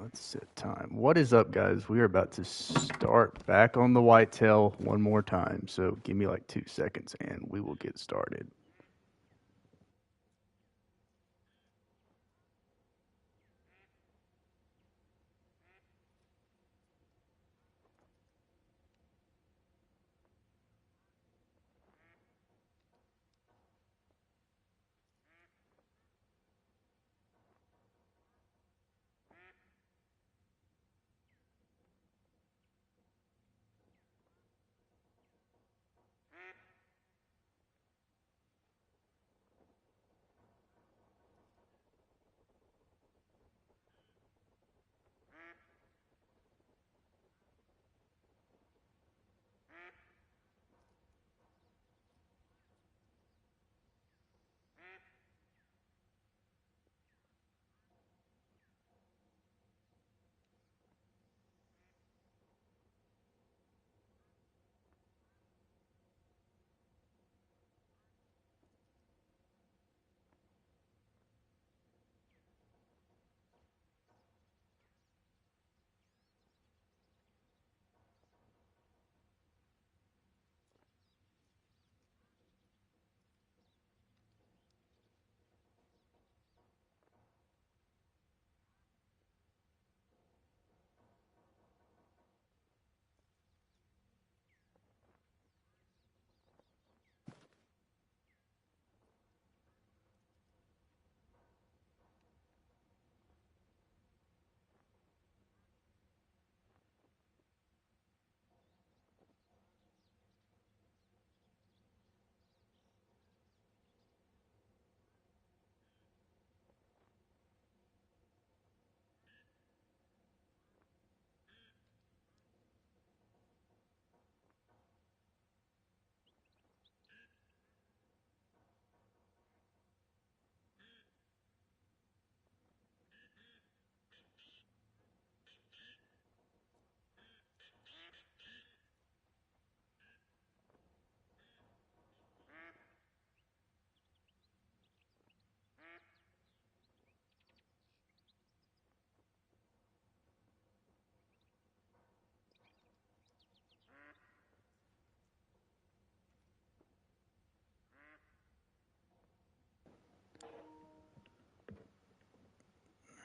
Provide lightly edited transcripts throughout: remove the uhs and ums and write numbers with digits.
Let's set time. What is up, guys? We are about to start back on the whitetail one more time. So give me like 2 seconds and we will get started.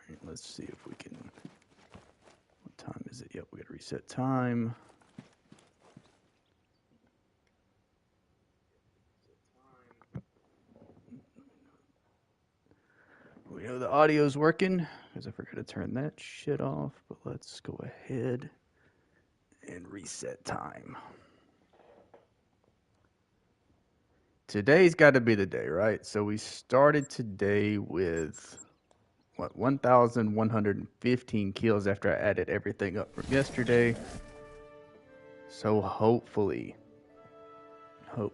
All right, let's see if we can. What time is it? Yep, we got to reset time. We know the audio's working because I forgot to turn that shit off, but let's go ahead and reset time. Today's got to be the day, right? So we started today with what, 1,115 kills after I added everything up from yesterday. So hopefully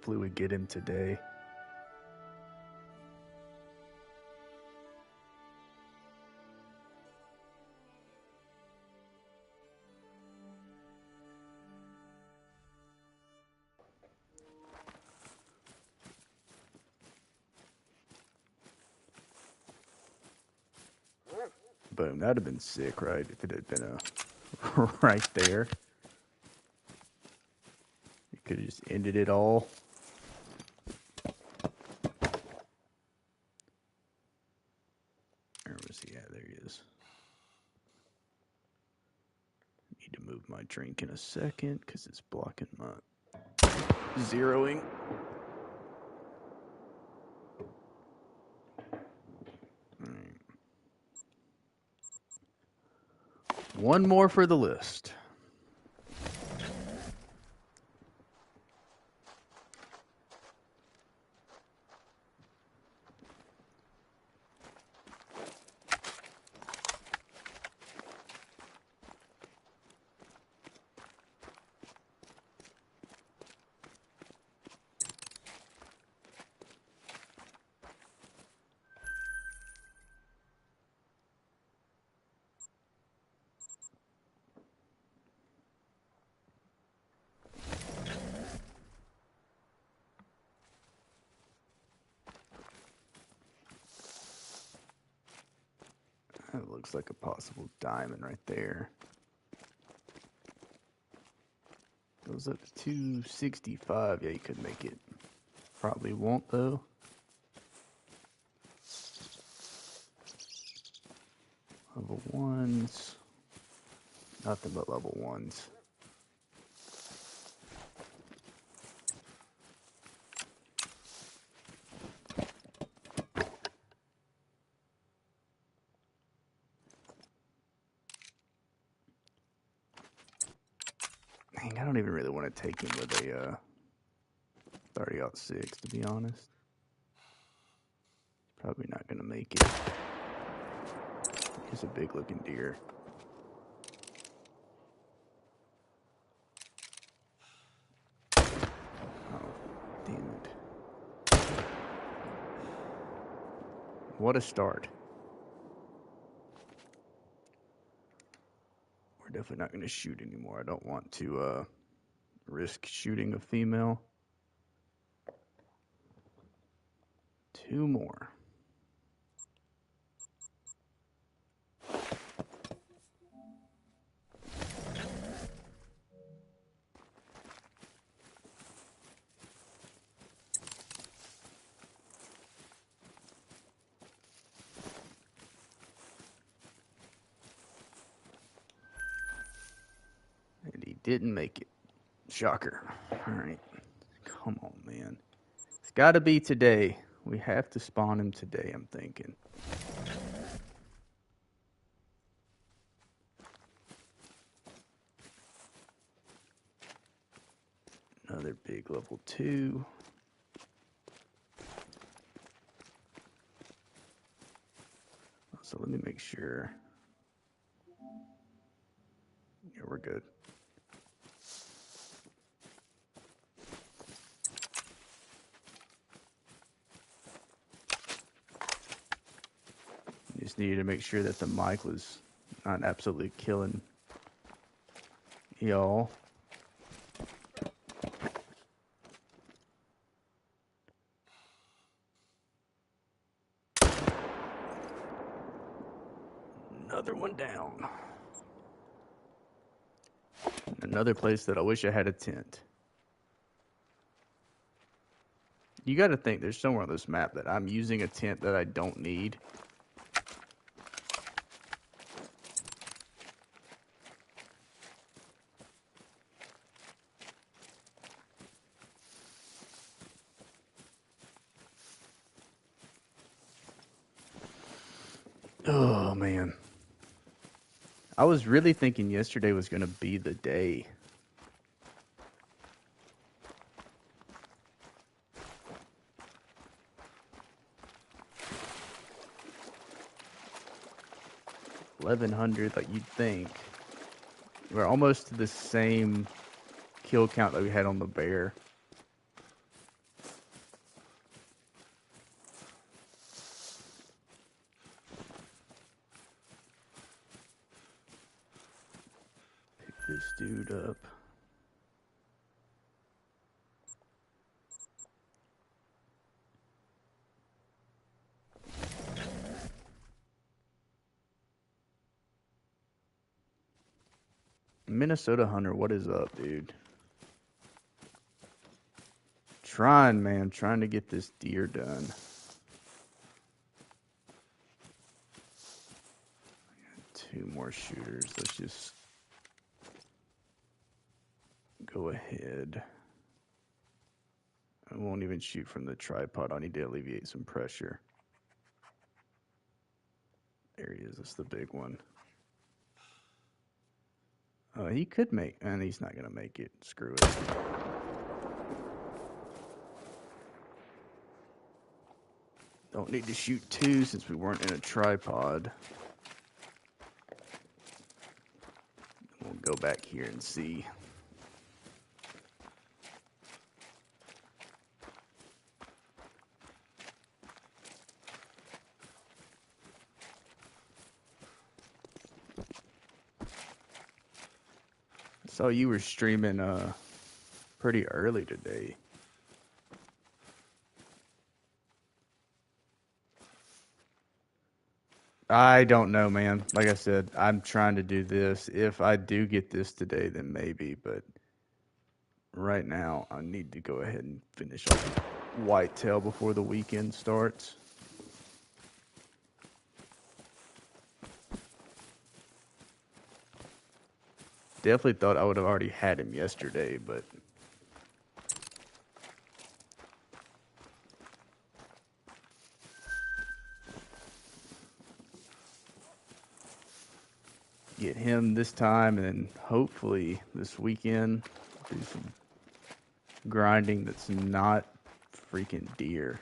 we get him today. Boom, that'd have been sick, right? If it had been a right there. You could have just ended it all. Where was he at? There he is. Need to move my drink in a second because it's blocking my zeroing. All right. One more for the list. That looks like a possible diamond right there. Goes up to 265. Yeah, you could make it. Probably won't, though. Level 1s. Nothing but level 1s. Dang, I don't even really want to take him with a 30-06, to be honest. Probably not going to make it. He's a big looking deer. Oh, damn it. What a start. We're definitely not going to shoot anymore. I don't want to risk shooting a female. 2 more. And he didn't make it. Shocker. All right. Come on, man. It's got to be today. We have to spawn him today, I'm thinking. Another big level 2. So let me make sure. Yeah, we're good. Just needed to make sure that the mic was not absolutely killing y'all. Another one down. Another place that I wish I had a tent. You got to think there's somewhere on this map that I'm using a tent that I don't need. Oh, man. I was really thinking yesterday was going to be the day. $1,100, like you'd think. We're almost to the same kill count that we had on the bear. Pick this dude up. Minnesota Hunter, what is up, dude? Trying, man. Trying to get this deer done. Two more shooters. Let's just go ahead. I won't even shoot from the tripod. I need to alleviate some pressure. There he is. That's the big one. He could make, and he's not going to make it. Screw it. Don't need to shoot 2 since we weren't in a tripod. We'll go back here and see. So you were streaming pretty early today. I don't know, man. Like I said, I'm trying to do this. If I do get this today, then maybe. But right now, I need to go ahead and finish off whitetail before the weekend starts. Definitely thought I would have already had him yesterday, but get him this time, and then hopefully this weekend do some grinding that's not freaking deer.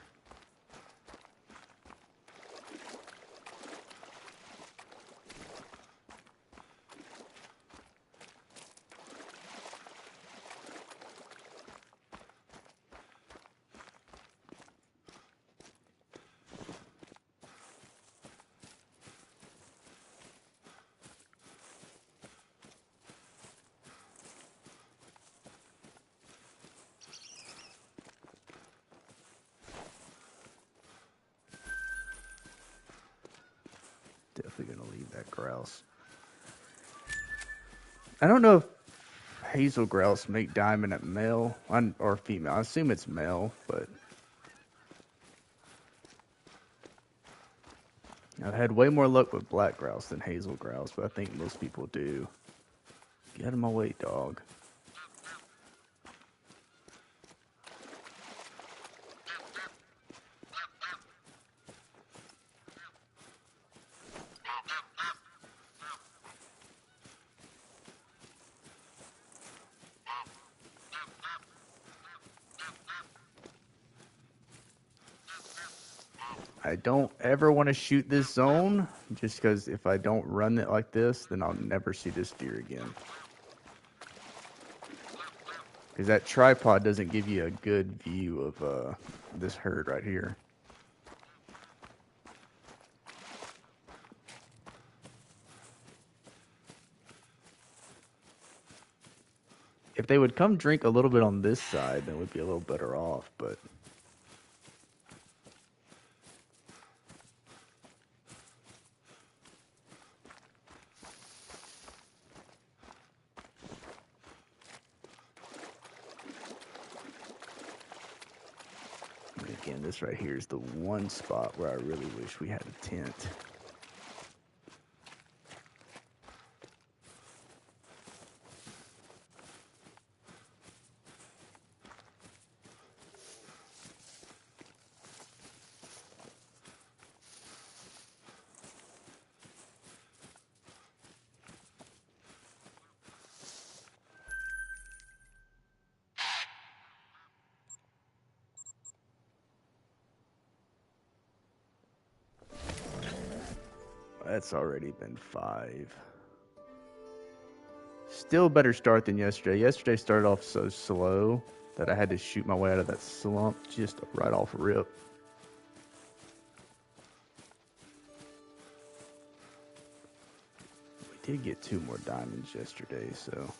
Definitely gonna leave that grouse. I don't know if hazel grouse make diamond at male or female. I assume it's male, but I've had way more luck with black grouse than hazel grouse, but I think most people do. Get out of my way, dog. I don't ever want to shoot this zone, just because if I don't run it like this, then I'll never see this deer again. Because that tripod doesn't give you a good view of this herd right here. If they would come drink a little bit on this side, then we'd be a little better off, but again, this right here is the one spot where I really wish we had a tent. That's already been 5. Still better start than yesterday. Yesterday started off so slow that I had to shoot my way out of that slump just right off rip. We did get 2 more diamonds yesterday, so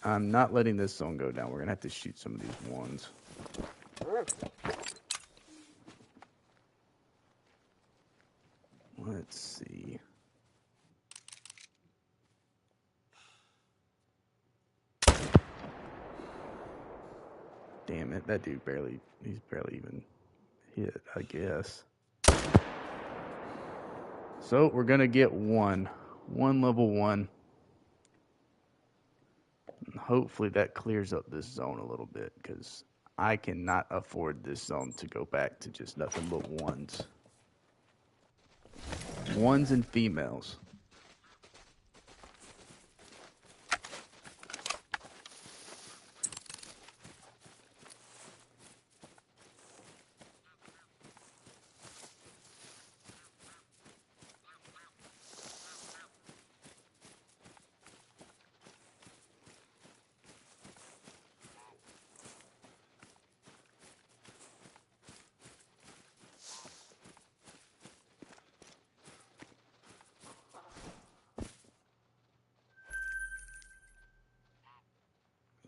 I'm not letting this zone go down. We're gonna have to shoot some of these ones. Let's see. Damn it, that dude he's barely even hit, I guess. So we're gonna get one level 1. And hopefully that clears up this zone a little bit, because I cannot afford this zone to go back to just nothing but ones. Ones and females.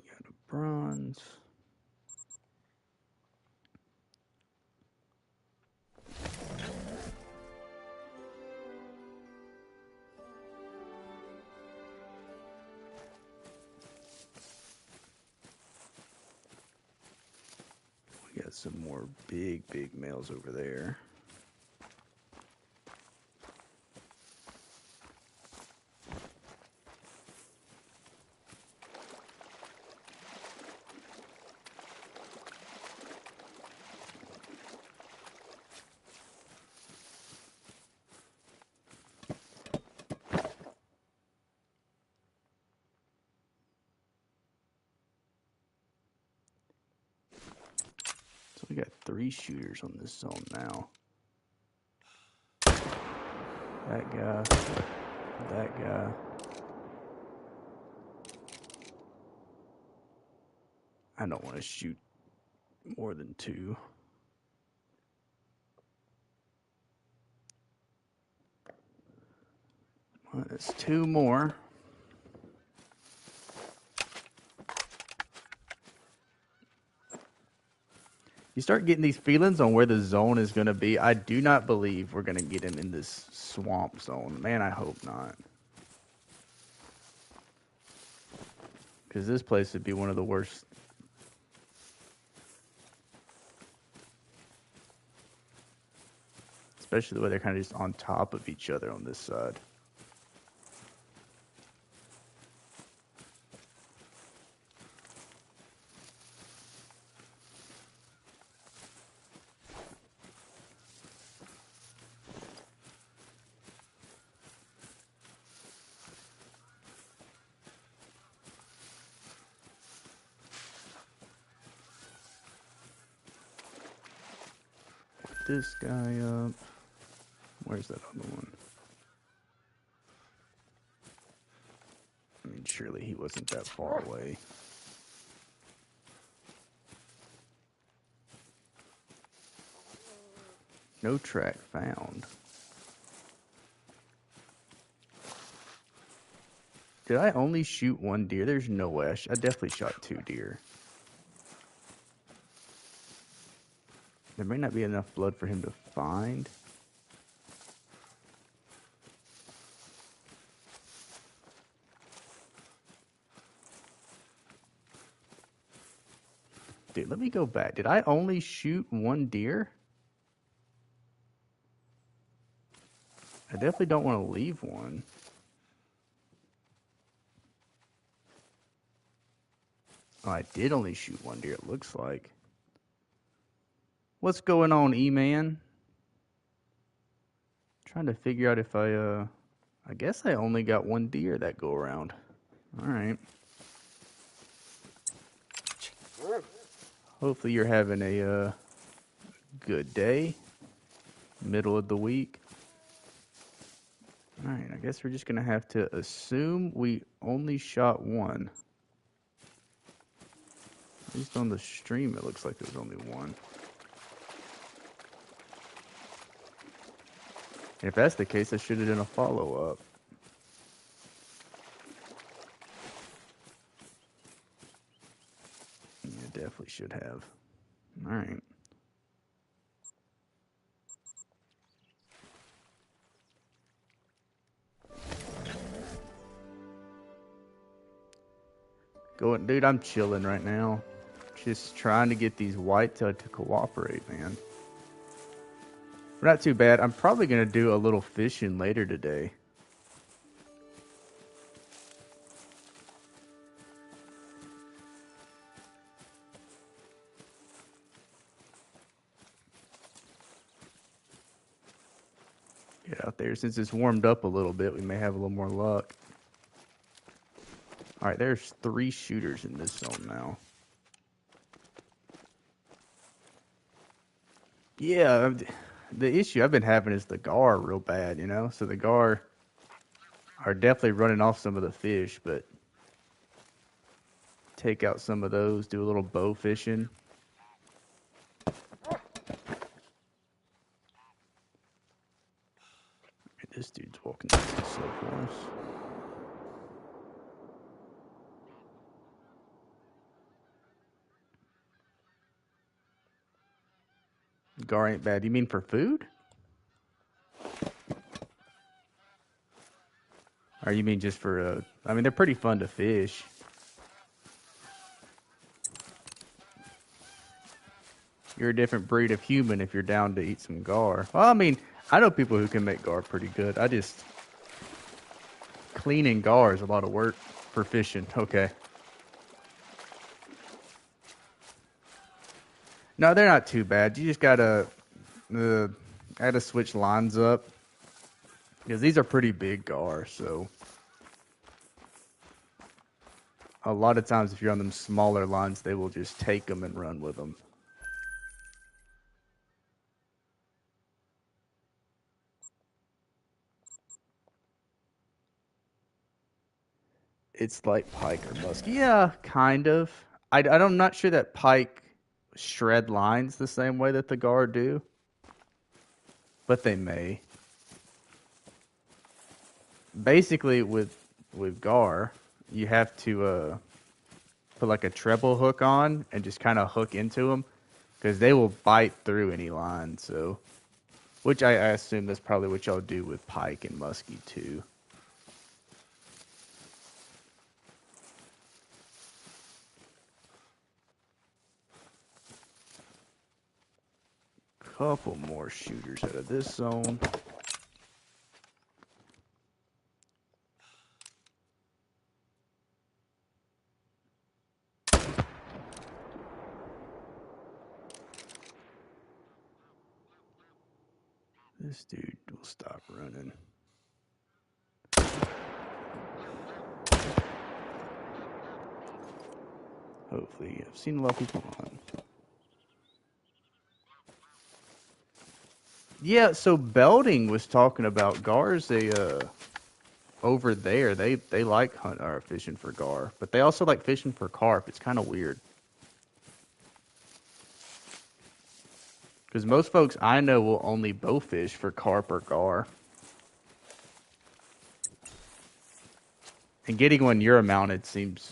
Got a bronze. We got some more big males over there. So we got 3 shooters on this zone now. That guy. That guy. I don't want to shoot more than 2. Well, that's 2 more. You start getting these feelings on where the zone is going to be. I do not believe we're going to get him in this swamp zone. Man, I hope not. Because this place would be one of the worst. Especially the way they're kind of just on top of each other on this side. This guy up. Where's that other one? I mean, surely he wasn't that far away. No track found. Did I only shoot 1 deer? There's no way. I definitely shot 2 deer. There may not be enough blood for him to find. Dude, let me go back. Did I only shoot 1 deer? I definitely don't want to leave one. Oh, I did only shoot 1 deer, it looks like. What's going on, E-Man? Trying to figure out if I guess I only got 1 deer that go around. Alright. Hopefully you're having a good day. Middle of the week. Alright, I guess we're just going to have to assume we only shot 1. At least on the stream it looks like there was only 1. And if that's the case, I should have done a follow-up. Yeah, definitely should have. Alright. Dude, I'm chilling right now. Just trying to get these whitetail to cooperate, man. We're not too bad. I'm probably going to do a little fishing later today. Get out there. Since it's warmed up a little bit, we may have a little more luck. Alright, there's 3 shooters in this zone now. Yeah, the issue I've been having is the gar real bad, you know? So the gar are definitely running off some of the fish, but take out some of those, do a little bow fishing. This dude's walking down the slope for us. Gar ain't bad. You mean for food? Or you mean just for, I mean, they're pretty fun to fish. You're a different breed of human if you're down to eat some gar. Well, I mean, I know people who can make gar pretty good. I just cleaning gar is a lot of work for fishing. Okay. No, they're not too bad. You just gotta switch lines up because these are pretty big gar. So a lot of times, if you're on them smaller lines, they will just take them and run with them. It's like pike or musk. Yeah, kind of. I'm not sure that pike shred lines the same way that the gar do, but they may. Basically, with gar, you have to put like a treble hook on and just kind of hook into them because they will bite through any line. So, which I assume that's probably what y'all do with pike and muskie too. Couple more shooters out of this zone. This dude will stop running. Hopefully, I've seen a lot of people on. Yeah, so Belding was talking about gars. They over there they like hunt or fishing for gar, but they also like fishing for carp. It's kind of weird because most folks I know will only bow fish for carp or gar. And getting one Euro mounted seems,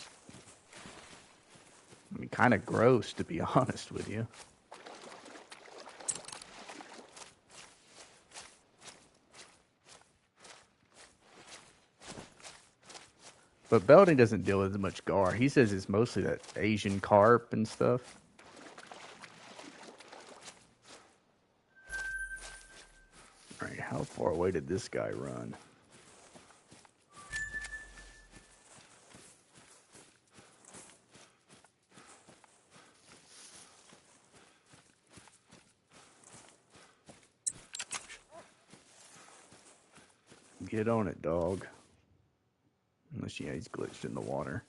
I mean, kind of gross to be honest with you. But Belding doesn't deal with as much gar. He says it's mostly that Asian carp and stuff. All right, how far away did this guy run? Get on it, dog. Unless, yeah, he's glitched in the water.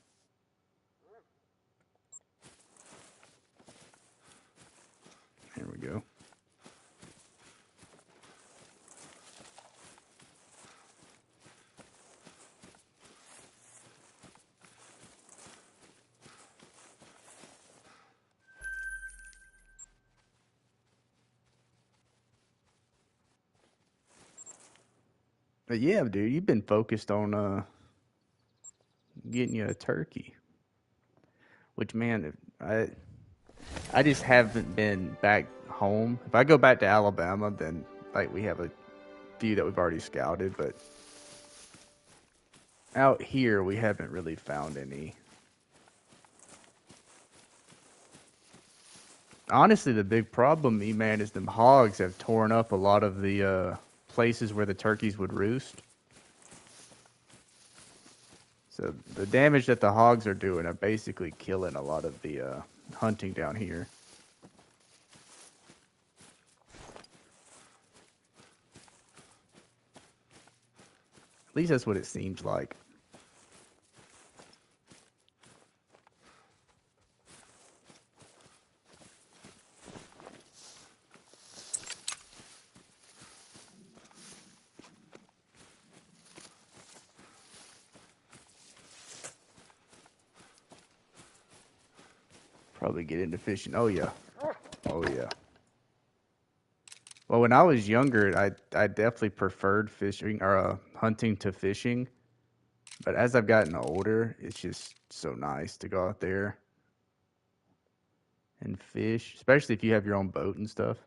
There we go. But yeah, dude, you've been focused on getting you a turkey. Which, man, I just haven't been back home. If I go back to Alabama, then like we have a few that we've already scouted, but out here we haven't really found any. Honestly, the big problem, man, is them hogs have torn up a lot of the places where the turkeys would roost. So the damage that the hogs are doing are basically killing a lot of the hunting down here. At least that's what it seems like. Probably get into fishing. Oh yeah. Oh yeah. Well, when I was younger, I definitely preferred fishing or hunting to fishing. But as I've gotten older, it's just so nice to go out there and fish, especially if you have your own boat and stuff.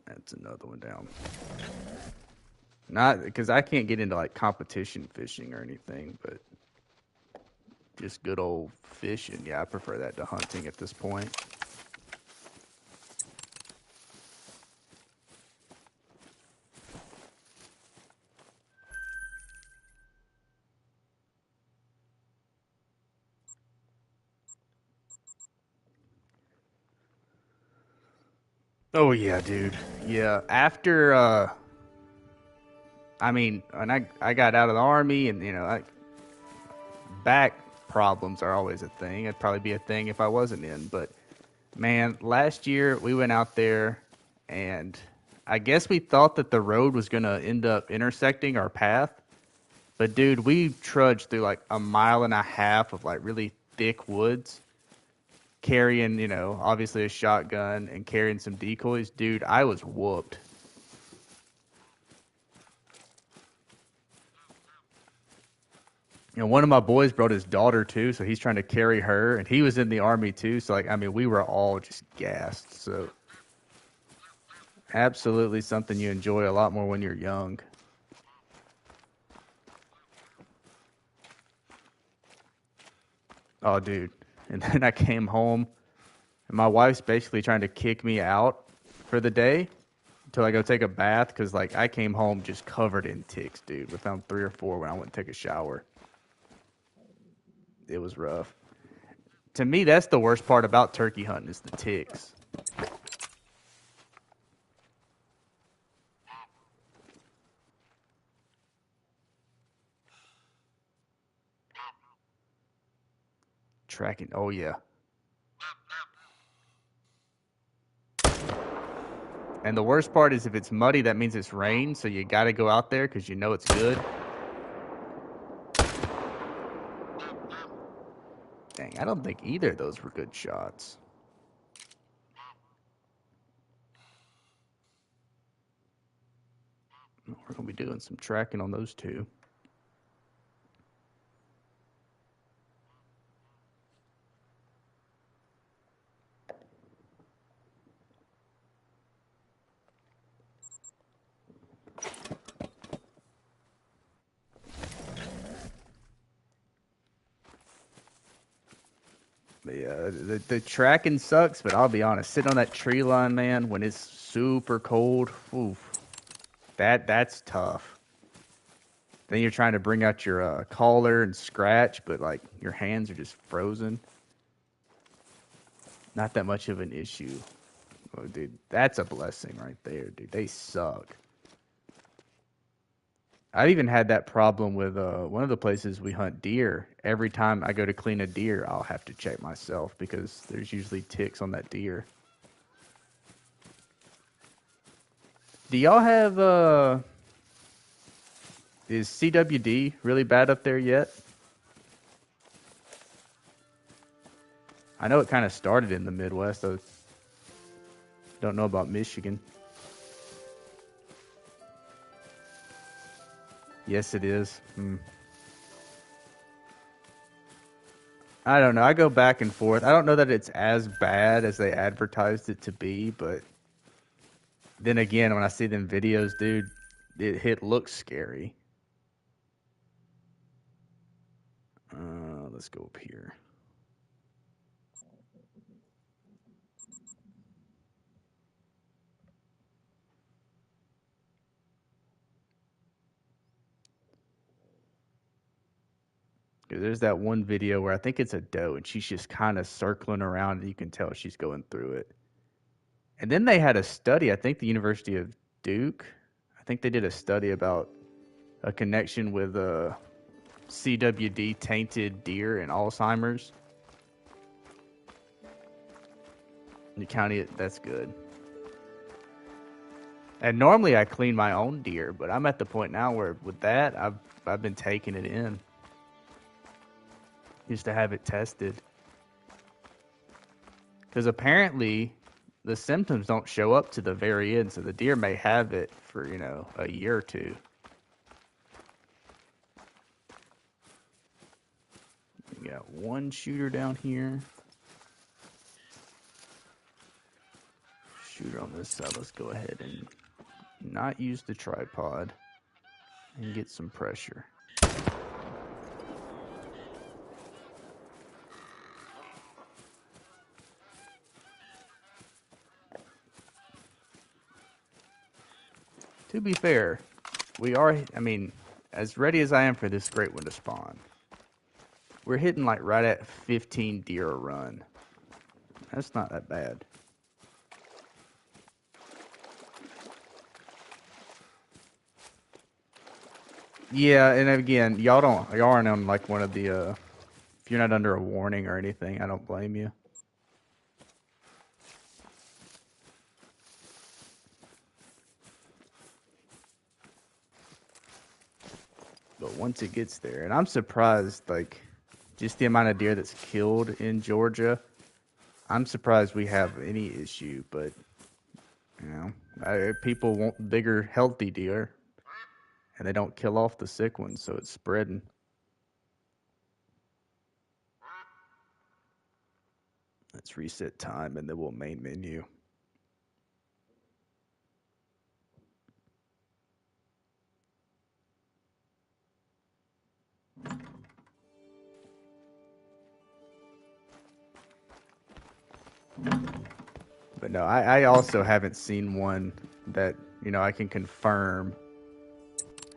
That's That's another one down. Not because I can't get into like competition fishing or anything, but just good old fishing. Yeah, I prefer that to hunting at this point. Oh yeah, dude. Yeah, after I mean, when I got out of the army, and back problems are always a thing. It'd probably be a thing if I wasn't in, but man, last year we went out there, and I guess we thought that the road was going to end up intersecting our path. But dude, we trudged through like a mile and a half of like really thick woods, carrying, obviously a shotgun and carrying some decoys. Dude, I was whooped. One of my boys brought his daughter too, so he's trying to carry her, and he was in the army too. So like, I mean, we were all just gassed. So absolutely something you enjoy a lot more when you're young. Oh, dude. And then I came home, and my wife's basically trying to kick me out for the day until I go take a bath because, like, I came home just covered in ticks, dude. We found 3 or 4 when I went to take a shower. It was rough. To me, that's the worst part about turkey hunting is the ticks. Tracking. Oh, yeah. And the worst part is if it's muddy, that means it's rain, so you got to go out there because you know it's good. Dang, I don't think either of those were good shots. We're going to be doing some tracking on those two. But yeah, the tracking sucks, but I'll be honest, sitting on that tree line, man, when it's super cold, oof, that's tough. Then you're trying to bring out your collar and scratch, but like your hands are just frozen. Not that much of an issue. Oh, dude, that's a blessing right there, dude. They suck. I've even had that problem with one of the places we hunt deer. Every time I go to clean a deer, I'll have to check myself because there's usually ticks on that deer. Do y'all have is CWD really bad up there yet? I know it kind of started in the Midwest. I don't know about Michigan. Yes, it is. I don't know. I go back and forth. I don't know that it's as bad as they advertised it to be, but then again, when I see them videos, dude, it looks scary. Let's go up here. There's that one video where I think it's a doe and she's just kind of circling around and you can tell she's going through it. And then they had a study, I think the University of Duke, I think they did a study about a connection with CWD tainted deer and Alzheimer's. In the county, that's good. And normally I clean my own deer, but I'm at the point now where with that I've been taking it in just to have it tested. Because apparently the symptoms don't show up to the very end, so the deer may have it for, a year or two. We got one shooter down here. Shooter on this side. Let's go ahead and not use the tripod and get some pressure. To be fair, we are, I mean, as ready as I am for this great one to spawn, we're hitting like right at 15 deer a run. That's not that bad. Yeah, and again, y'all aren't on like one of the, if you're not under a warning or anything, I don't blame you. But once it gets there, and I'm surprised, like, just the amount of deer that's killed in Georgia, I'm surprised we have any issue, but, you know, people want bigger, healthy deer, and they don't kill off the sick ones, so it's spreading. Let's reset time, and then we'll main menu. But no, I also haven't seen one that, you know, I can confirm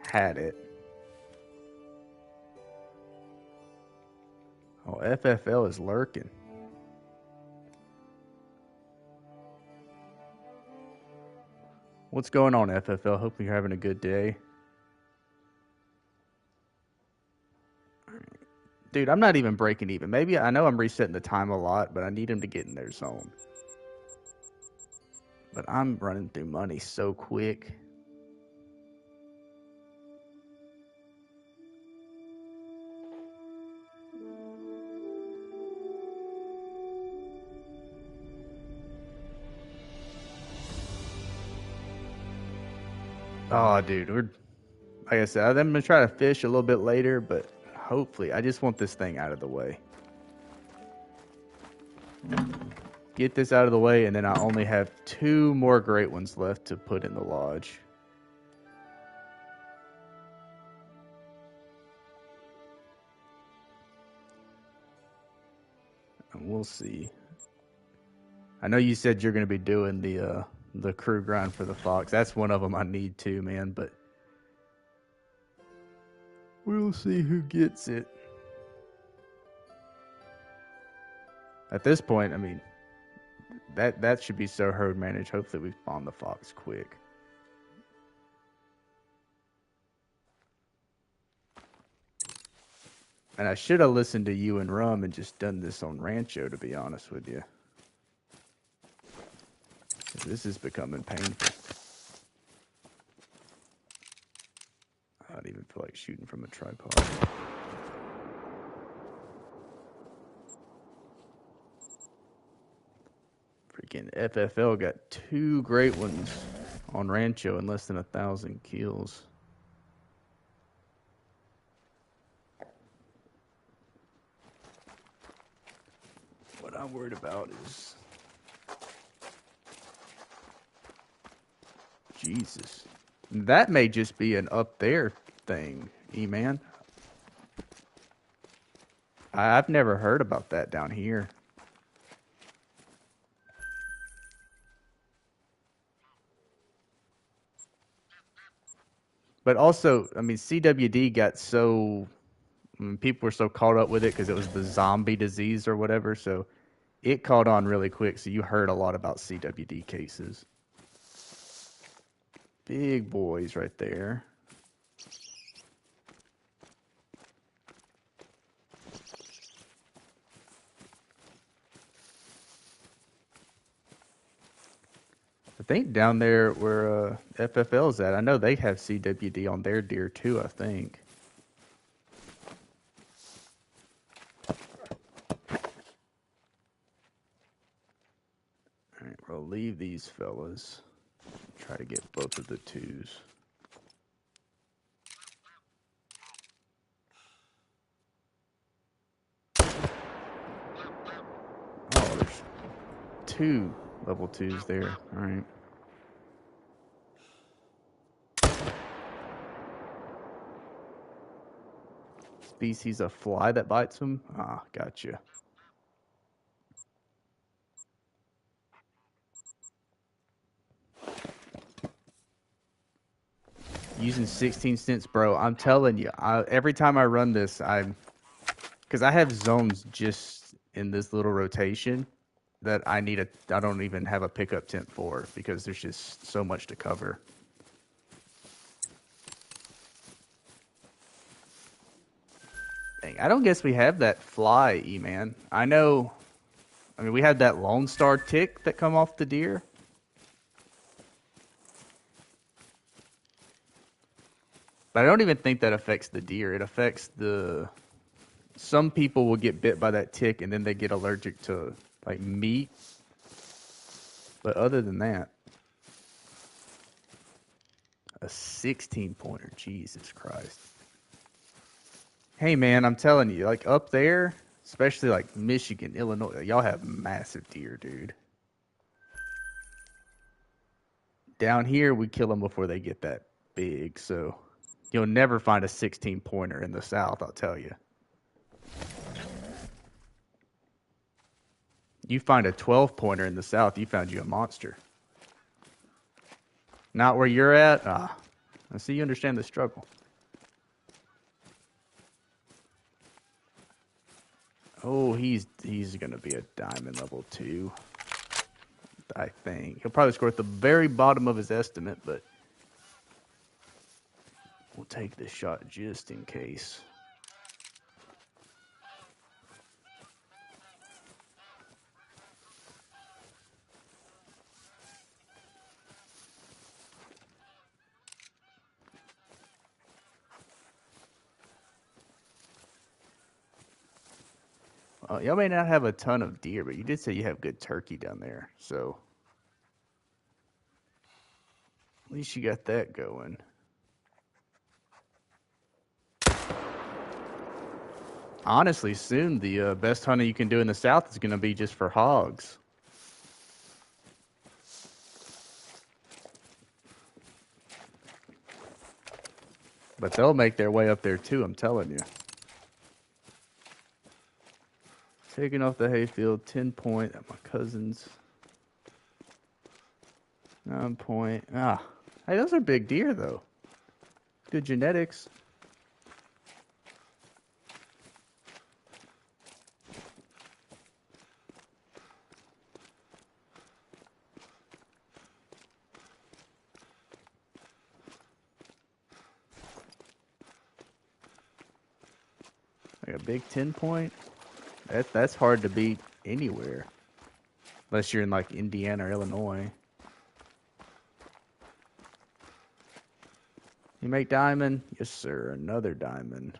had it. Oh, FFL is lurking. What's going on, FFL? Hope you're having a good day. Dude, I'm not even breaking even. Maybe, I know I'm resetting the time a lot, but I need him to get in their zone. But I'm running through money so quick. Oh, dude, like I said, I'm gonna try to fish a little bit later, but hopefully, I just want this thing out of the way. Get this out of the way, and then I only have 2 more great ones left to put in the lodge. And we'll see. I know you said you're gonna be doing the crew grind for the fox. That's one of them I need too, man, but we'll see who gets it. At this point, I mean, that should be so herd managed. Hopefully we spawn the fox quick. And I should have listened to you and Rum and just done this on Rancho, to be honest with you. This is becoming painful. I don't even feel like shooting from a tripod. Freaking FFL got 2 great ones on Rancho and less than 1,000 kills. What I'm worried about is... Jesus. That may just be an up there thing, E-Man. I've never heard about that down here. But also, I mean, CWD got so... I mean, people were so caught up with it because it was the zombie disease or whatever, so it caught on really quick, so you heard a lot about CWD cases. Big boys right there. I think down there where FFL's at, I know they have CWD on their deer too, I think. Alright, we'll leave these fellas. Try to get both of the 2s. Oh, there's 2 level 2s there. Alright. species of fly that bites them? Ah, gotcha. Using 16 cents, bro. I'm telling you, every time I run this, because I have zones just in this little rotation that I don't even have a pickup tent for because there's just so much to cover. Dang, I don't guess we have that fly, E-Man. I know, I mean, we had that Lone Star tick that come off the deer. But I don't even think that affects the deer. It affects some people will get bit by that tick and then they get allergic to like meat. But other than that, a 16 pointer, Jesus Christ. Hey man, I'm telling you, like up there, especially like Michigan, Illinois, y'all have massive deer, dude. Down here, we kill them before they get that big, so you'll never find a 16 pointer in the South, I'll tell you. You find a 12 pointer in the South, you found you a monster. Not where you're at? Ah, I see you understand the struggle. Oh, he's gonna be a diamond level 2, I think. He'll probably score at the very bottom of his estimate, but we'll take this shot just in case. Y'all may not have a ton of deer, but you did say you have good turkey down there, so at least you got that going. Honestly, soon the best hunting you can do in the South is going to be just for hogs. But they'll make their way up there too, I'm telling you. Taking off the hayfield, 10 point at my cousin's. 9 point. Ah, hey, those are big deer though. Good genetics. Like a big 10 point. That's hard to beat anywhere, unless you're in like Indiana or Illinois. You make diamond? Yes, sir. Another diamond.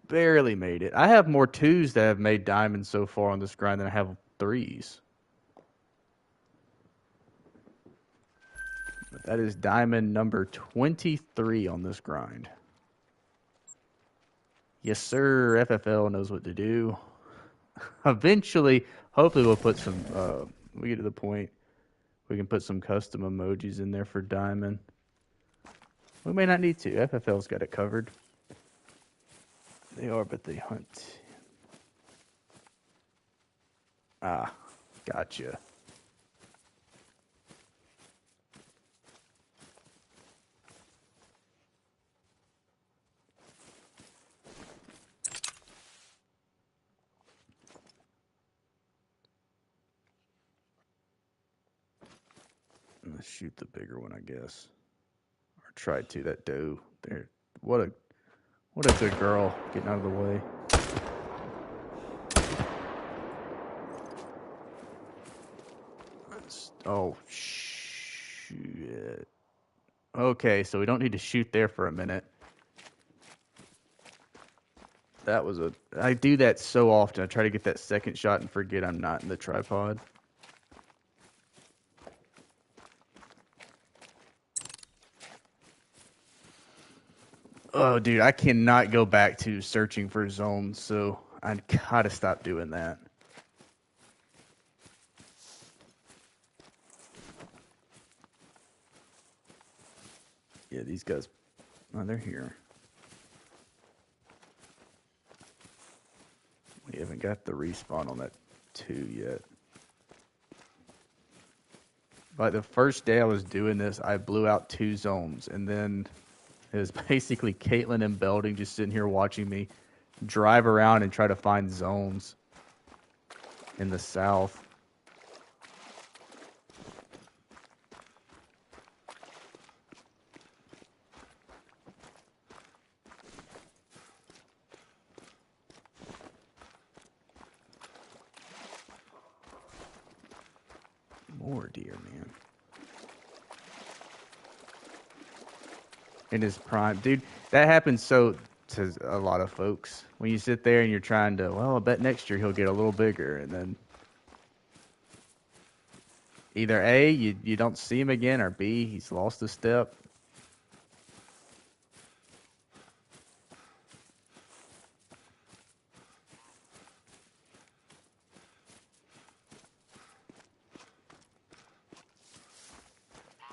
Barely made it. I have more 2s that have made diamonds so far on this grind than I have 3s. But that is diamond number 23 on this grind. Yes, sir. FFL knows what to do. Eventually, hopefully we'll put some, we get to the point we can put some custom emojis in there for diamond. We may not need to. FFL's got it covered. They are, but they hunt. Ah, gotcha. Let's shoot the bigger one, I guess. Or try to. That doe. There. What a good girl. Getting out of the way. Oh, shit. Okay, so we don't need to shoot there for a minute. That was I do that so often. I try to get that second shot and forget I'm not in the tripod. Oh, dude, I cannot go back to searching for zones, so I gotta stop doing that. Yeah, these guys, oh, they're here. haven't got the respawn on that 2 yet. Like the first day I was doing this, I blew out 2 zones, and then it was basically Caitlin and Belding just sitting here watching me drive around and try to find zones in the south. More deer, man. In his prime. Dude, that happens so to a lot of folks. When you sit there and you're trying to, well, I bet next year he'll get a little bigger, and then either A, you don't see him again, or B, he's lost a step.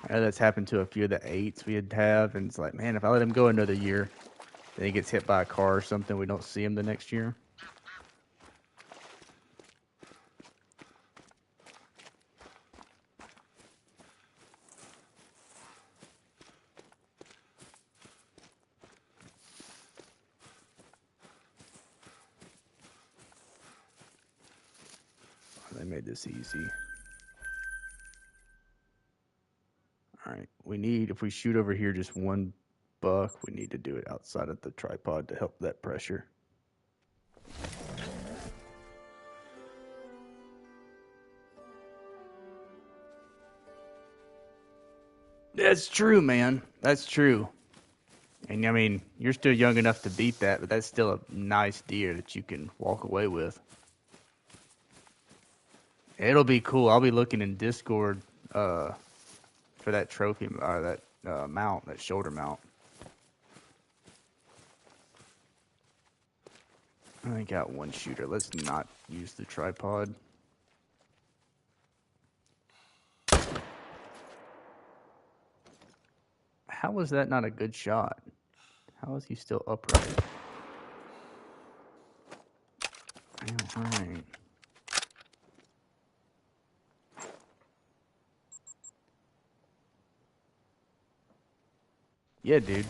I know that's happened to a few of the 8s we have, and it's like, man, if I let him go another year, then he gets hit by a car or something, we don't see him the next year. They made this easy. All right, we need, if we shoot over here just 1 buck, we need to do it outside of the tripod to help that pressure. That's true, man. That's true. And I mean, you're still young enough to beat that, but that's still a nice deer that you can walk away with. It'll be cool. I'll be looking in Discord for that trophy, or that mount, that shoulder mount. I only got 1 shooter. Let's not use the tripod. How was that not a good shot? How is he still upright? All right. Yeah, dude.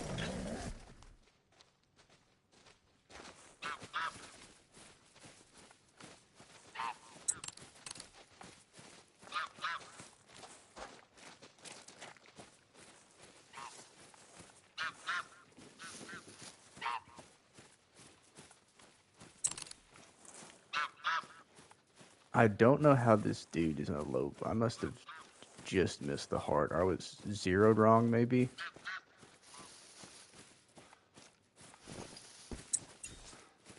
I don't know how this dude is in a low. I must have just missed the heart. I was zeroed wrong, maybe.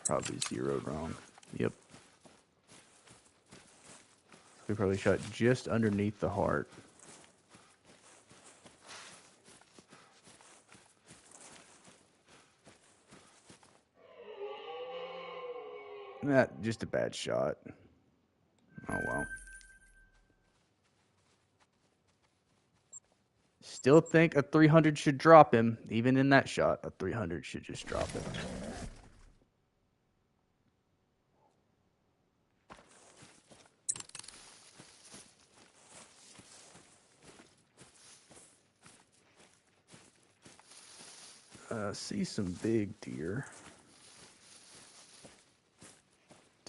Probably zeroed wrong. Yep. We probably shot just underneath the heart. That just a bad shot. Oh well. Still think a 300 should drop him. Even in that shot, a 300 should just drop him. See some big deer.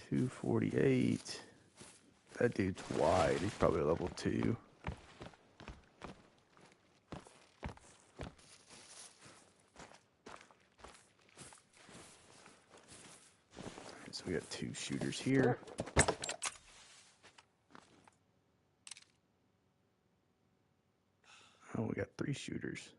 248. That dude's wide. He's probably level 2. So we got 2 shooters here. Oh, we got 3 shooters.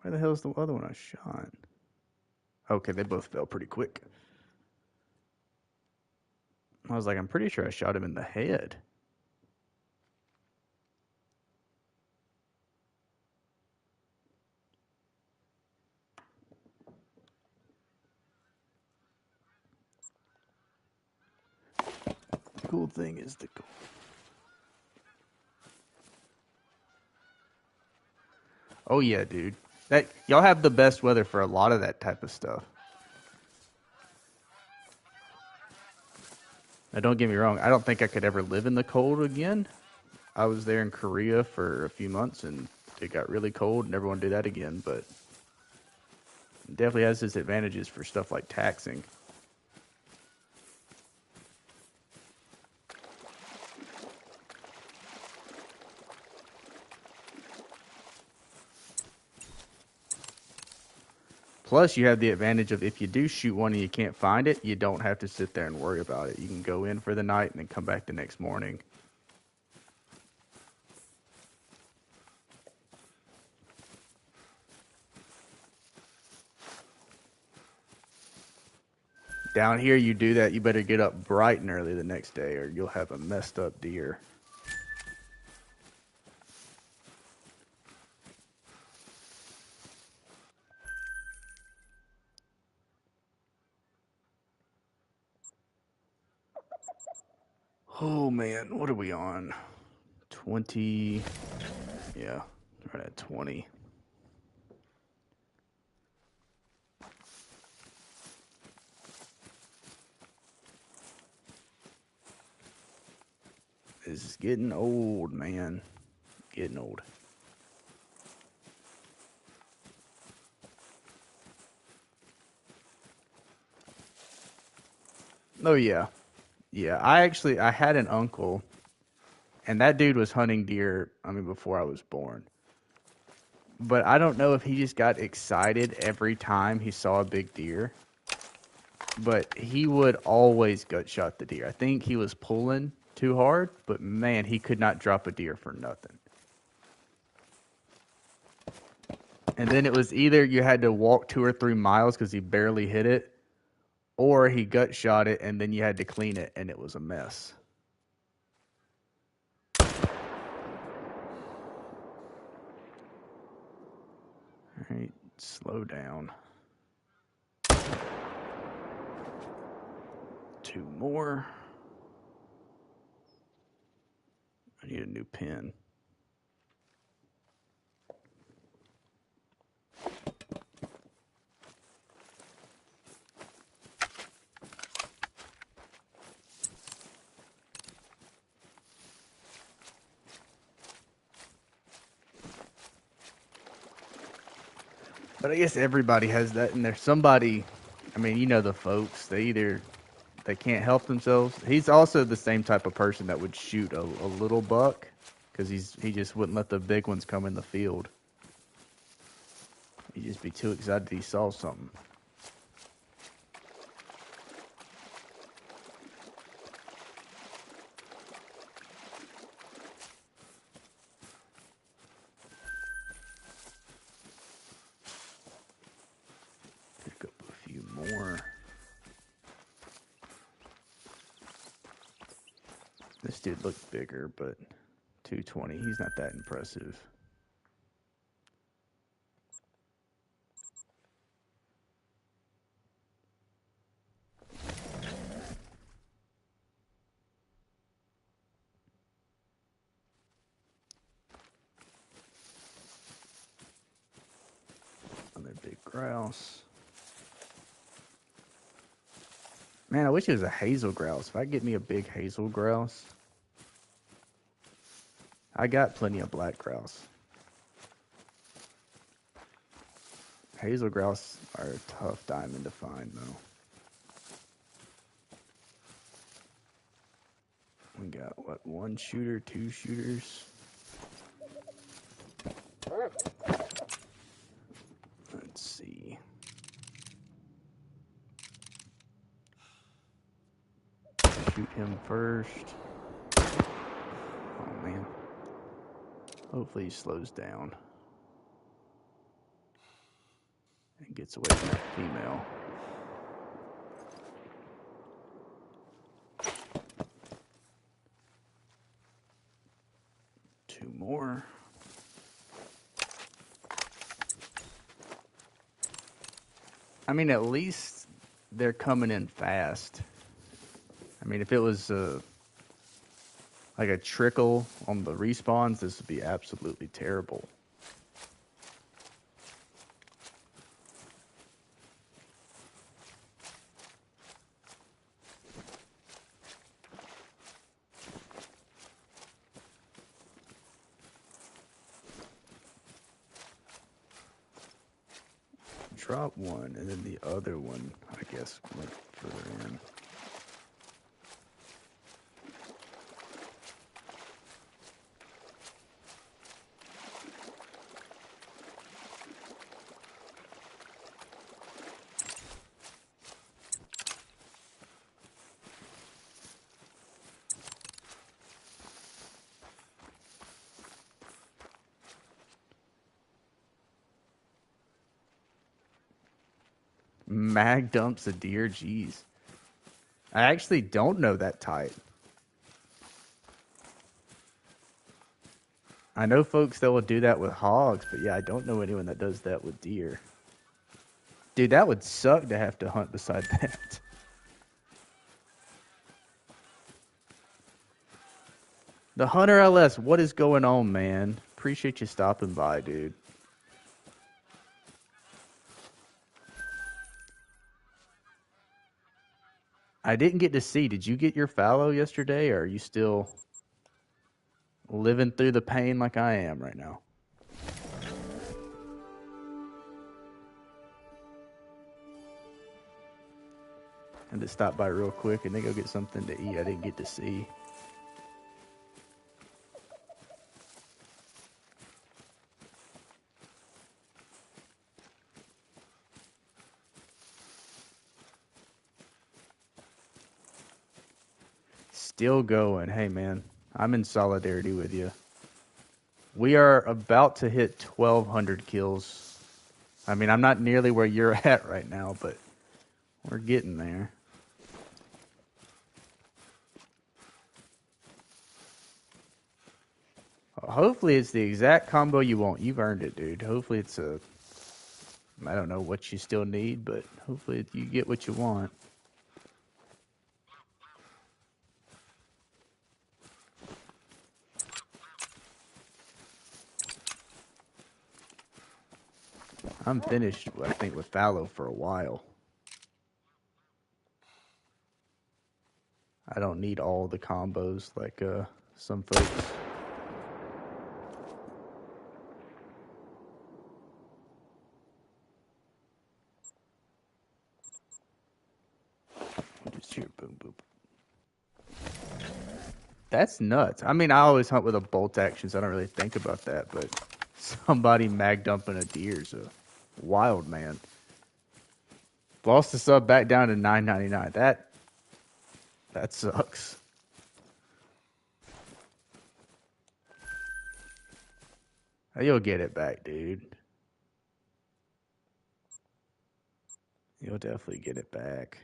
Where the hell's the other one I shot? Okay, they both fell pretty quick. I was like, I'm pretty sure I shot him in the head. The cool thing is Oh yeah, dude. That y'all have the best weather for a lot of that type of stuff. Now, don't get me wrong. I don't think I could ever live in the cold again. I was there in Korea for a few months, and it got really cold. Never want to do that again. But it definitely has its advantages for stuff like taxing. Plus, you have the advantage of if you do shoot one and you can't find it, you don't have to sit there and worry about it. You can go in for the night and then come back the next morning. Down here, you do that, you better get up bright and early the next day or you'll have a messed up deer. Oh man, what are we on? 20. Yeah, right at 20. This is getting old, man. Getting old. Oh yeah. Yeah, I had an uncle and that dude was hunting deer, I mean before I was born. But I don't know if he just got excited every time he saw a big deer. But he would always gut shot the deer. I think he was pulling too hard, but man, he could not drop a deer for nothing. And then it was either you had to walk 2 or 3 miles because he barely hit it, or he gut shot it and then you had to clean it and it was a mess. All right, slow down. 2 more. I need a new pen. But I guess everybody has that in there. Somebody, I mean, you know the folks, they can't help themselves. He's also the same type of person that would shoot a little buck because he just wouldn't let the big ones come in the field. He'd just be too excited he saw something. Pick up a few more. This dude looked bigger, but 220. He's not that impressive. Another big grouse. Man, I wish it was a hazel grouse. If I get me a big hazel grouse, I got plenty of black grouse. Hazel grouse are a tough diamond to find, though. We got, what, 1 shooter, 2 shooters? Let's see. Shoot him first. Oh, man. Hopefully he slows down and gets away from that female. Two more. I mean, at least they're coming in fast. I mean, if it was like a trickle on the respawns, this would be absolutely terrible. dropped one, and then the other one, I guess, went further in. Mag dumps a deer, jeez. I actually don't know that type. I know folks that will do that with hogs, but yeah, I don't know anyone that does that with deer. Dude, that would suck to have to hunt beside that. The Hunter LS, what is going on, man? Appreciate you stopping by, dude. I didn't get to see. Did you get your fallow yesterday, or are you still living through the pain like I am right now? And to stop by real quick and then go get something to eat I didn't get to see. Still going. Hey, man, I'm in solidarity with you. We are about to hit 1,200 kills. I mean, I'm not nearly where you're at right now, but we're getting there. Hopefully it's the exact combo you want. You've earned it, dude. Hopefully it's a... I don't know what you still need, but hopefully you get what you want. I'm finished, I think, with fallow for a while. I don't need all the combos like some folks. Just here, boom, boom. That's nuts. I mean, I always hunt with a bolt action, so I don't really think about that, but somebody mag dumping a deer is a wild man. Lost the sub back down to $9.99. That sucks. You'll get it back, dude. You'll definitely get it back.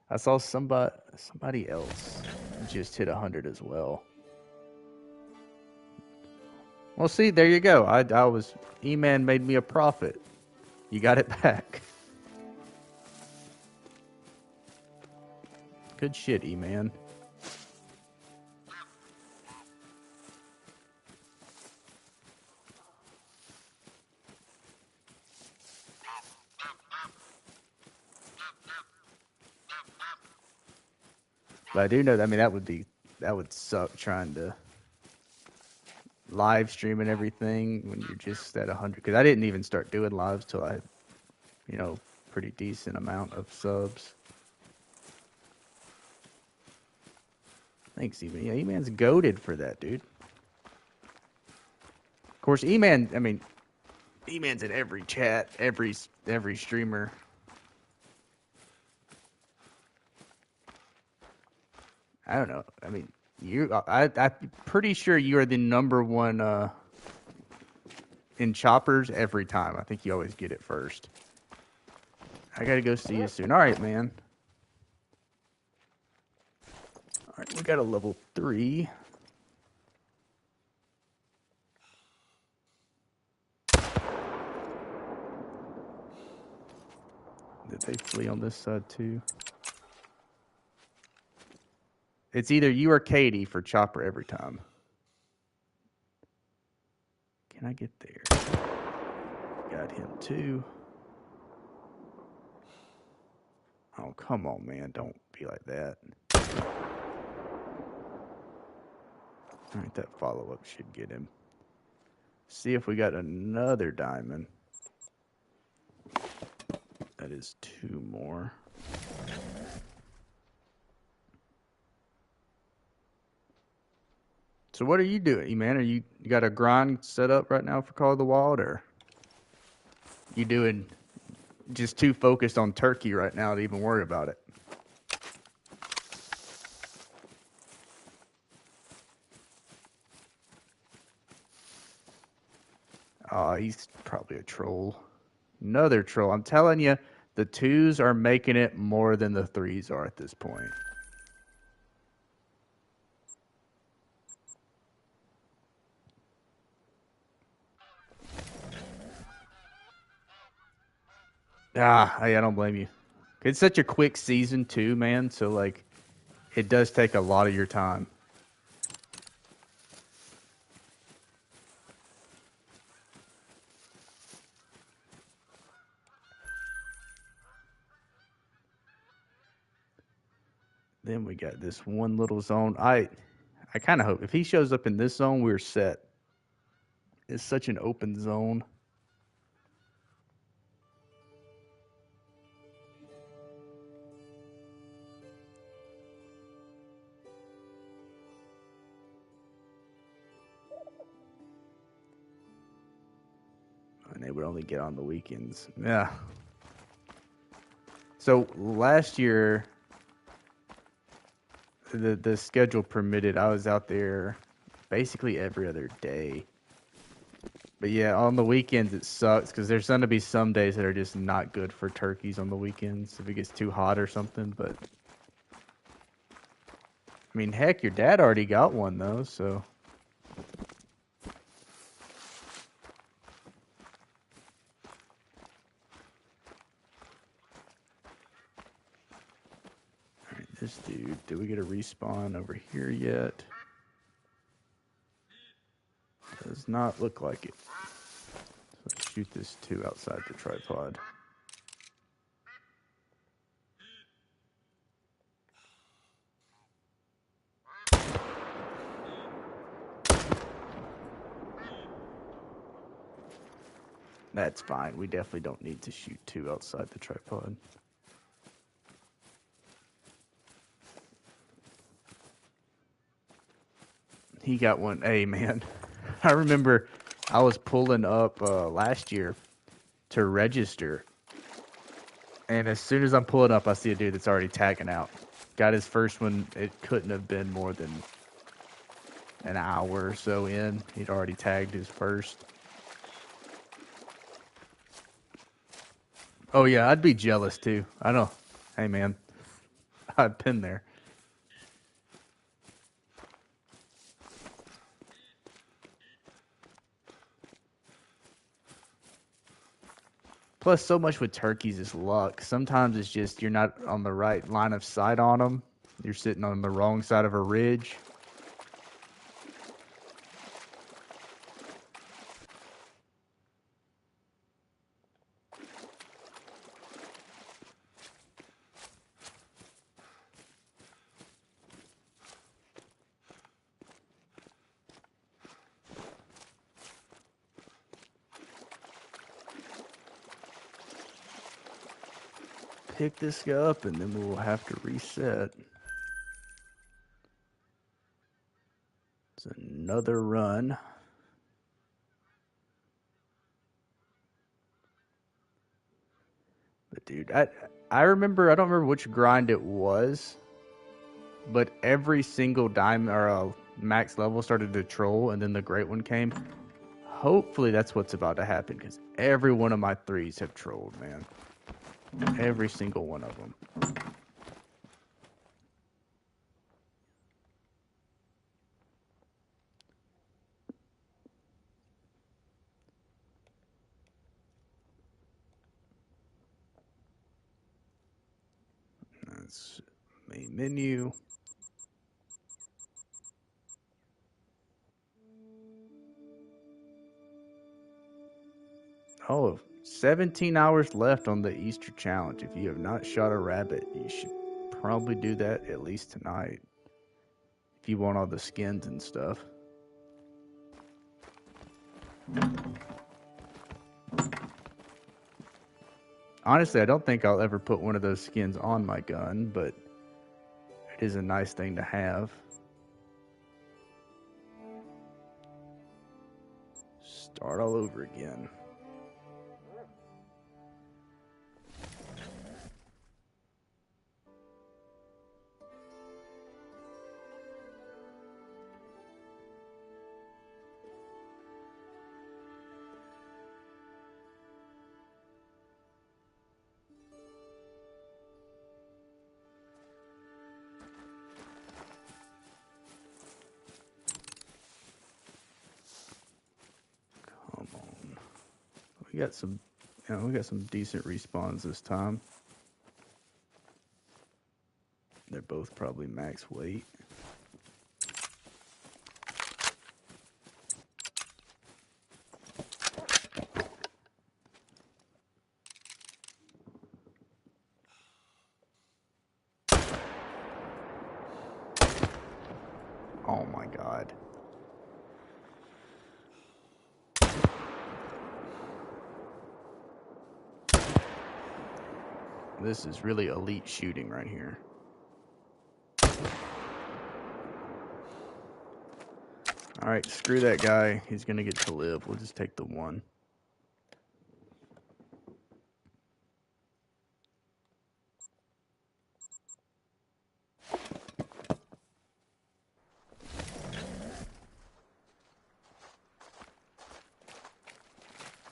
I saw somebody else just hit 100 as well. Well, see, there you go. E-Man made me a profit. You got it back. Good shit, E-Man. But I do know that, I mean, that would suck trying to live stream and everything when you're just at 100. Because I didn't even start doing lives till I had, pretty decent amount of subs. Thanks, E-Man. Yeah, E-Man's goated for that, dude. Of course, E-Man, I mean, E-Man's in every chat, every streamer. I don't know. I mean, I'm pretty sure you are the number one in choppers every time. I think you always get it first. I gotta go see you soon. All right, man. All right, we got a level 3. Did they flee on this side too? It's either you or Katie for chopper every time. Can I get there? Got him too. Oh, come on, man. Don't be like that. All right, that follow-up should get him. See if we got another diamond. That is 2 more. So what are you doing, man? You got a grind set up right now for Call of the Wild, or you doing just too focused on turkey right now to even worry about it? Oh, he's probably a troll. Another troll. I'm telling you, the 2s are making it more than the 3s are at this point. I don't blame you. It's such a quick season too, man. So like, it does take a lot of your time. Then we got this one little zone. I kind of hope if he shows up in this zone, we're set. It's such an open zone. And they would only get on the weekends. Yeah. So last year, the schedule permitted, I was out there basically every other day. But yeah, on the weekends it sucks because there's going to be some days that are just not good for turkeys on the weekends if it gets too hot or something. But I mean, heck, your dad already got one though, so. All right, this dude, did we get a respawn over here yet? Does not look like it. So let's shoot this 2 outside the tripod. That's fine. We definitely don't need to shoot 2 outside the tripod. He got one. Hey, man. I remember I was pulling up last year to register. And as soon as I'm pulling up, I see a dude that's already tagging out. Got his first one. It couldn't have been more than an hour or so in. He'd already tagged his first. Oh, yeah, I'd be jealous too. I know. Hey, man. I've been there. Plus, so much with turkeys is luck. Sometimes it's just you're not on the right line of sight on them. You're sitting on the wrong side of a ridge. Pick this guy up and then we'll have to reset. It's another run. But dude, I remember, I don't remember which grind it was, but every single diamond or max level started to troll and then the great one came. Hopefully that's what's about to happen because every one of my 3s have trolled, man. Every single one of them. That's main menu. Oh, 17 hours left on the Easter challenge. If you have not shot a rabbit, you should probably do that at least tonight. If you want all the skins and stuff. Honestly, I don't think I'll ever put one of those skins on my gun, but it is a nice thing to have. Start all over again. Come on. We got some, we got some decent respawns this time. They're both probably max weight. Oh my god. This is really elite shooting right here. Alright, screw that guy. He's gonna get to live. We'll just take the one.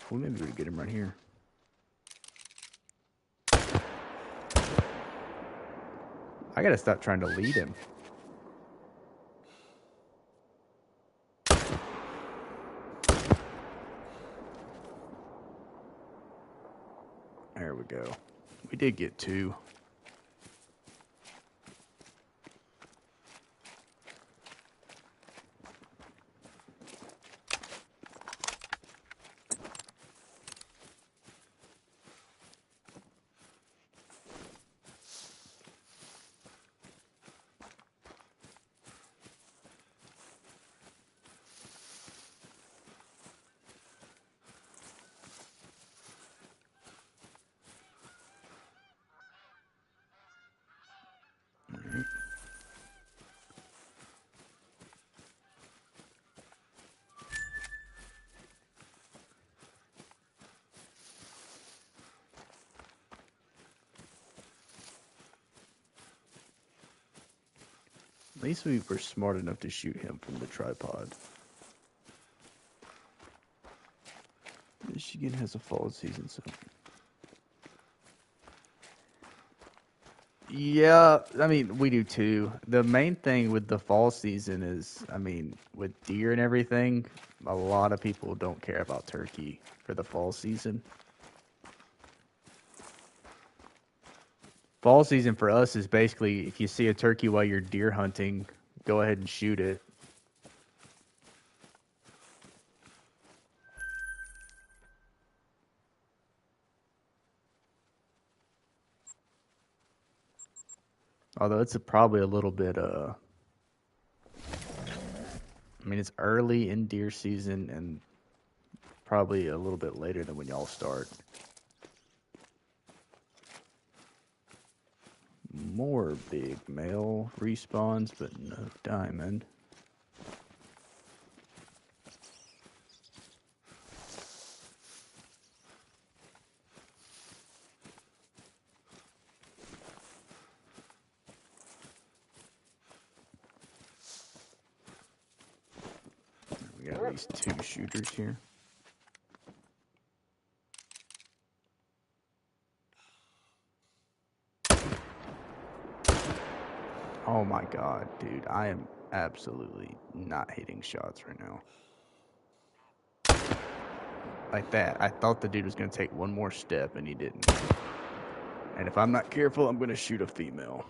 Well, maybe we get him right here. I gotta stop trying to lead him. There we go. We did get two. Alright. At least we were smart enough to shoot him from the tripod. Michigan has a fall season, so... Yeah, I mean, we do too. The main thing with the fall season is, I mean, with deer and everything, a lot of people don't care about turkey for the fall season. Fall season for us is basically if you see a turkey while you're deer hunting, go ahead and shoot it. Although it's probably a little bit, I mean, it's early in deer season and probably a little bit later than when y'all start. More big male respawns, but no diamond. We got at least two shooters here. Oh my god, dude. I am absolutely not hitting shots right now. Like that. I thought the dude was going to take one more step and he didn't. And if I'm not careful, I'm going to shoot a female.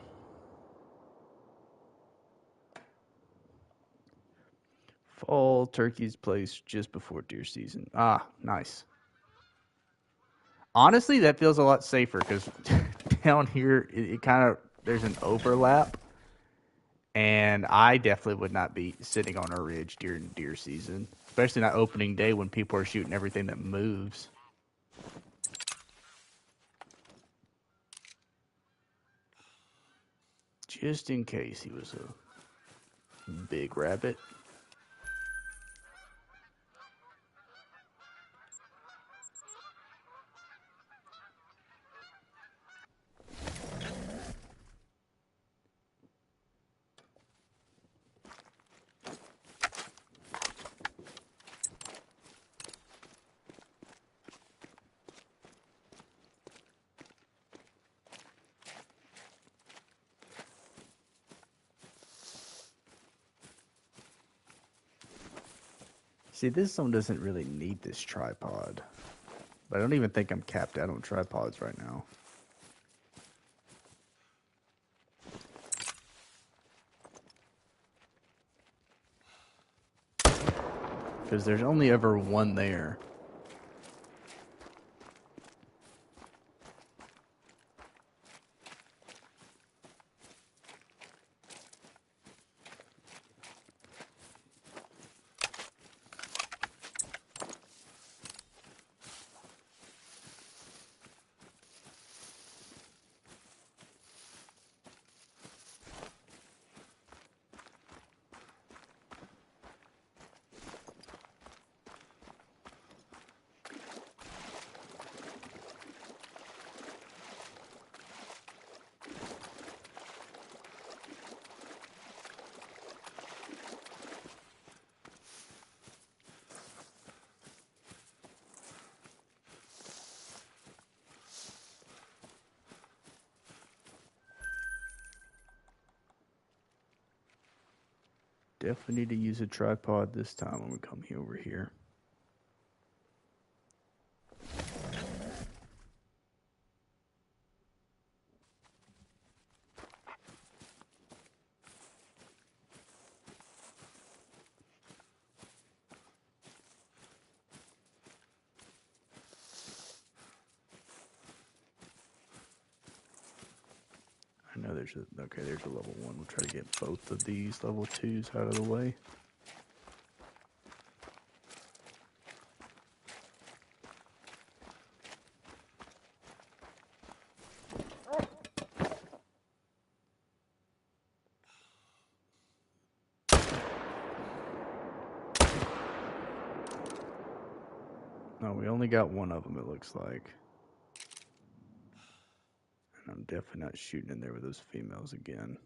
Fall turkeys placed just before deer season. Ah, nice. Honestly, that feels a lot safer because down here, it kind of, there's an overlap. And I definitely would not be sitting on a ridge during deer season, especially not opening day when people are shooting everything that moves. just in case he was a big rabbit. See, this one doesn't really need this tripod. But I don't even think I'm capped out on tripods right now. Because there's only ever one there. Definitely need to use a tripod this time when we come over here. I know there's a, okay, there's a level 1. We'll try to get both of these level 2s out of the way. No, we only got one of them, it looks like. And I'm definitely not shooting in there with those females again.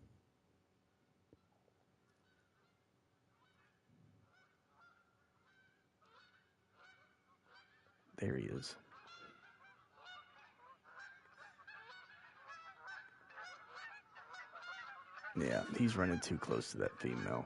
There he is. Yeah, he's running too close to that female.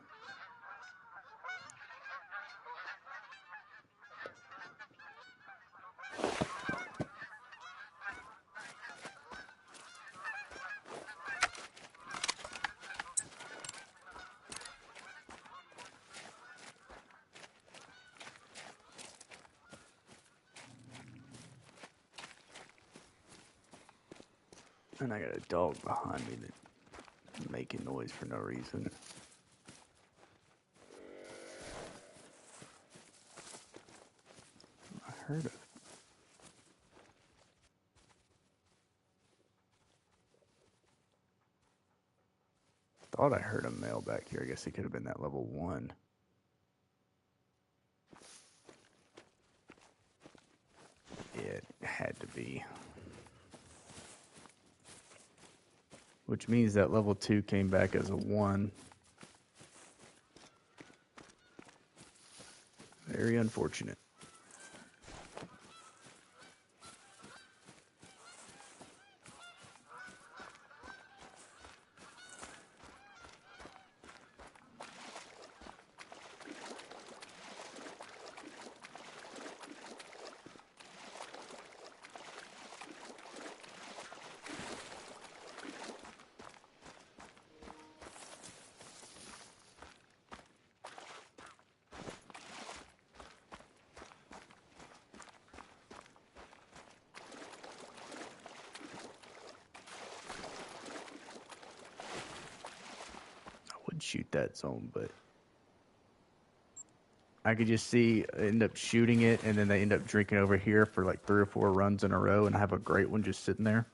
And I got a dog behind me that's making noise for no reason. I heard it. Thought I heard a male back here. I guess it could have been that level 1. It had to be. Which means that level 2 came back as a 1. Very unfortunate. Shoot that zone, but I could just see end up shooting it, and then they end up drinking over here for like 3 or 4 runs in a row, and I have a great one just sitting there.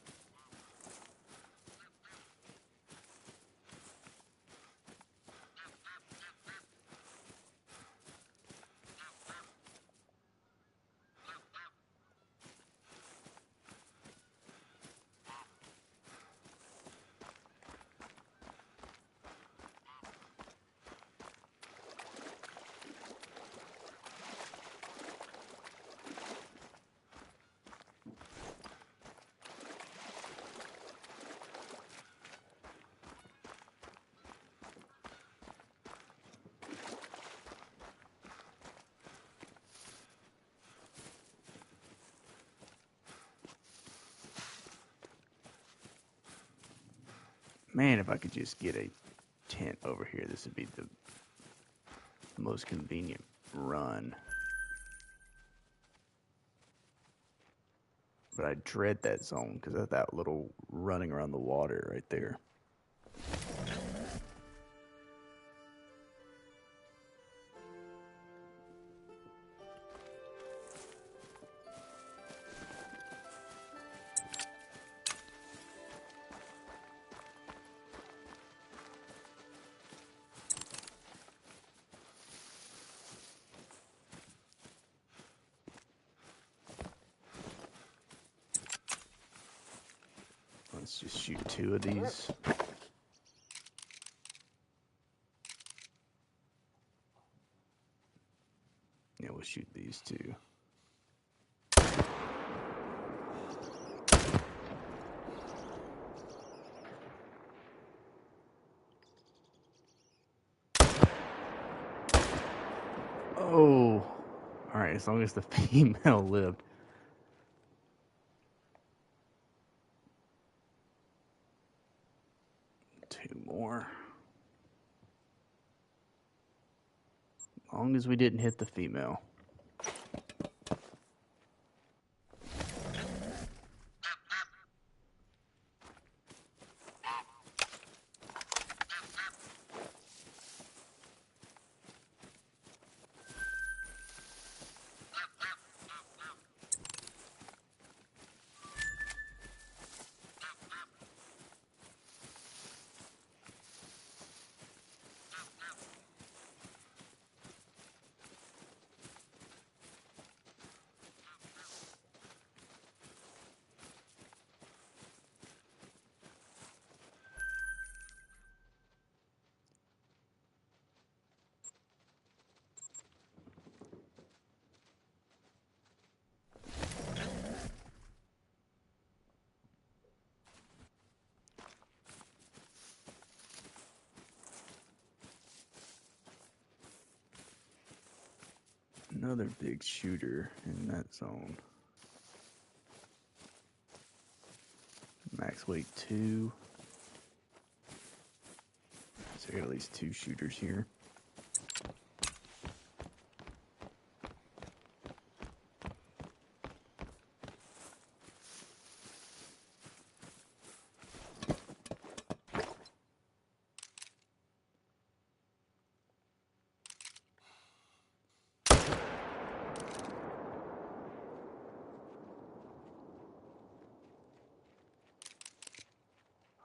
Man, if I could just get a tent over here, this would be the most convenient run. But I dread that zone because of that little running around the water right there. Let's just shoot 2 of these. Yeah, we'll shoot these 2. Oh, all right. As long as the female lived. Two more. As long as we didn't hit the female. Another big shooter in that zone. Max weight 2. So I got at least 2 shooters here.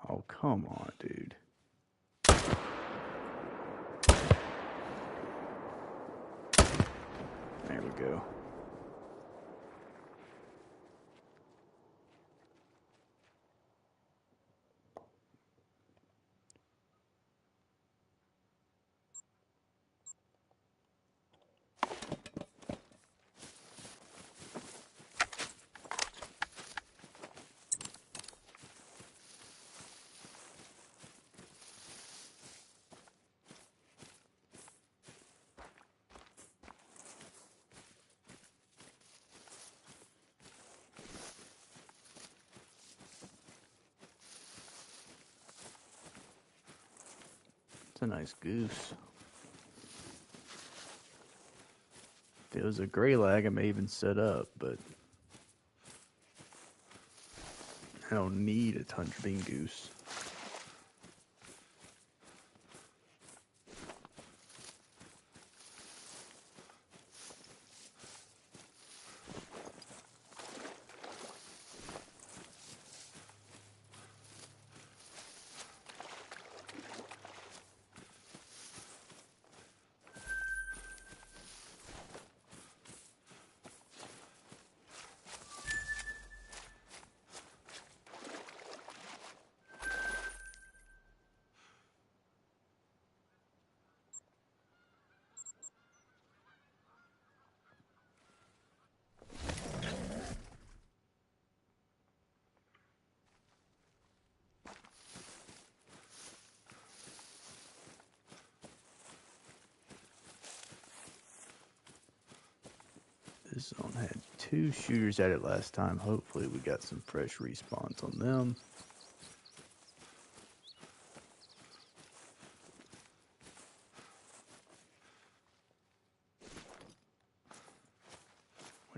Oh, come on, dude. There we go. It's a nice goose. If it was a gray lag, I may even set up, but I don't need a tundra bean goose. This zone had 2 shooters at it last time. Hopefully we got some fresh respawns on them.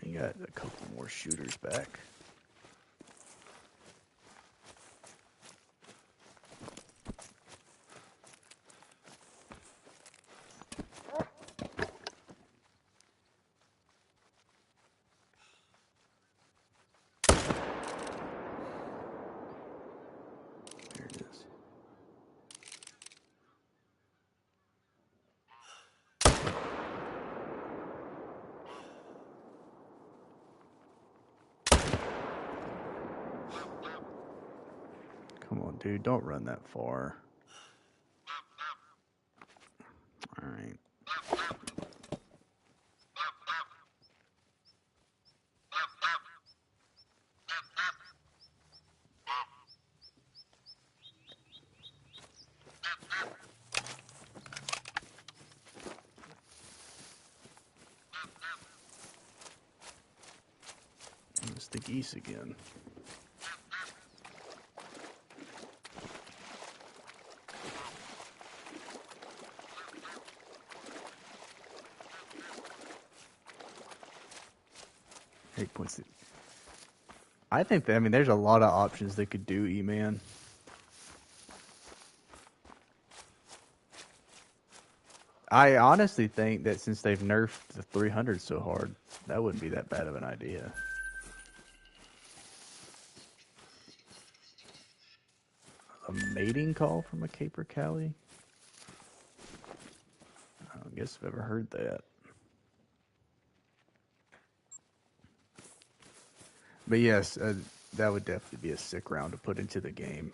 We got a couple more shooters back. There it is. Come on, dude, don't run that far. All right. It's the geese again. Eight points. I think that, I mean, there's a lot of options they could do, E-Man. I honestly think that since they've nerfed the 300 so hard, that wouldn't be that bad of an idea. A mating call from a capercaillie? I don't guess I've ever heard that. But yes, that would definitely be a sick round to put into the game.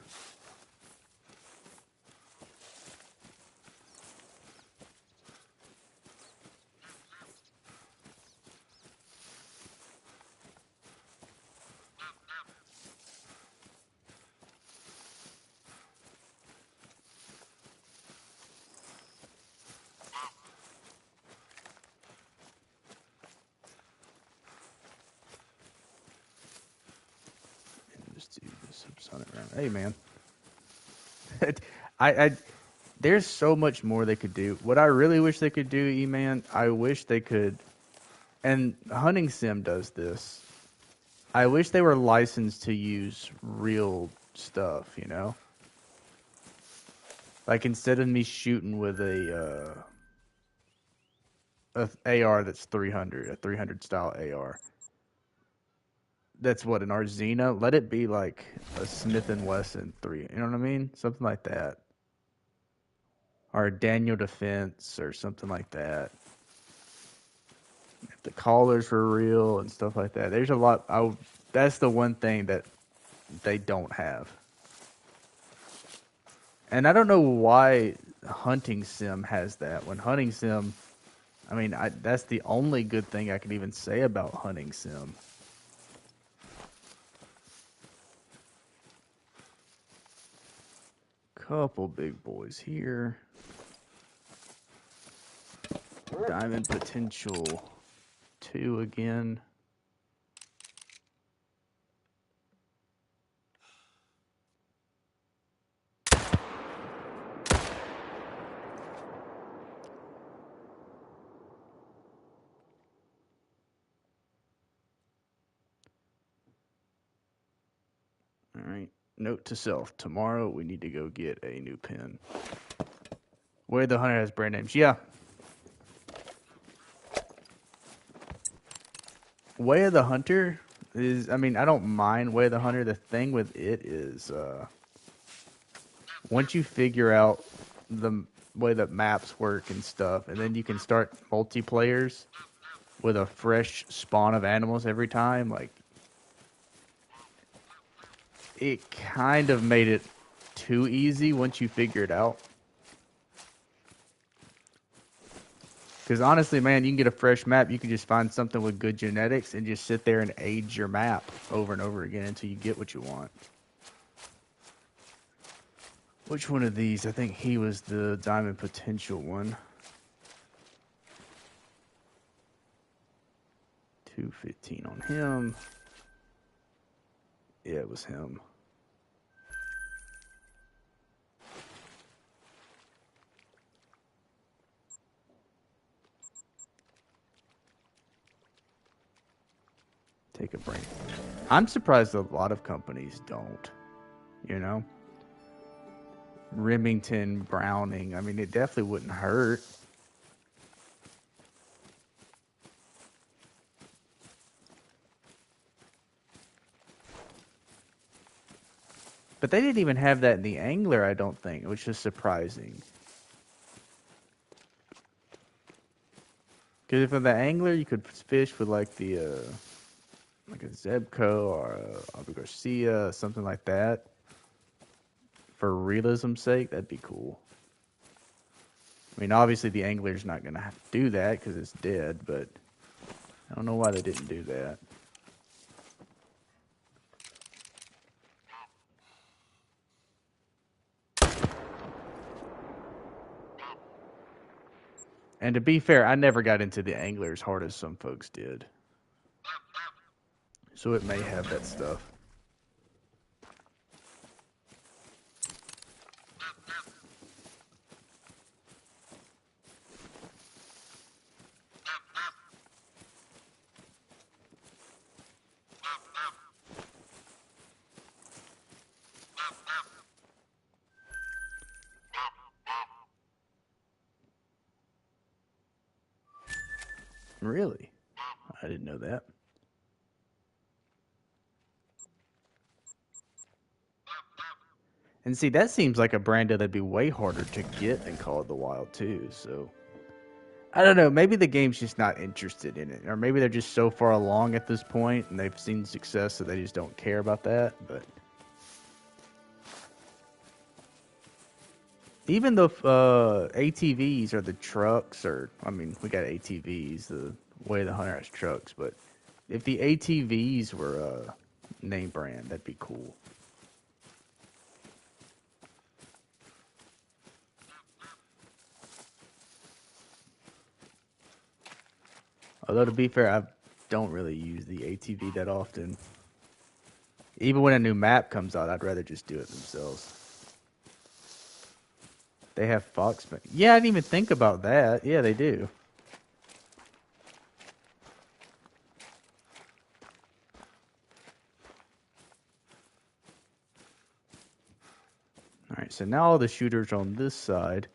Just do the subsonic round. Hey, man. There's so much more they could do. What I really wish they could do, E-Man, I wish they could, and Hunting Sim does this. I wish they were licensed to use real stuff, you know? Like, instead of me shooting with a AR that's 300, a 300 style AR. That's what, an Arzina? Let it be like a Smith & Wesson 3, you know what I mean? Something like that. Or a Daniel Defense or something like that. If the collars were real and stuff like that. There's a lot. That's the one thing that they don't have. And I don't know why Hunting Sim has that. When Hunting Sim, I mean, that's the only good thing I could even say about Hunting Sim. Couple big boys here. Diamond Potential 2 again. All right. Note to self: tomorrow we need to go get a new pen. Way the Hunter has brand names. Yeah. Way of the Hunter is, I mean, I don't mind Way of the Hunter. The thing with it is, once you figure out the way that maps work and stuff, and then you can start multiplayers with a fresh spawn of animals every time, like, it kind of made it too easy once you figure it out. Because honestly, man, you can get a fresh map. You can just find something with good genetics and just sit there and age your map over and over again until you get what you want. Which one of these? I think he was the Diamond Potential one. 215 on him. Yeah, it was him. take a break. I'm surprised a lot of companies don't, you know? Remington, Browning, I mean, it definitely wouldn't hurt. But they didn't even have that in the Angler, I don't think, which is surprising. Because if in the Angler, you could fish with like like a Zebco or a Abu Garcia, something like that. For realism's sake, that'd be cool. I mean, obviously the Angler's not going to have to do that because it's dead, but I don't know why they didn't do that. And to be fair, I never got into the Angler as hard as some folks did. So it may have that stuff. Really? I didn't know that. And see, that seems like a brand that'd be way harder to get than Call of the Wild too. So I don't know. Maybe the game's just not interested in it, or maybe they're just so far along at this point and they've seen success that they just don't care about that. But even though ATVs or the trucks, or I mean, we got ATVs the way the Hunter has trucks, but if the ATVs were a name brand, that'd be cool. Although to be fair, I don't really use the ATV that often. Even when a new map comes out, I'd rather just do it themselves. They have Fox. Yeah, I didn't even think about that. Yeah, they do. All right, so now all the shooters on this side.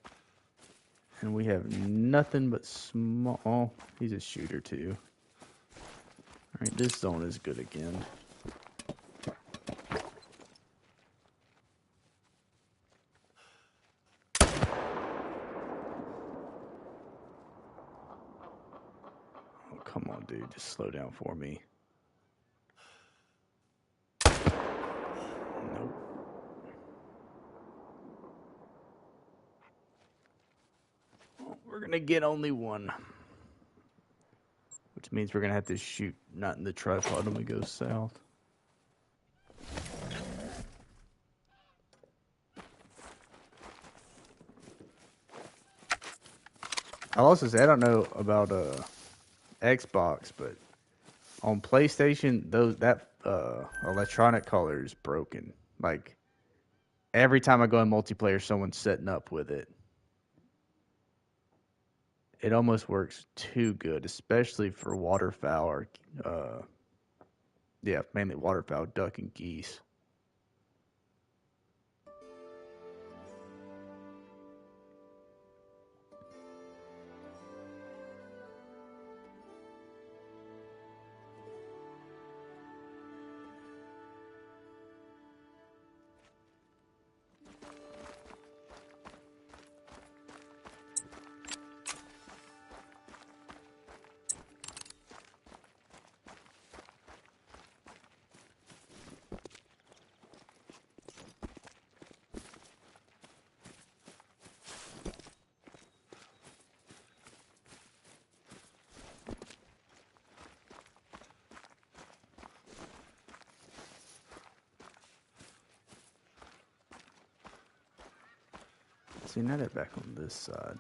And we have nothing but small... Oh, he's a shooter too. All right, this zone is good again. Oh, come on, dude. Just slow down for me. Nope. We're going to get only one. Which means we're going to have to shoot not in the tripod when we go south. I'll also say, I don't know about Xbox, but on PlayStation, that electronic color is broken. Like, every time I go in multiplayer, someone's setting up with it. It almost works too good, especially for waterfowl or, yeah, mainly waterfowl, duck, and geese. See, now they're back on this side.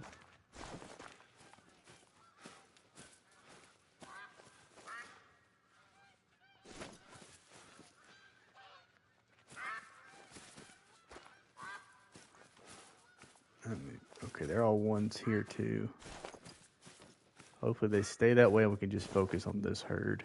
Okay, they're all ones here too. Hopefully they stay that way and we can just focus on this herd.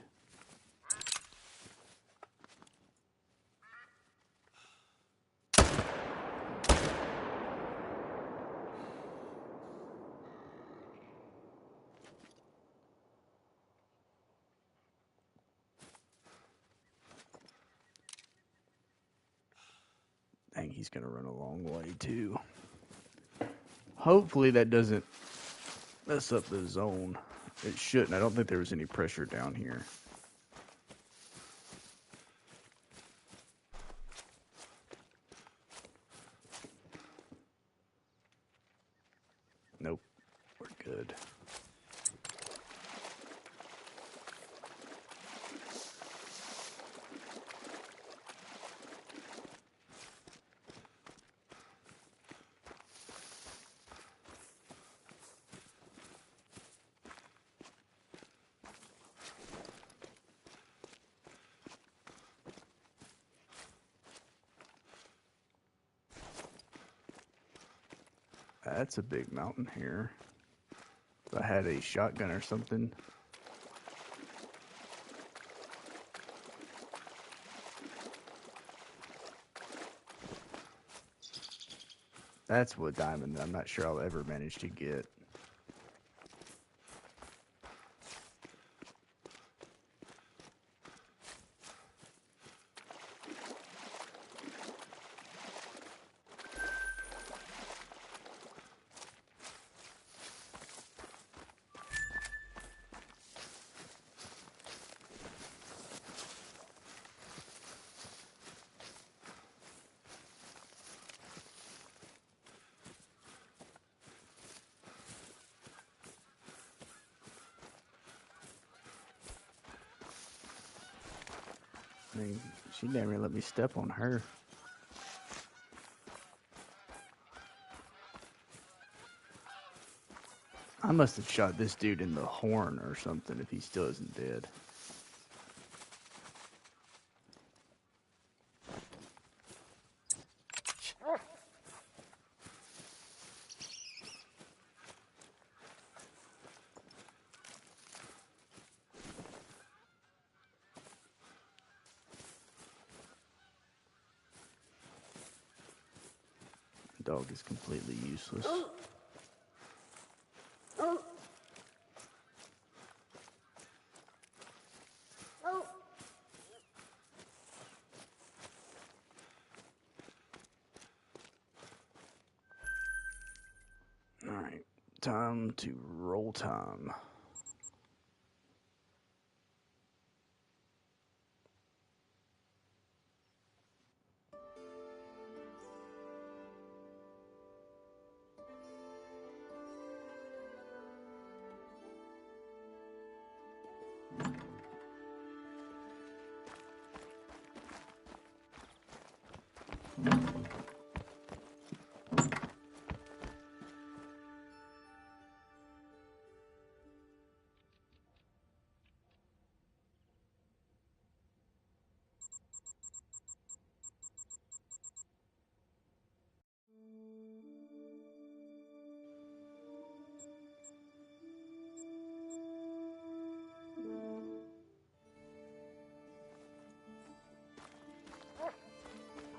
think he's going to run a long way, too. Hopefully that doesn't mess up the zone. It shouldn't. I don't think there was any pressure down here. Nope. We're good. That's a big mountain here. If I had a shotgun or something. That's what diamond I'm not sure I'll ever manage to get. I mean, she damn near let me step on her. I must have shot this dude in the horn or something if he still isn't dead. The dog is completely useless. Alright, time to roll time.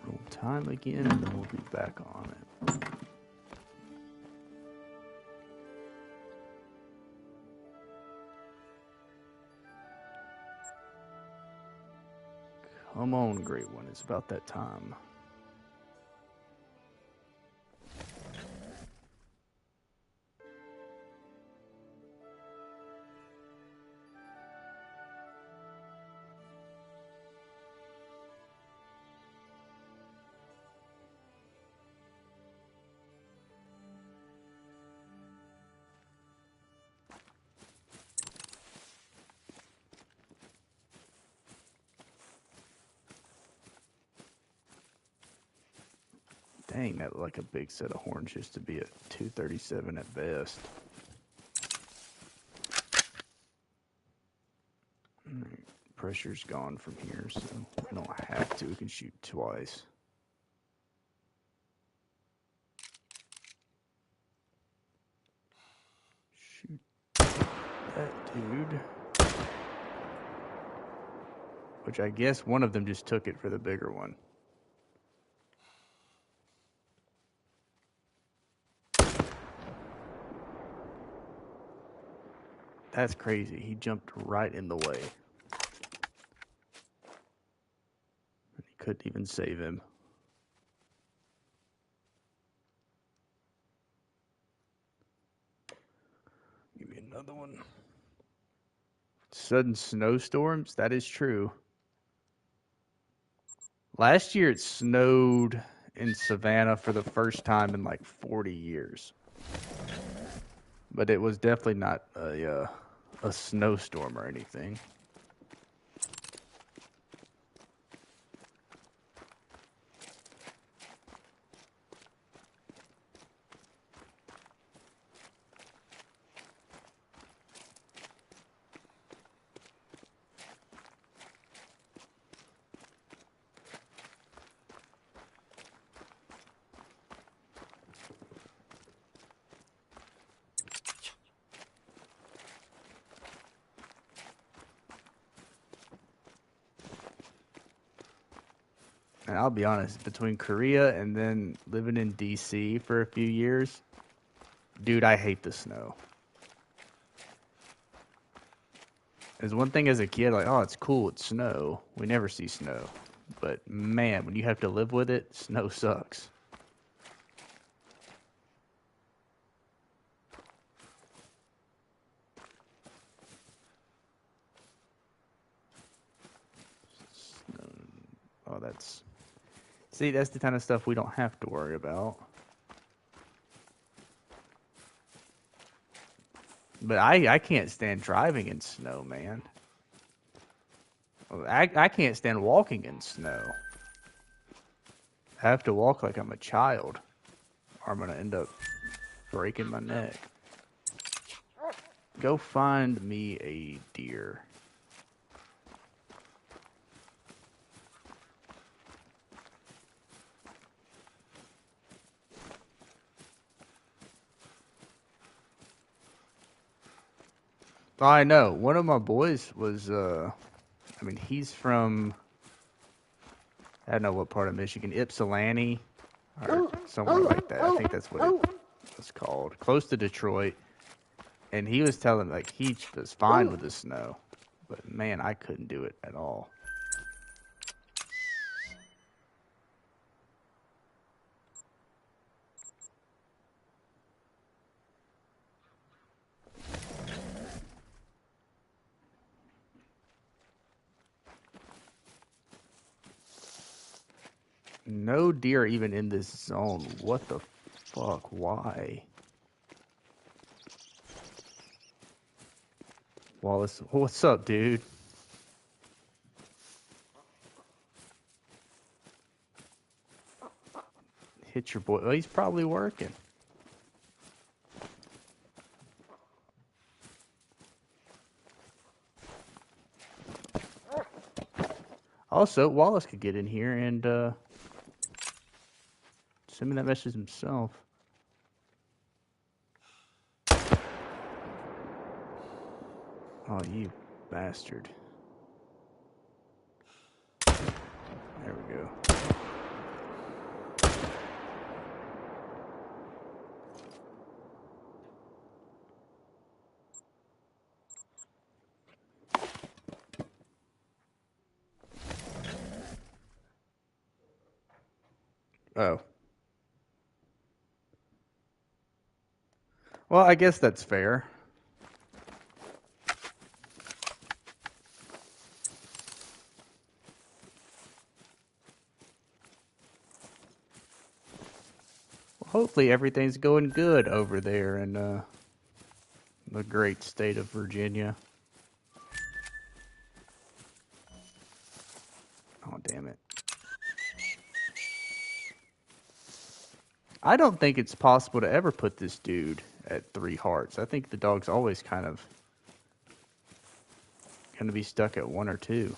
Roll time again, and then we'll be back on it. Come on, great one. It's about that time. Dang, that looked like a big set of horns just to be at 237 at best. Right, pressure's gone from here, so we don't have to. We can shoot twice. Shoot that dude. Which I guess one of them just took it for the bigger one. That's crazy. He jumped right in the way. And he couldn't even save him. another one. Sudden snowstorms? That is true. Last year it snowed in Savannah for the first time in like 40 years. But it was definitely not a snowstorm or anything. And I'll be honest, between Korea and then living in DC for a few years, dude, I hate the snow. There's one thing as a kid, like, oh, it's cool, it's snow. We never see snow. But man, when you have to live with it, snow sucks. Snow. Oh, that's... See, that's the kind of stuff we don't have to worry about. But I can't stand driving in snow, man. I can't stand walking in snow. I have to walk like I'm a child, or I'm going to end up breaking my neck. Go find me a deer. I know. One of my boys was, I mean, he's from, I don't know what part of Michigan, Ypsilanti, or somewhere like that. I think that's what it's called. Close to Detroit. And he was telling, like, he was fine with the snow. But, man, I couldn't do it at all. No deer even in this zone. What the fuck? Why? Wallace, what's up, dude? Hit your boy. Well, he's probably working. Also, Wallace could get in here and send me that message himself. Oh, you bastard. There we go. Oh. Well, I guess that's fair. Hopefully everything's going good over there in the great state of Virginia. Oh, damn it. I don't think it's possible to ever put this dude at 3 hearts. I think the dog's always kind of going to be stuck at 1 or 2.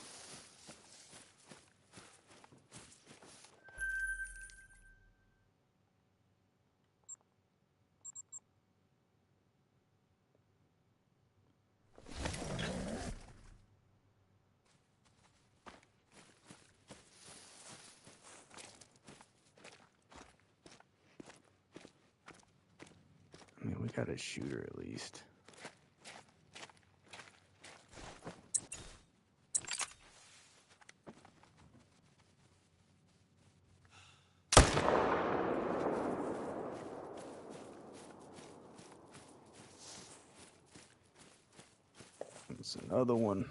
I mean, we got a shooter at least. That's another one.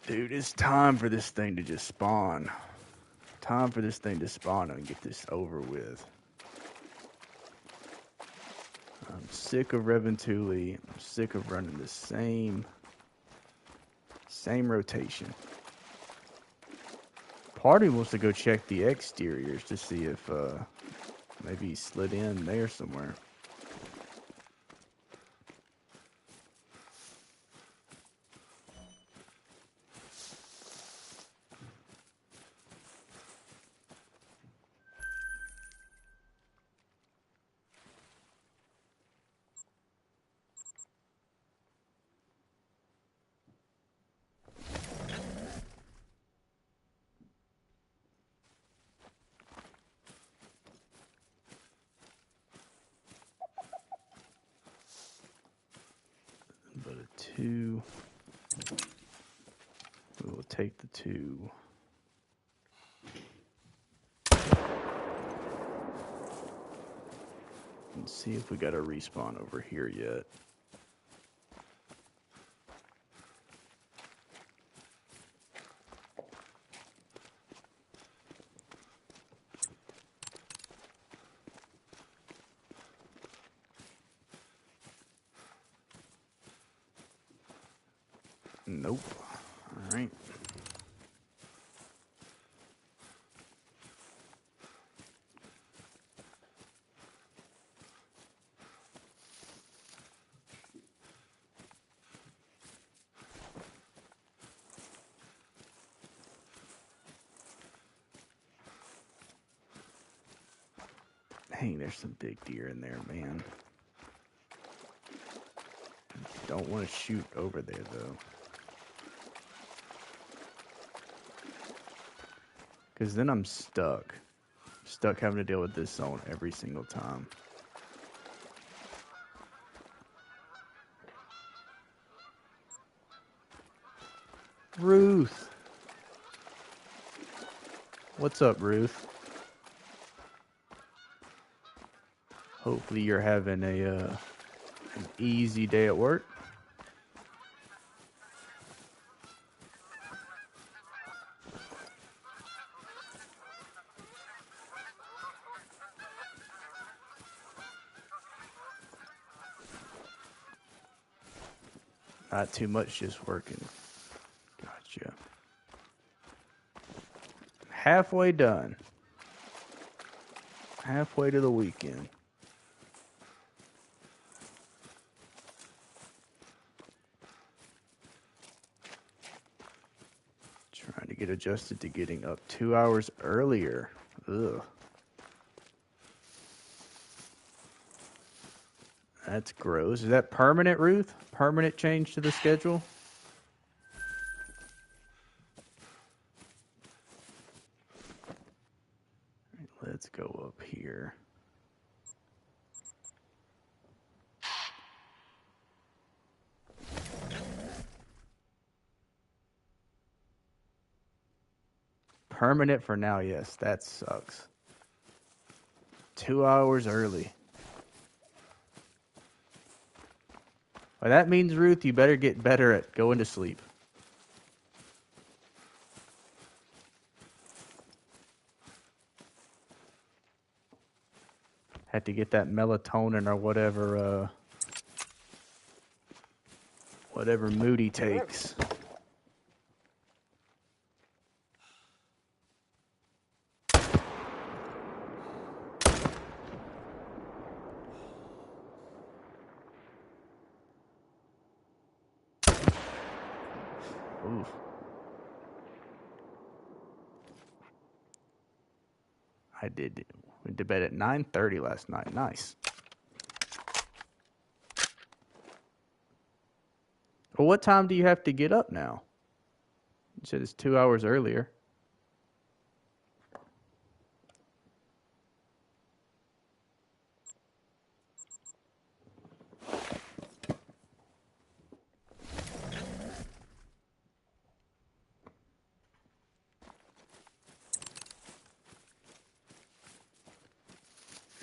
Dude, it's time for this thing to just spawn. Time for this thing to spawn and get this over with. I'm sick of Reventuli. I'm sick of running the same rotation. Part of me wants to go check the exteriors to see if maybe he slid in there somewhere. But a 2. We will take the 2. And see if we got a respawn over here yet. Nope. All right. Dang, there's some big deer in there, man. Don't want to shoot over there, though. Because then I'm stuck. Stuck having to deal with this zone every single time. Ruth! What's up, Ruth? Hopefully you're having an easy day at work. Not too much, just working. Gotcha. Halfway done. Halfway to the weekend. Trying to get adjusted to getting up 2 hours earlier. Ugh. That's gross. Is that permanent, Ruth? Permanent change to the schedule? Let's go up here. Permanent for now, yes. That sucks. 2 hours early. Well, that means, Ruth, you better get better at going to sleep. Had to get that melatonin or whatever Moody takes. Oof. I did. Went to bed at 9:30 last night. Nice. Well, what time do you have to get up now? You said it's 2 hours earlier.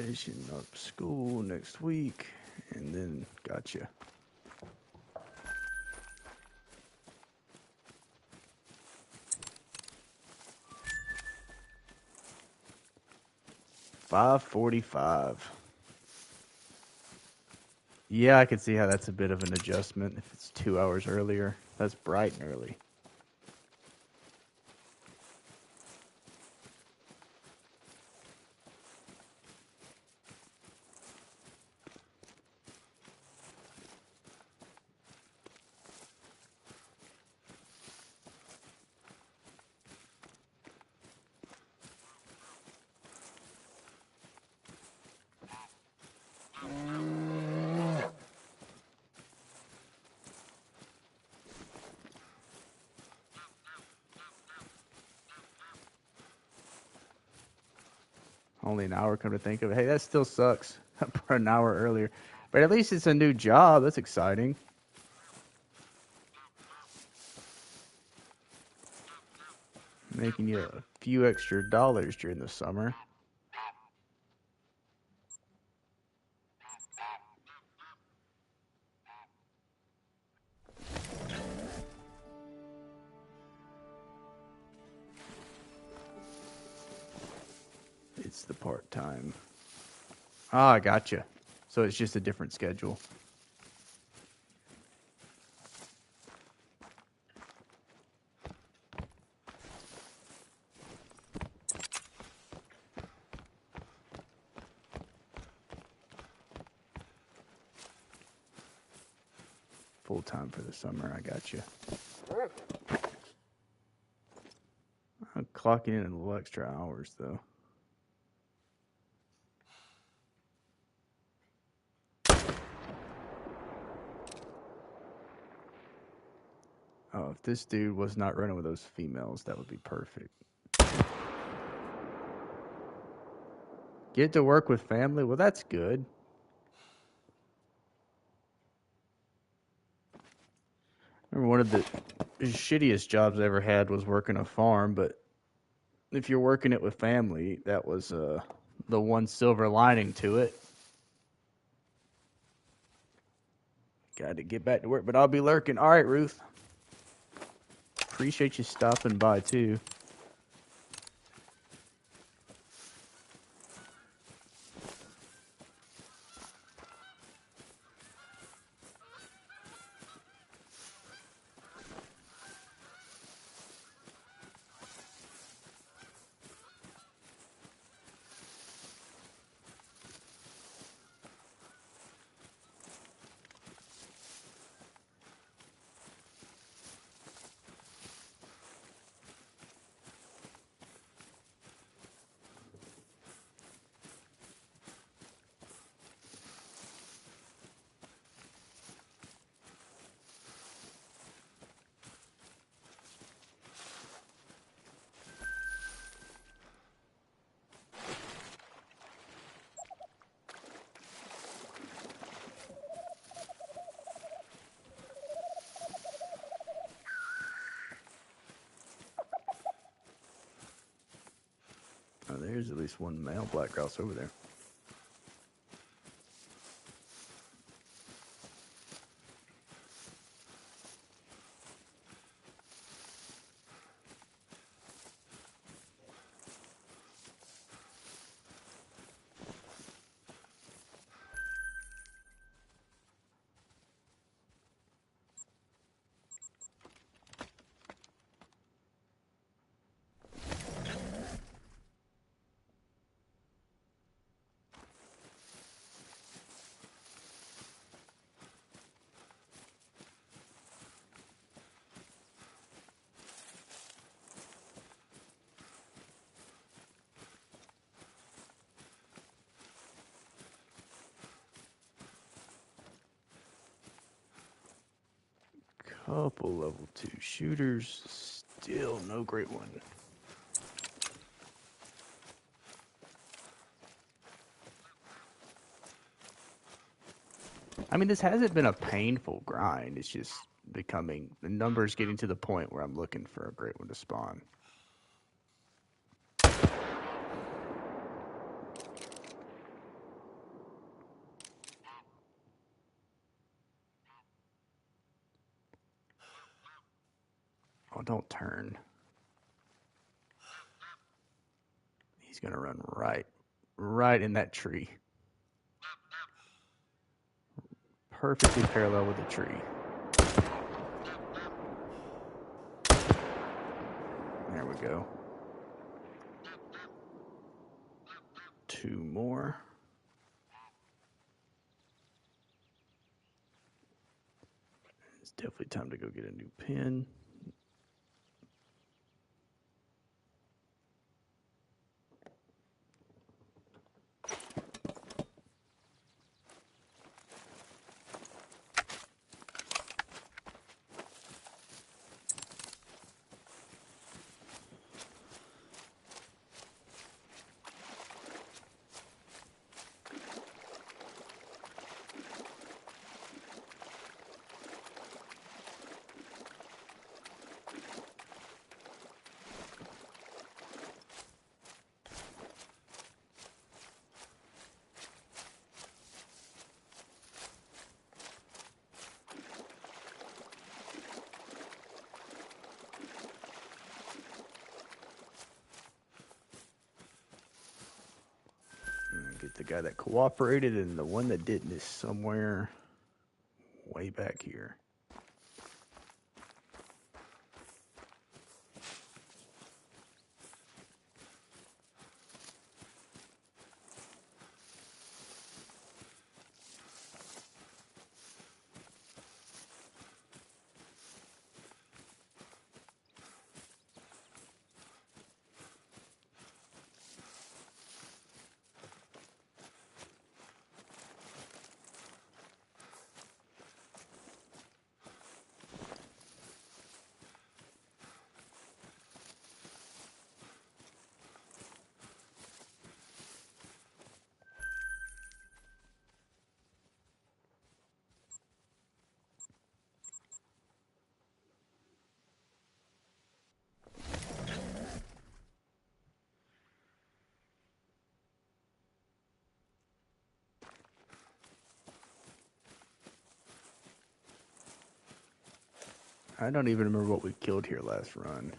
finishing up school next week, and then gotcha. $5:45. Yeah, I can see how that's a bit of an adjustment if it's 2 hours earlier. That's bright and early. Only an hour, come to think of it. Hey, that still sucks for an hour earlier. But at least it's a new job. That's exciting. Making you a few extra dollars during the summer. It's the part-time. Ah, gotcha. So it's just a different schedule. Full-time for the summer. I gotcha. I'm clocking in a little extra hours, though. Oh, if this dude was not running with those females, that would be perfect. Get to work with family? Well, that's good. Remember, one of the shittiest jobs I ever had was working a farm, but if you're working it with family, that was the one silver lining to it. Got to get back to work, but I'll be lurking. All right, Ruth. Appreciate you stopping by, too. Oh, there's at least one male black grouse over there. Couple level 2 shooters. Still no great one. I mean, this hasn't been a painful grind. It's just becoming, the numbers getting to the point where I'm looking for a great one to spawn. Oh, don't turn. He's going to run right in that tree. Perfectly parallel with the tree. There we go. 2 more. It's definitely time to go get a new pin. Get the guy that cooperated, and the one that didn't is somewhere way back here. I don't even remember what we killed here last run.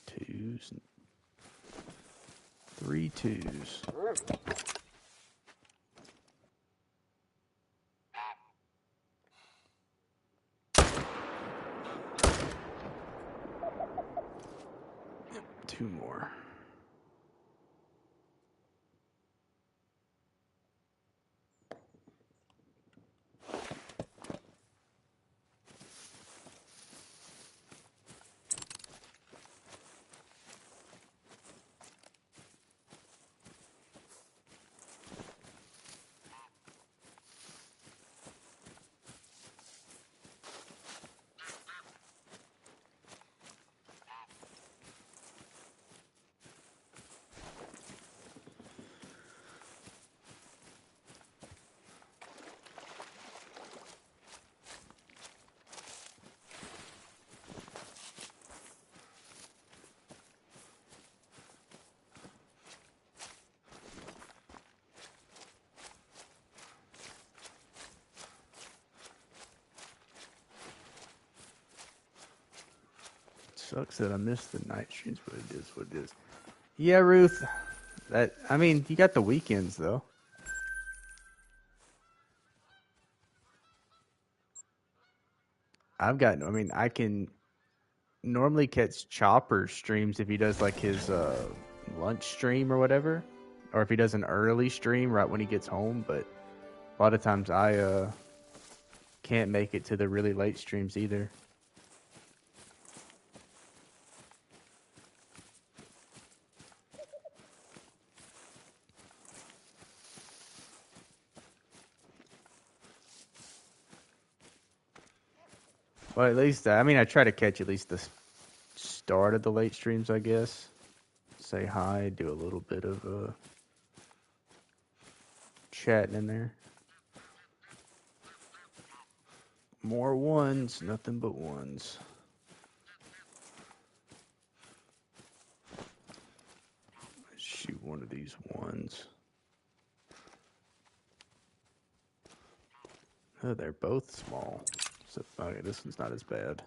Twos. 3 twos. Yep, 2 more. Sucks that I missed the night streams, but it is what it is. Yeah, Ruth. I mean, you got the weekends though. I can normally catch Chopper streams if he does like his lunch stream or whatever, or if he does an early stream right when he gets home. But a lot of times I can't make it to the really late streams either. Well, at least I try to catch at least the start of the late streams, I guess. Say hi, do a little bit of chatting in there. More ones, nothing but ones. Let's shoot one of these ones. Oh, they're both small. So, okay, this one's not as bad.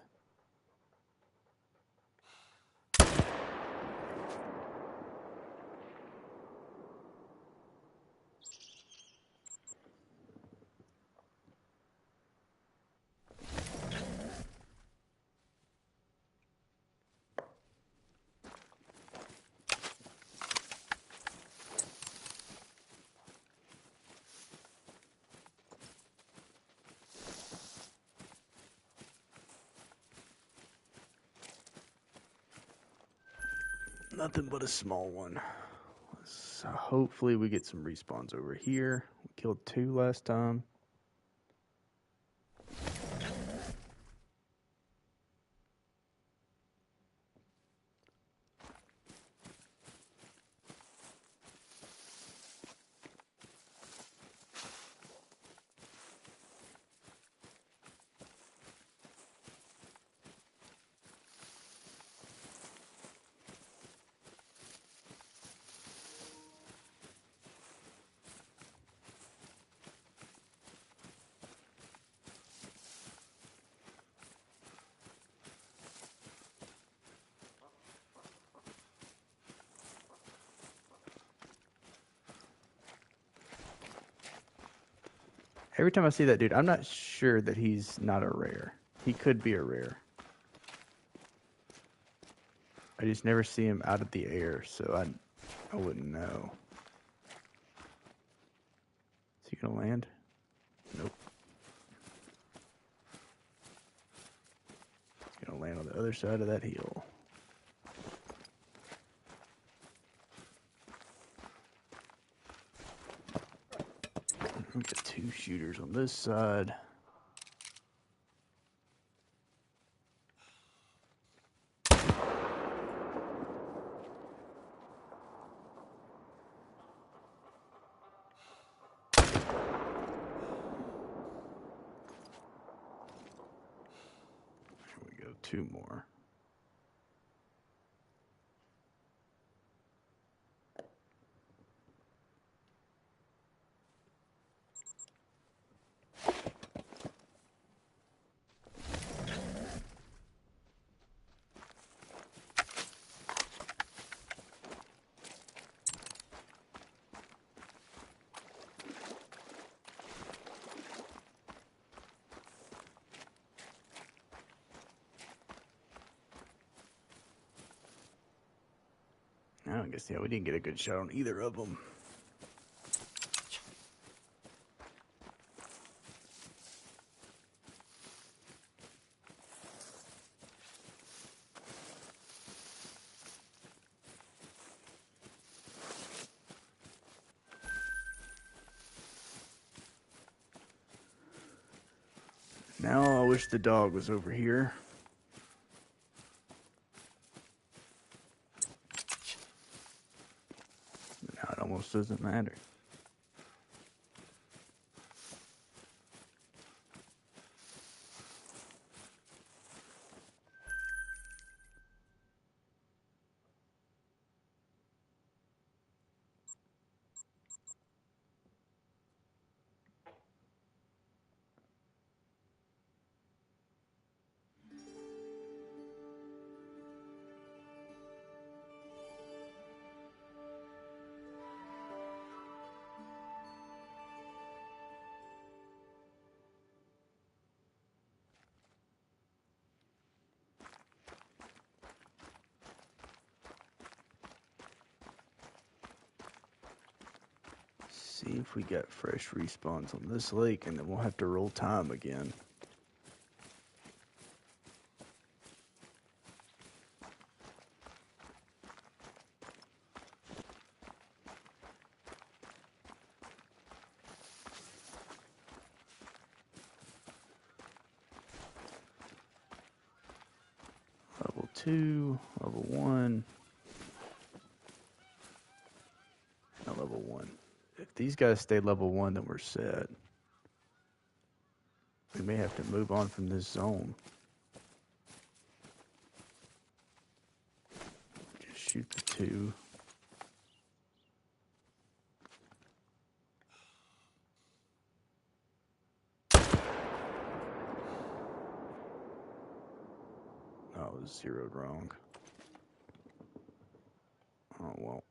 Nothing but a small one. So hopefully we get some respawns over here. We killed 2 last time. Every time I see that dude, I'm not sure that he's not a rare. He could be a rare. I just never see him out of the air, so I wouldn't know. Is he gonna land? Nope. He's gonna land on the other side of that hill. We've got 2 shooters on this side. Here we go, 2 more. I guess, yeah, we didn't get a good shot on either of them. Now I wish the dog was over here. Now it almost doesn't matter. See if we get fresh respawns on this lake, and then we'll have to roll time again. Level 2, level 1, and level 1. If these guys stay level 1, then we're set. We may have to move on from this zone. Just shoot the two. Oh, it was zeroed wrong. Oh, well.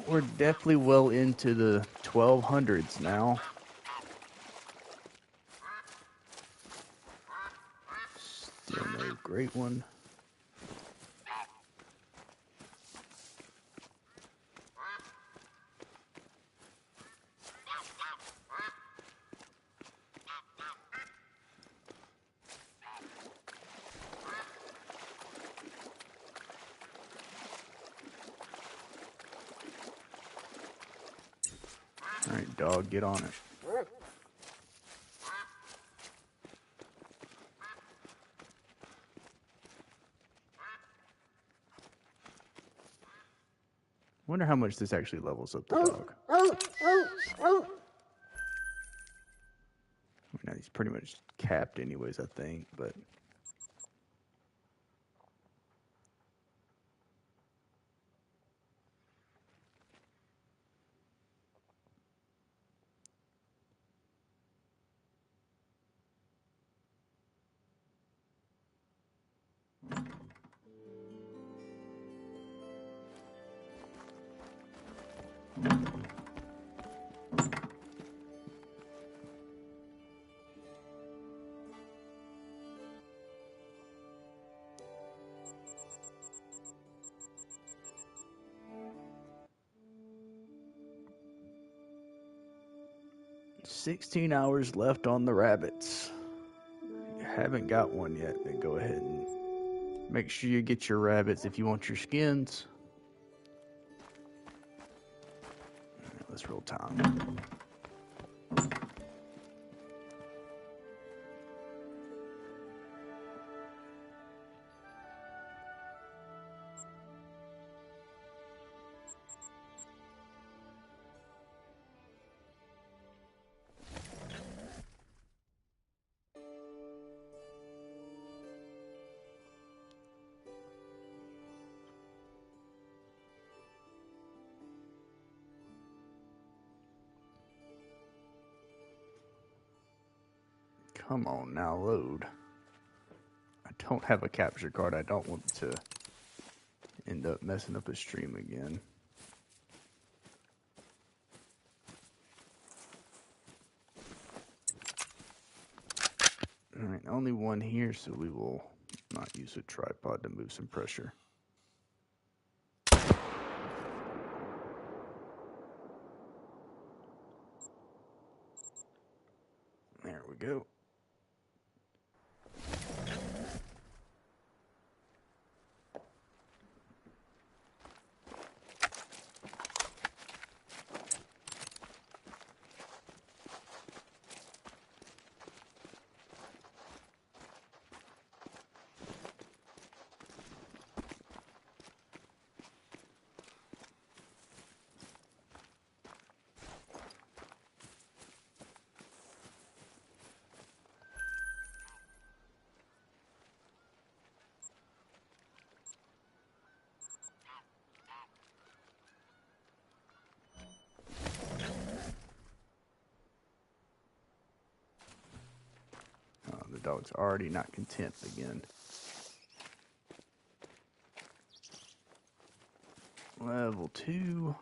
We're definitely well into the 1200s now. Still no great one. All right, dog, get on it. Wonder how much this actually levels up the dog. Now he's pretty much capped anyways, I think, but $16 hours left on the rabbits. If you haven't got one yet, then go ahead and make sure you get your rabbits if you want your skins. Let's roll time. Come on now, load. I don't have a capture card. I don't want to end up messing up the stream again. All right, only one here, so we will not use a tripod to move some pressure. There we go. The dog's already not content again. Level 2.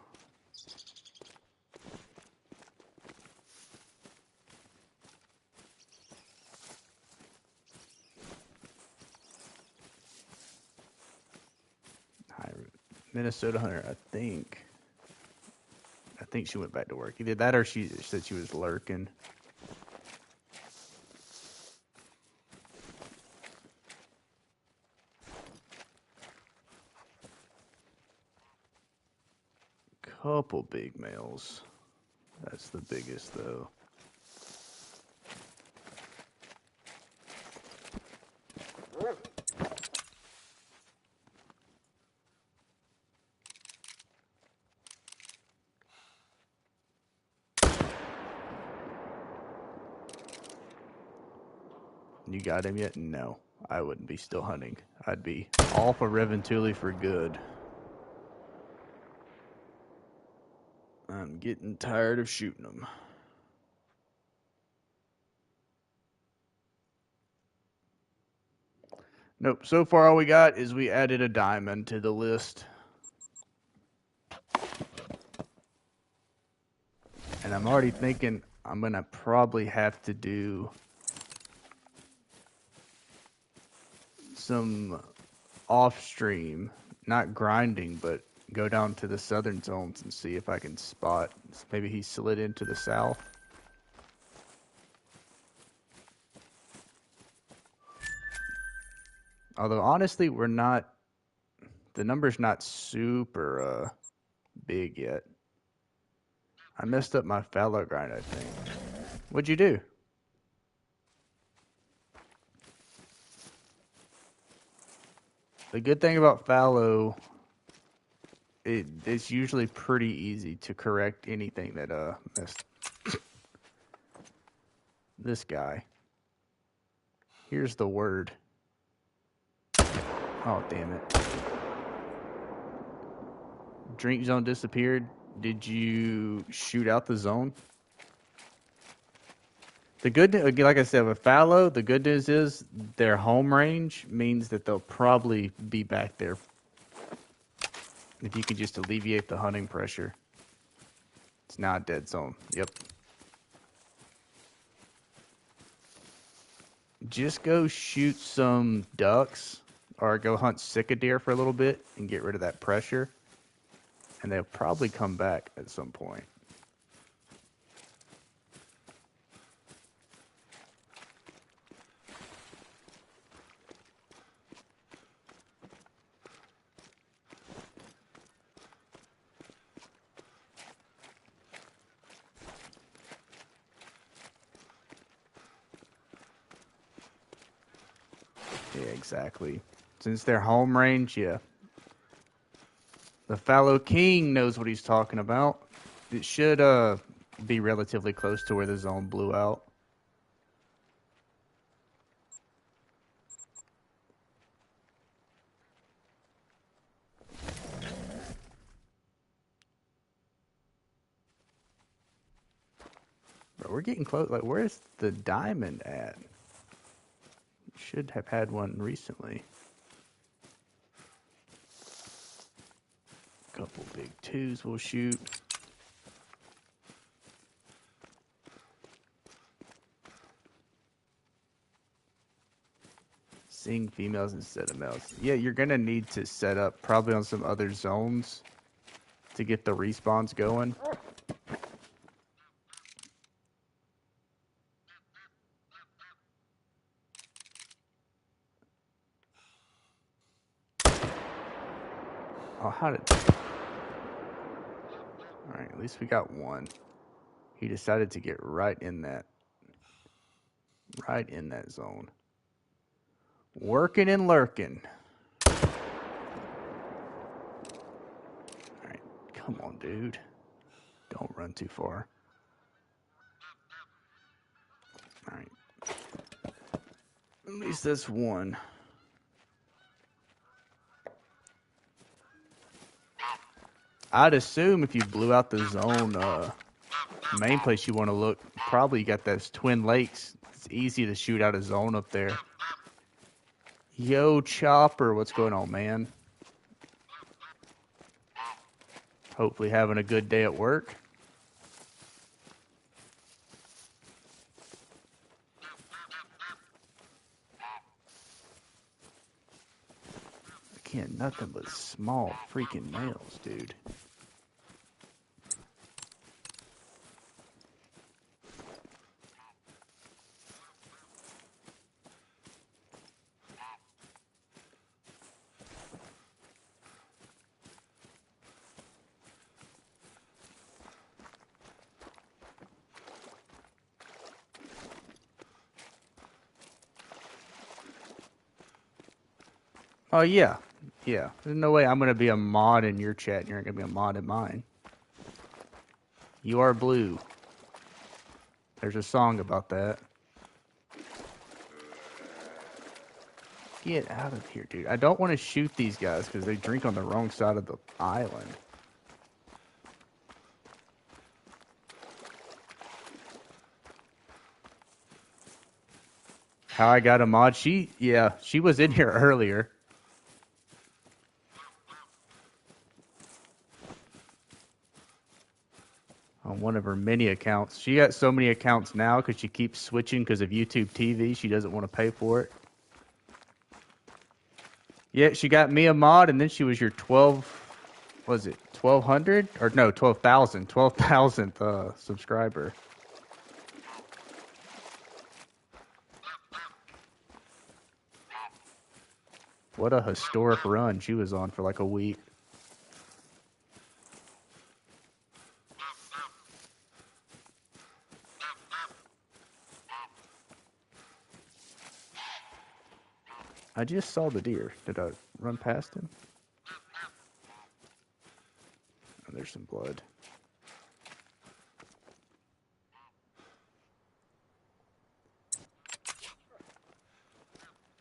Minnesota Hunter, I think she went back to work. Either that or she said she was lurking. couple big males. That's the biggest though. You got him yet? No. I wouldn't be still hunting. I'd be all for Reventuli for good. I'm getting tired of shooting them. Nope. So far, all we got is we added a diamond to the list. And I'm already thinking I'm going to probably have to do some off-stream, not grinding, but go down to the southern zones and see if I can spot. Maybe he slid into the south. Although, honestly, we're not... The number's not super big yet. I messed up my fallow grind, I think. What'd you do? The good thing about fallow, it's usually pretty easy to correct anything that messed. This guy. Here's the word. Oh, damn it. Drink zone disappeared. Did you shoot out the zone? The good, like I said, with fallow, the good news is their home range means that they'll probably be back there. If you can just alleviate the hunting pressure. It's not a dead zone. Yep. Just go shoot some ducks or go hunt cicadeer for a little bit and get rid of that pressure. And they'll probably come back at some point. Yeah, exactly. Since they're home range, yeah. The fallow king knows what he's talking about. It should be relatively close to where the zone blew out. Bro, we're getting close. Like, where's the diamond at? Should have had one recently. Couple big twos we'll shoot. Seeing females instead of males. Yeah, you're gonna need to set up probably on some other zones to get the respawns going. Oh, how did... Alright, at least we got one. He decided to get right in that zone. Working and lurking. Alright, come on, dude. Don't run too far. Alright. At least that's one. I'd assume if you blew out the zone, main place you want to look, probably you got those Twin Lakes. It's easy to shoot out a zone up there. Yo, Chopper, what's going on, man? Hopefully having a good day at work. Again, nothing but small freaking males, dude. Oh yeah, yeah. There's no way I'm gonna be a mod in your chat and you're gonna be a mod in mine. You are blue. There's a song about that. Get out of here, dude. I don't want to shoot these guys because they drink on the wrong side of the island. How I got a mod? She was in here earlier. On one of her many accounts. She got so many accounts now because she keeps switching because of YouTube TV. She doesn't want to pay for it. Yeah, she got me a mod, and then she was your 1200? Or no, 12,000th subscriber. What a historic run she was on for like a week. I just saw the deer. Did I run past him? Oh, there's some blood.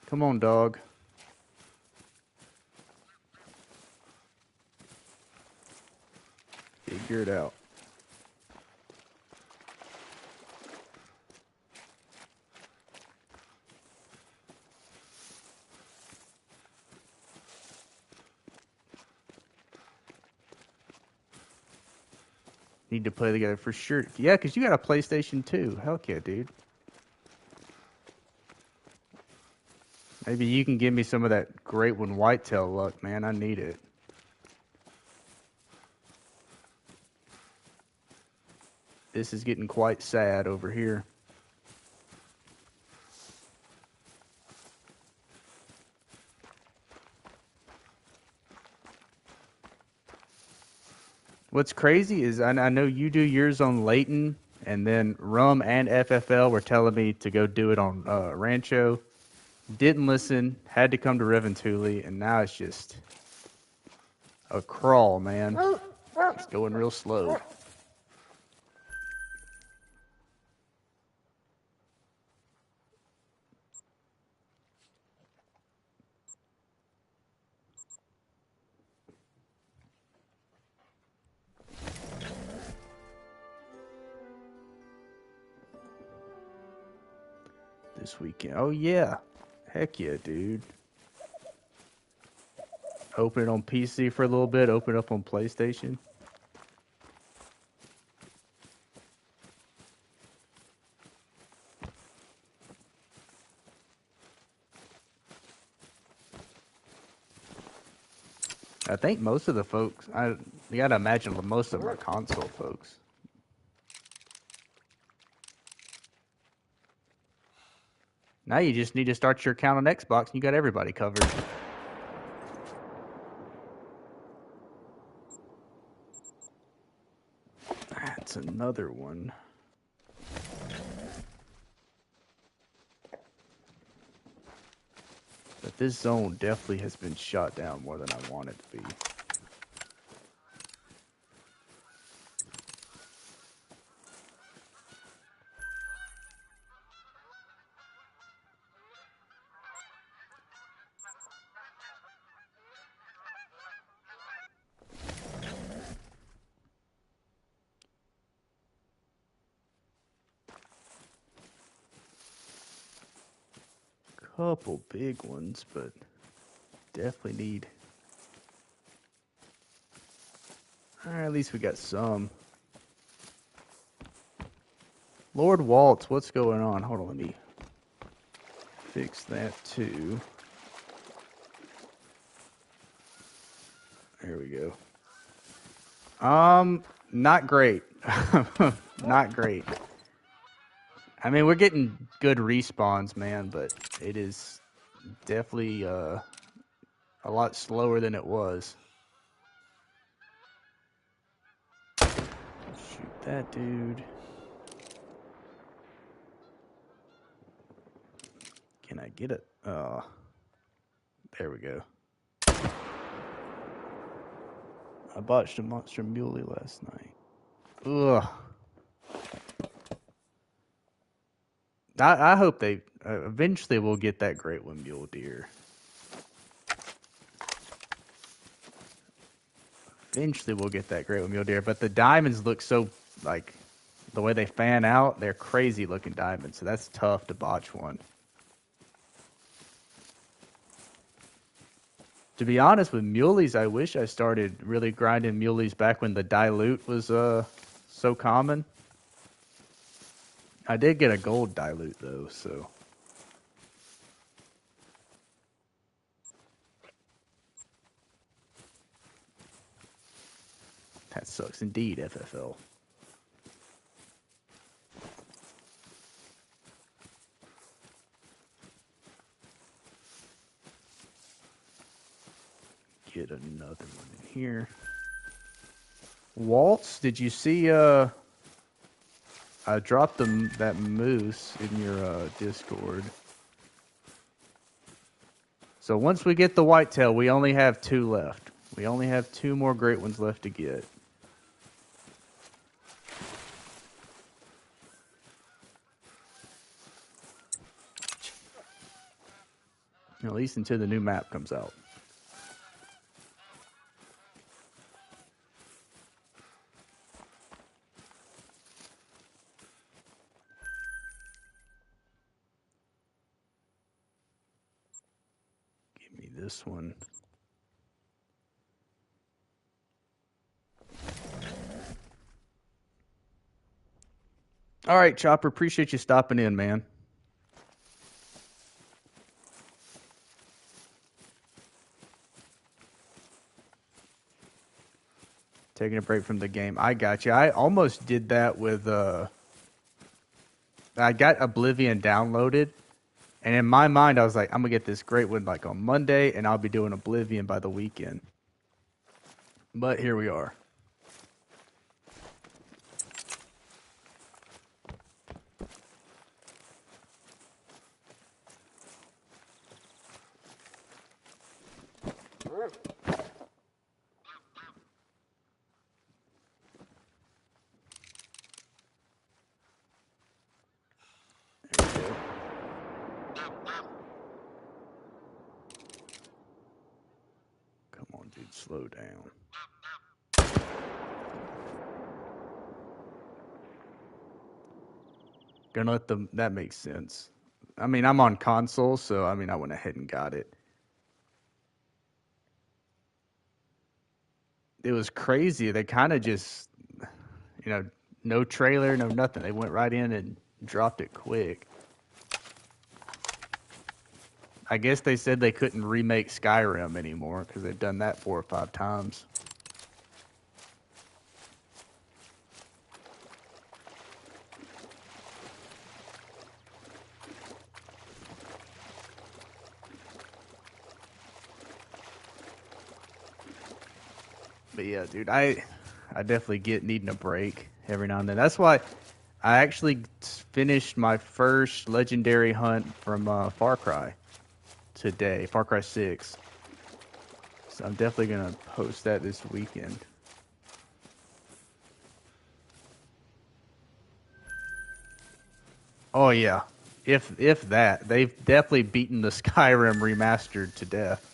Come on, dog. Figure it out. Need to play together for sure. Yeah, because you got a PlayStation 2. Heck yeah, dude. Maybe you can give me some of that great one whitetail luck, man. I need it. This is getting quite sad over here. What's crazy is I know you do yours on Layton, and then Rum and FFL were telling me to go do it on Rancho. Didn't listen, had to come to Reventuli, and now it's just a crawl, man. It's going real slow. This weekend. Oh, yeah. Heck yeah, dude. Open it on PC for a little bit, open it up on PlayStation. I think most of the folks, you gotta imagine most of them are console folks. Now you just need to start your account on Xbox and you got everybody covered. That's another one. But this zone definitely has been shot down more than I want it to be. Couple big ones, but definitely need. Alright, at least we got some. Lord Waltz, what's going on? Hold on, let me fix that too. There we go. Not great. Not great. I mean, we're getting good respawns, man, but it is definitely a lot slower than it was. Shoot that dude. Can I get it? There we go. I botched a monster muley last night. Ugh. I hope they eventually will get that great one mule deer. Eventually we'll get that great one mule deer, but the diamonds look so like the way they fan out, they're crazy looking diamonds, so that's tough to botch one. To be honest with muleys, I wish I started really grinding muleys back when the dilute was so common. I did get a gold dilute though, so that sucks indeed, FFL. Get another one in here. Waltz, did you see I dropped that moose in your Discord. So once we get the whitetail, we only have 2 left. We only have 2 more great ones left to get. At least until the new map comes out. Give me this one. All right, Chopper, appreciate you stopping in, man. Taking a break from the game. I got you. I almost did that with I got Oblivion downloaded, and in my mind I was like, I'm gonna get this great one like on Monday, and I'll be doing Oblivion by the weekend. But here we are. Come on, dude, slow down. Gonna let them. That makes sense. I mean, I'm on console, so I mean, I went ahead and got it. It was crazy. They kind of just, no trailer, no nothing. They went right in and dropped it quick. I guess they said they couldn't remake Skyrim anymore because they've done that 4 or 5 times. But yeah, dude, I definitely get needing a break every now and then. That's why I actually finished my first legendary hunt from Far Cry today, Far Cry 6. So I'm definitely gonna post that this weekend. Oh yeah, if that, they've definitely beaten the Skyrim remastered to death.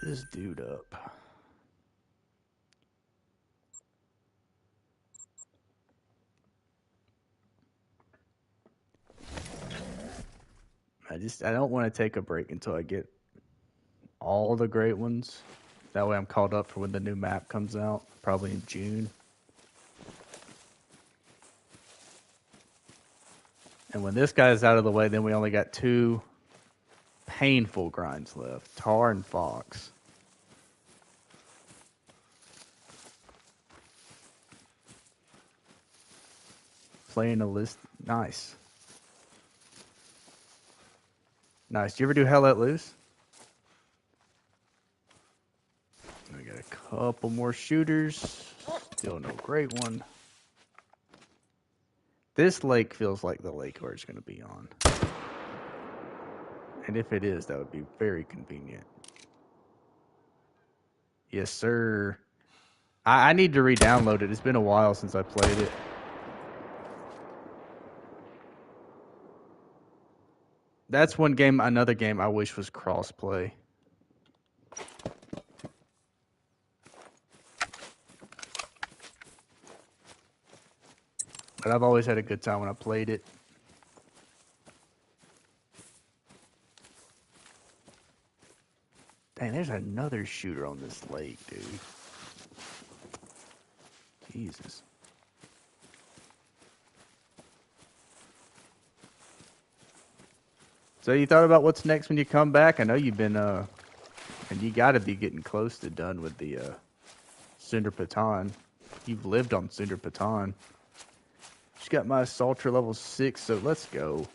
This dude up. I don't want to take a break until I get all the great ones. That way I'm caught up for when the new map comes out, probably in June. And when this guy's out of the way, then we only got 2 painful grinds left, Tar and Fox. Playing a list. Nice. Nice. Do you ever do Hell Let Loose? We got a couple more shooters. Still no great one. This lake feels like the lake where it's going to be on. And if it is, that would be very convenient. Yes, sir. I need to re-download it. It's been a while since I played it. That's one game, another game I wish was cross-play. But I've always had a good time when I played it. Dang, there's another shooter on this lake, dude. Jesus. So you thought about what's next when you come back? I know you've been, and you got to be getting close to done with the Cinder Patan. You've lived on Cinder Patan. Just got my Salter level 6, so let's go.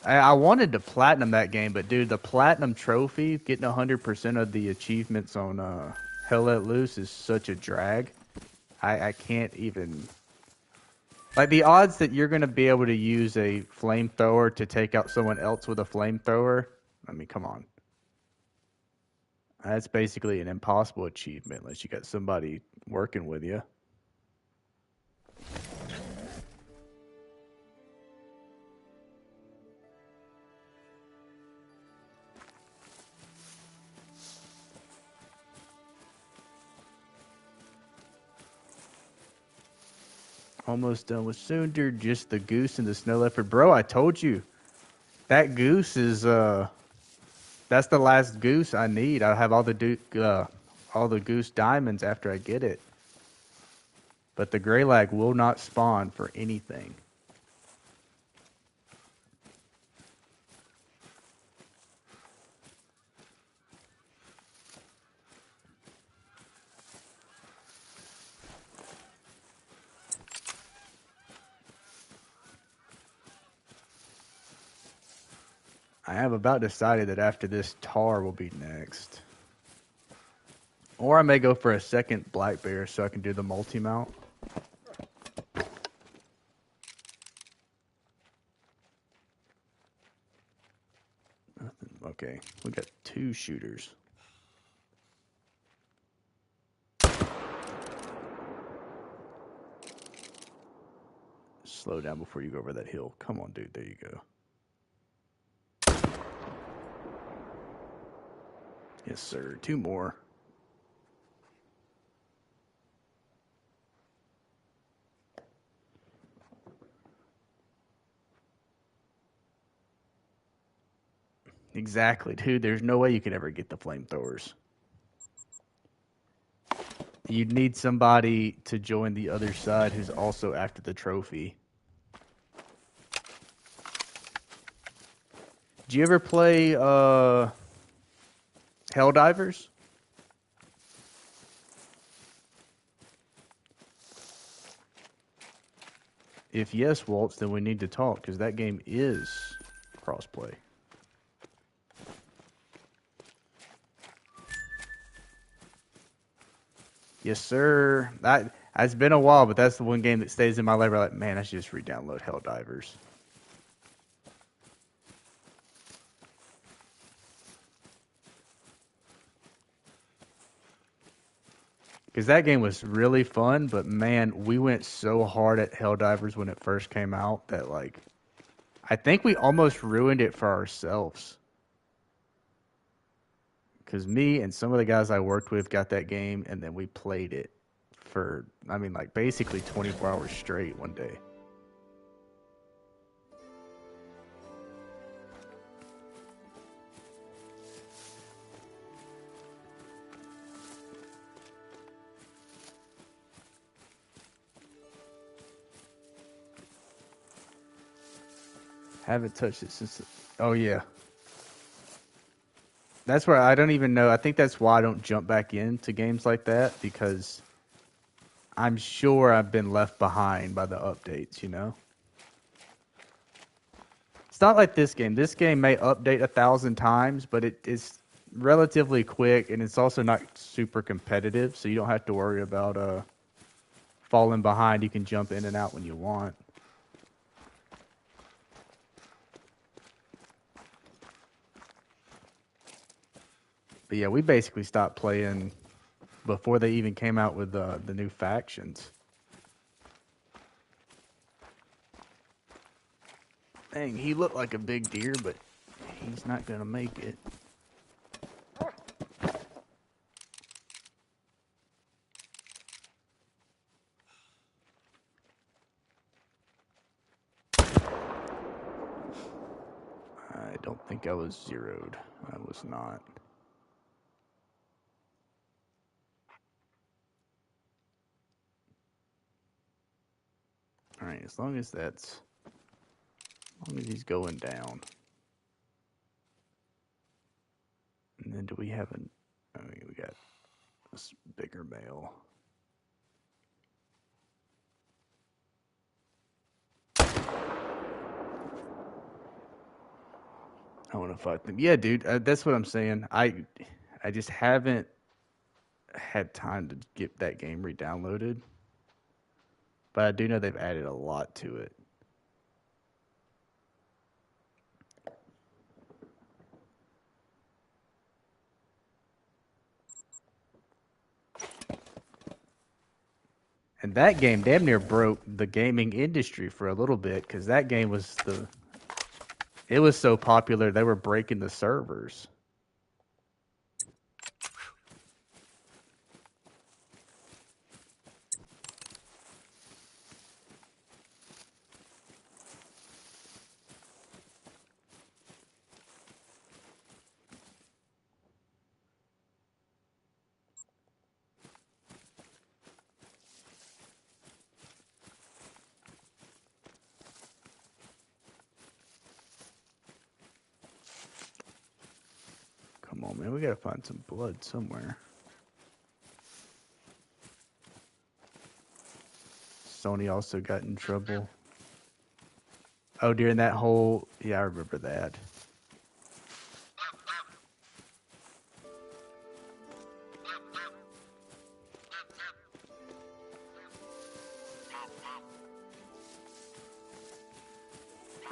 I wanted to platinum that game, but dude, the platinum trophy, getting 100% of the achievements on Hell Let Loose is such a drag. I can't even... Like, the odds that you're going to be able to use a flamethrower to take out someone else with a flamethrower, I mean, come on. That's basically an impossible achievement unless you got somebody working with you. Almost done with Cinder, just the goose and the snow leopard. Bro, I told you. That goose is, that's the last goose I need. I have all the goose diamonds after I get it. But the Greylag will not spawn for anything. I have about decided that after this, Tar will be next. Or I may go for a second Black Bear so I can do the multi-mount. Nothing. Okay, we got 2 shooters. Slow down before you go over that hill. Come on, dude. There you go. Yes, sir. 2 more. Exactly, dude. There's no way you can ever get the flamethrowers. You'd need somebody to join the other side who's also after the trophy. Did you ever play Helldivers? If yes, Waltz, then we need to talk because that game is crossplay. Yes, sir. It's been a while, but that's the one game that stays in my library. Like, man, I should just re-download Helldivers. Because that game was really fun, but man, we went so hard at Helldivers when it first came out that, like, I think we almost ruined it for ourselves. Because me and some of the guys I worked with got that game, and then we played it for, I mean, like, basically 24 hours straight one day. Haven't touched it since. Oh yeah, that's where I don't even know. I think that's why I don't jump back into games like that because I'm sure I've been left behind by the updates. You know, it's not like this game. This game may update 1,000 times, but it is relatively quick, and it's also not super competitive, so you don't have to worry about falling behind. You can jump in and out when you want. But yeah, we basically stopped playing before they even came out with the new factions. Dang, he looked like a big deer, but he's not gonna make it. I don't think I was zeroed. I was not. All right, as long as he's going down. And then do we have I mean, we got this bigger male. I want to fight them. Yeah, dude, that's what I'm saying. I just haven't had time to get that game re-downloaded, but I do know they've added a lot to it. And that game damn near broke the gaming industry for a little bit because that game was it was so popular they were breaking the servers. Come on, man, we gotta find some blood somewhere. Sony also got in trouble. Oh, during that whole I remember that.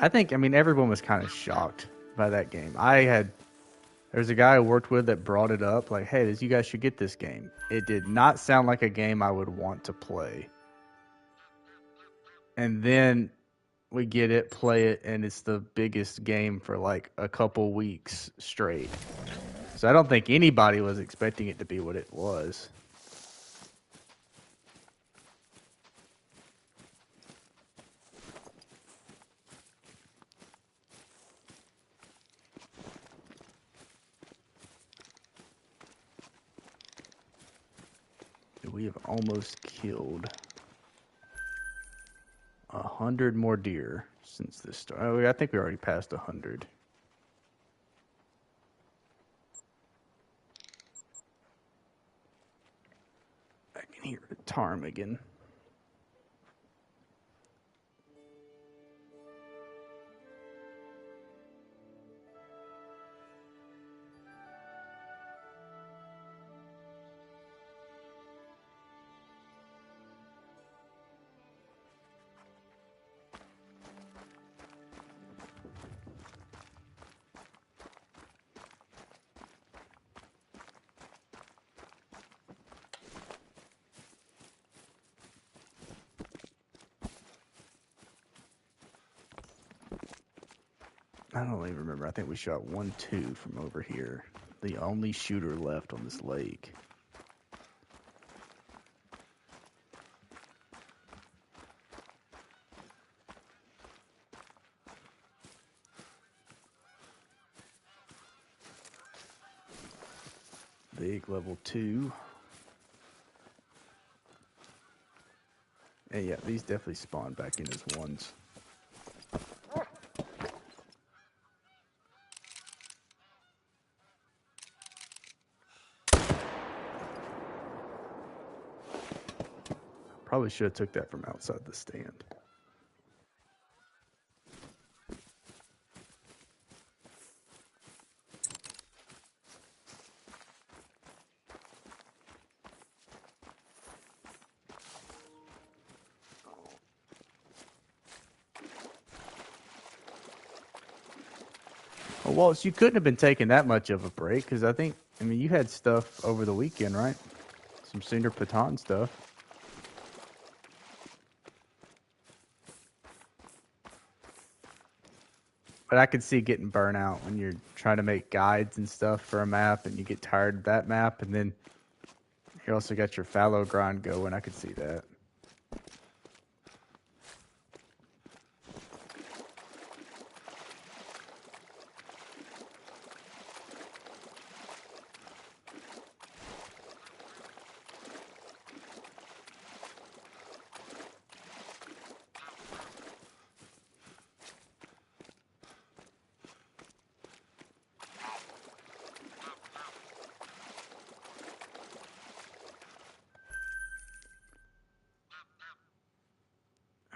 I mean, everyone was kind of shocked by that game. There's a guy I worked with that brought it up, like, hey, you guys should get this game. It did not sound like a game I would want to play. And then we get it, play it, and it's the biggest game for like a couple weeks straight. So I don't think anybody was expecting it to be what it was. We have almost killed 100 more deer since this start. Oh, I think we already passed 100. I can hear a ptarmigan. I don't even remember. I think we shot 1-2 from over here. The only shooter left on this lake. Big level 2. And yeah, these definitely spawn back in as ones. Probably should have took that from outside the stand. Well, Waltz, you couldn't have been taking that much of a break because I mean, you had stuff over the weekend, right? Some Cinder Patan stuff. But I could see getting burnt out when you're trying to make guides and stuff for a map and you get tired of that map and then you also got your fallow grind going. I could see that.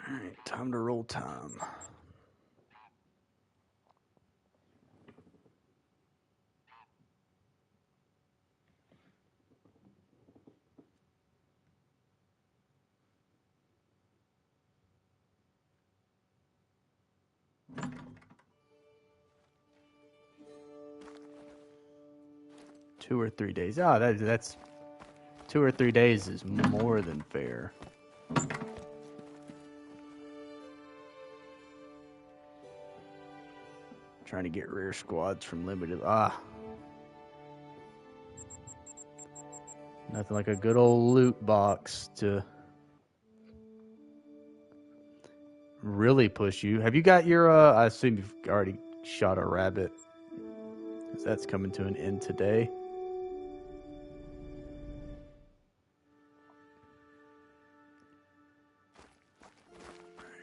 All right, time to roll time. Two or 3 days. Oh, that's 2 or 3 days is more than fair. Trying to get rear squads from limited. Nothing like a good old loot box to really push you. Have you got your, I assume you've already shot a rabbit. Because that's coming to an end today.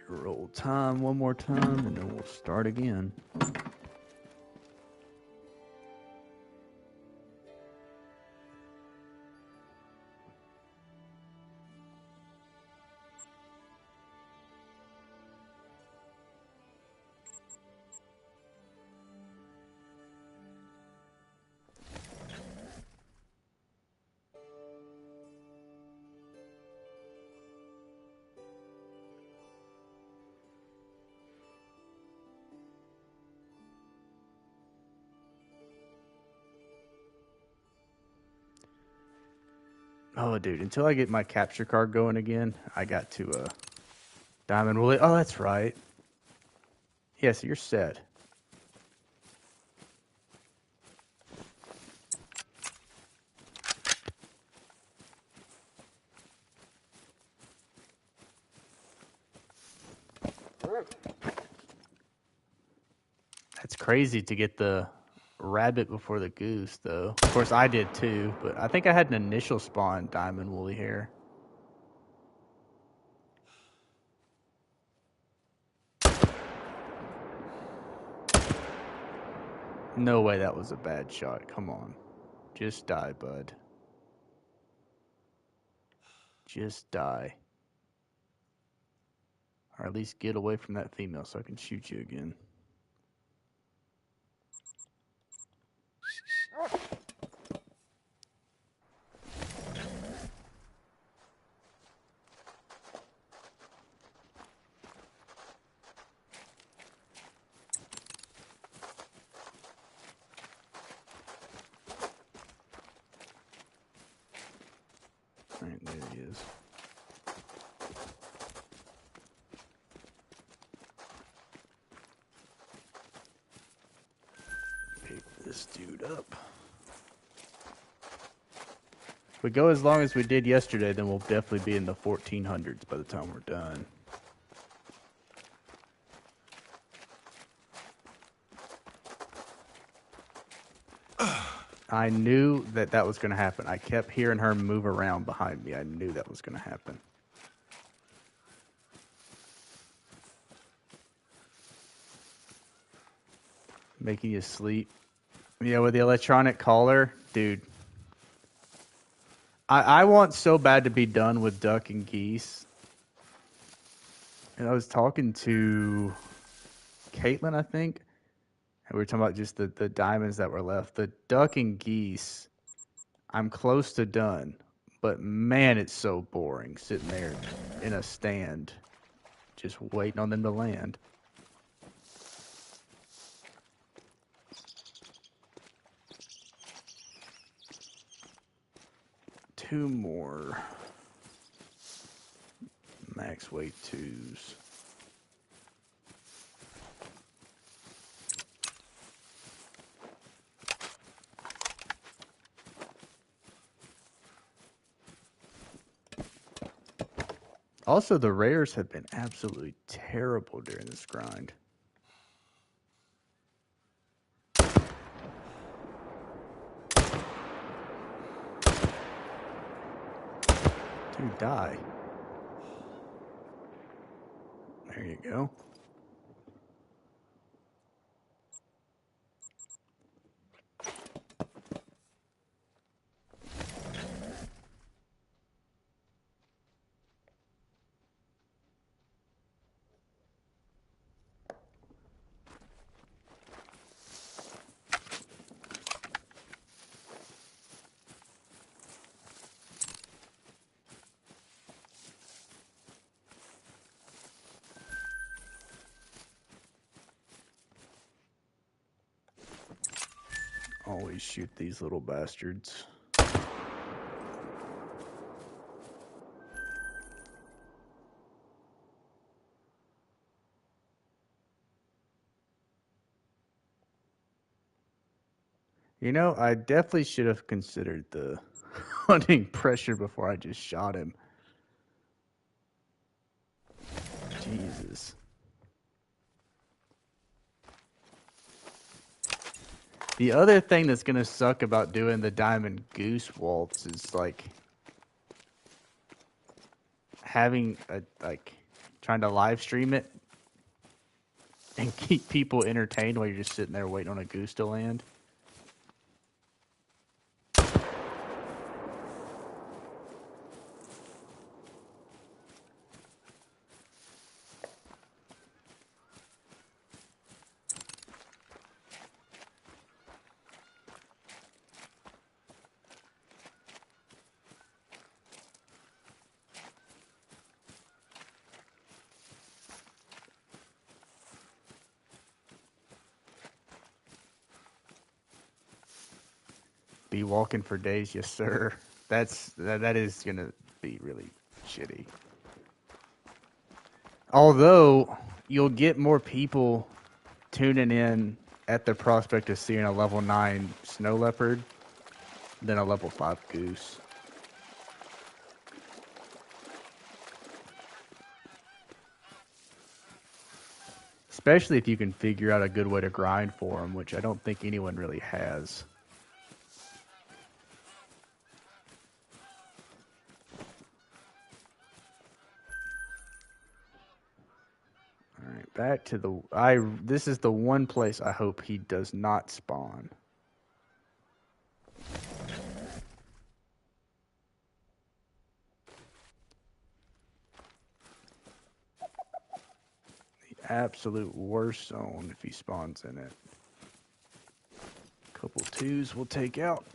Roll time one more time, and then we'll start again. Oh, dude, until I get my capture card going again, I got to, Diamond Woolly. Oh, that's right. Yeah, so you're set. That's crazy to get the rabbit before the goose, though. Of course, I did too, but I think I had an initial spawn Diamond Woolly hair. No way that was a bad shot. Come on. Just die, bud. Just die. Or at least get away from that female so I can shoot you again. Alright, there he is. Pick this dude up. If we go as long as we did yesterday, then we'll definitely be in the 1400s by the time we're done. I knew that that was going to happen. I kept hearing her move around behind me. I knew that was going to happen. Making you sleep. Yeah, with the electronic collar, dude. I want so bad to be done with duck and geese. And I was talking to Caitlin, I think. And we were talking about just the diamonds that were left. The duck and geese, I'm close to done. But man, it's so boring sitting there in a stand just waiting on them to land. 2 more max weight 2s. Also, the rares have been absolutely terrible during this grind. Dude, die. There you go. Always shoot these little bastards. You know, I definitely should have considered the hunting pressure before I just shot him. Jesus. The other thing that's gonna suck about doing the Diamond Goose Waltz is like having a trying to live stream it and keep people entertained while you're just sitting there waiting on a goose to land. Be walking for days, yes sir. That is gonna be really shitty. Although you'll get more people tuning in at the prospect of seeing a level 9 snow leopard than a level 5 goose. Especially if you can figure out a good way to grind for them, which I don't think anyone really has. Alright, back to the... This is the one place I hope he does not spawn. The absolute worst zone if he spawns in it. Couple 2s we'll take out.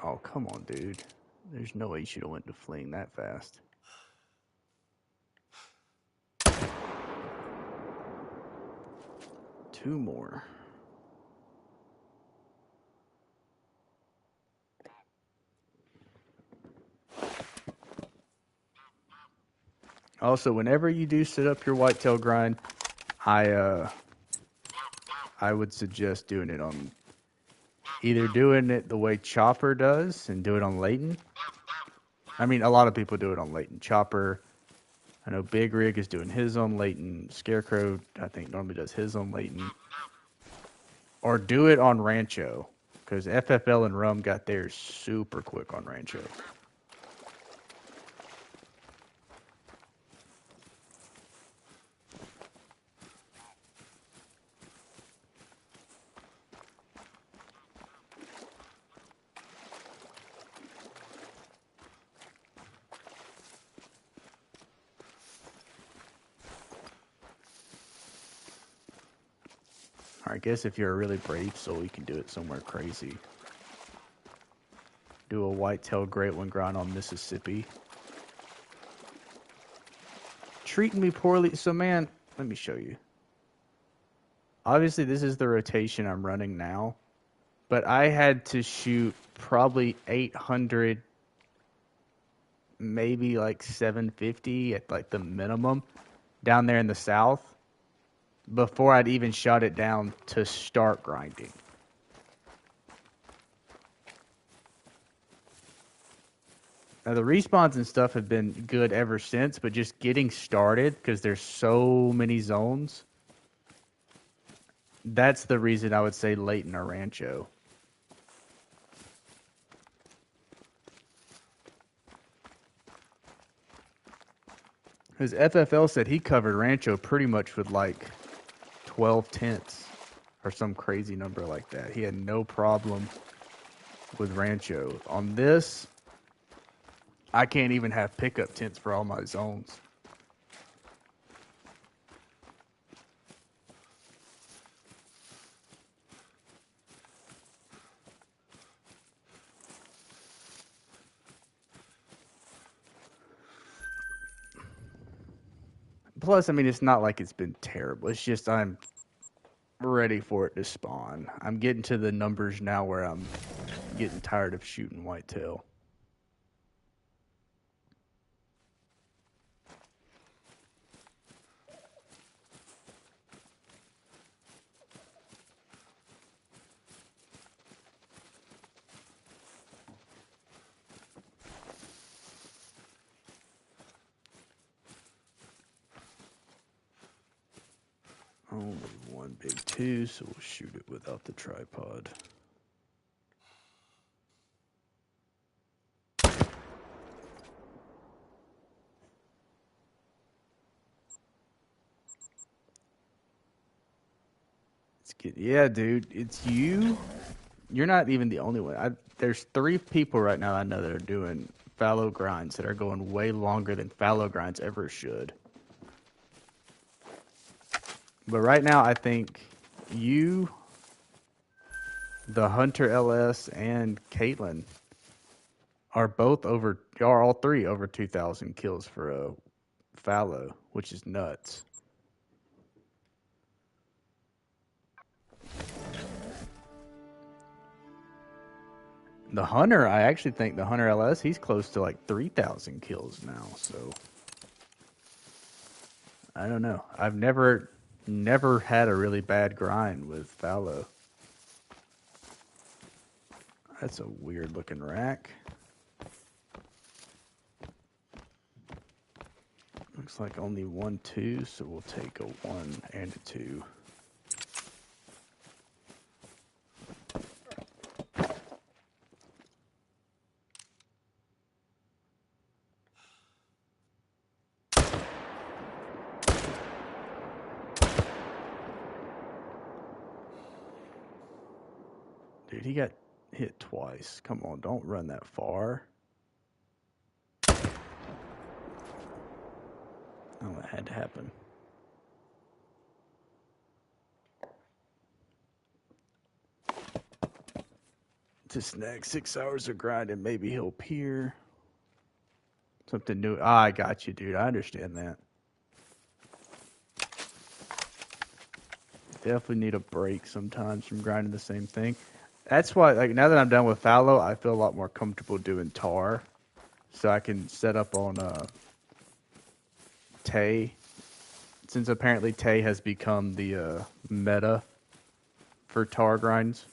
Oh, come on, dude. There's no way you should have went to fleeing that fast. Two more. Also, whenever you do set up your whitetail grind, I would suggest doing it on either doing it the way Chopper does and do it on Layton. I mean, a lot of people do it on Layton. Chopper, I know Big Rig is doing his on Layton. Scarecrow, I think, normally does his on Layton. Or do it on Rancho, because FFL and Rum got theirs super quick on Rancho. I guess if you're a really brave soul, you can do it somewhere crazy. Do a whitetail great one grind on Mississippi. Treating me poorly. So, man, let me show you. Obviously, this is the rotation I'm running now. But I had to shoot probably 800, maybe like 750 at like the minimum down there in the south before I'd even shot it down to start grinding. Now, the respawns and stuff have been good ever since, but just getting started, because there's so many zones, that's the reason I would say late in a rancho. Because FFL said he covered rancho pretty much with like 12 tents or some crazy number like that. He had no problem with rancho. On this, I can't even have pickup tents for all my zones. Plus, I mean, it's not like it's been terrible. It's just I'm ready for it to spawn. I'm getting to the numbers now where I'm getting tired of shooting whitetail. Only one big two, so we'll shoot it without the tripod. Yeah, dude, it's you. You're not even the only one. There's 3 people right now I know that are doing fallow grinds that are going way longer than fallow grinds ever should. But right now, I think you, the Hunter LS, and Caitlin are all 3 over 2,000 kills for a fallow, which is nuts. The Hunter, I actually think the Hunter LS, he's close to like 3,000 kills now, so I don't know. I've never had a really bad grind with fallow. That's a weird looking rack. Looks like only 1 2, so we'll take a 1 and a 2. Dude, he got hit twice. Come on, don't run that far. Oh, that had to happen. To snag 6 hours of grinding, maybe he'll peer. Something new. I got you, dude. I understand that. Definitely need a break sometimes from grinding the same thing. That's why, like, now that I'm done with fallow, I feel a lot more comfortable doing tar. So I can set up on Tay. Since apparently Tay has become the meta for tar grinds.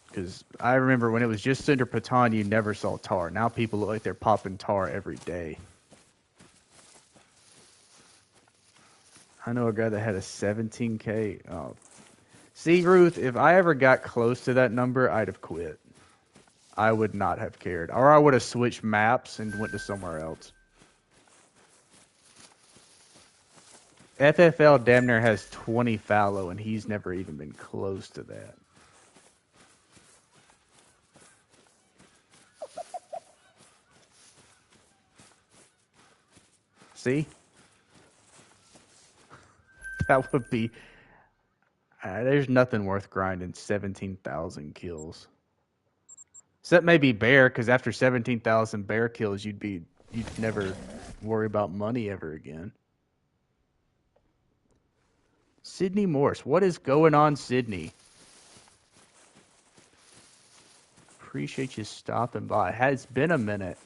Because I remember when it was just Cinder Patan, you never saw tar. Now people look like they're popping tar every day. I know a guy that had a 17K. Oh. See, Ruth, if I ever got close to that number, I'd have quit. I would not have cared. Or I would have switched maps and went to somewhere else. FFL damn near has 20 fallow, and he's never even been close to that. See? That would be... there's nothing worth grinding 17,000 kills. Except maybe bear, because after 17,000 bear kills, you'd never worry about money ever again. Sydney Morse. What is going on, Sydney? Appreciate you stopping by. It has been a minute.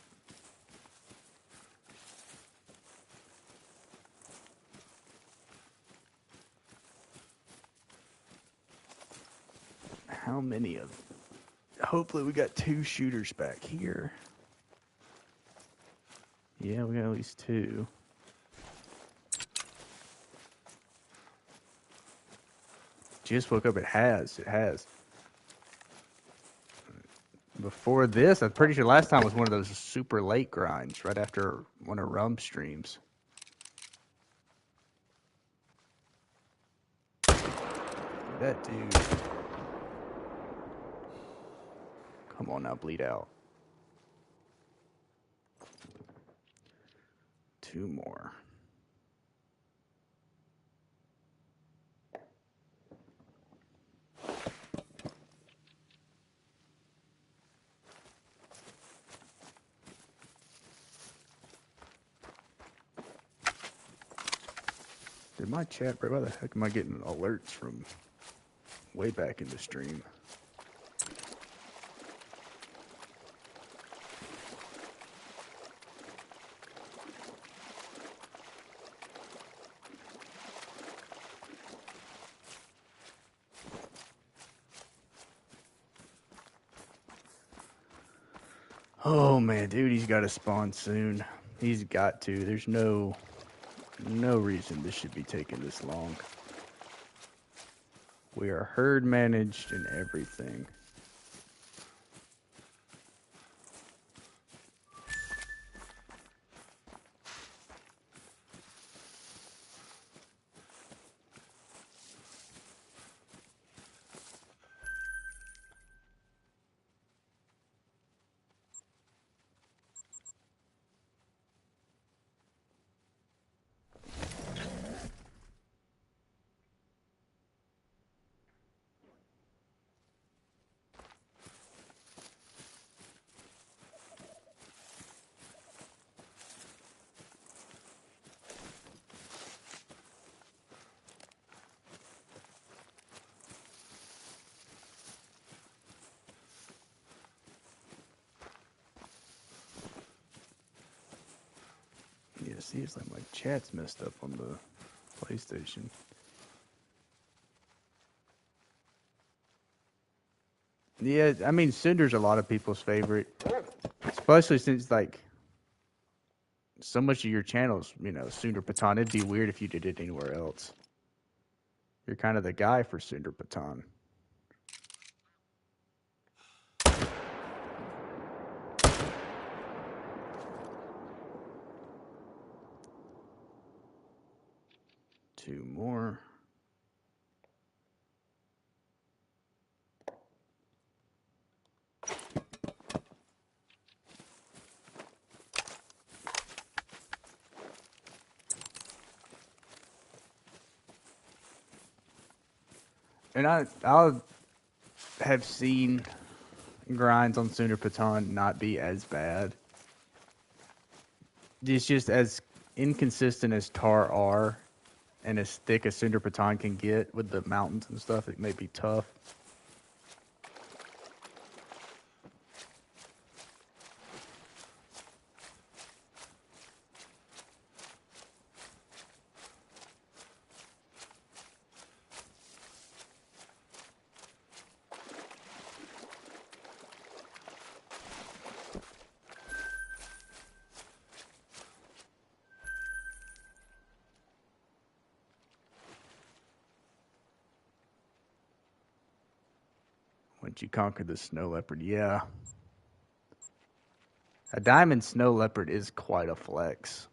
How many of them? Hopefully we got 2 shooters back here. Yeah, we got at least 2. Just woke up. It has. Before this, I'm pretty sure last time was one of those super late grinds right after one of Rum streams. That dude. Come on now, bleed out. 2 more. Did my chat break? Why the heck am I getting alerts from way back in the stream? Oh man, dude, he's got to spawn soon. He's got to. There's no reason this should be taking this long. We are herd managed and everything. Yeah, see, it's like my chat's messed up on the PlayStation. Yeah, I mean, Cinder's a lot of people's favorite, especially since like so much of your channels, Cinder Patan. It'd be weird if you did it anywhere else. You're kind of the guy for Cinder Patan. Two more. And I'll have seen grinds on Cinder Patan not be as bad. It's just as inconsistent as Tar R and as thick as Cinder Patan can get with the mountains and stuff. It may be tough. Once you conquer the snow leopard, yeah. A diamond snow leopard is quite a flex.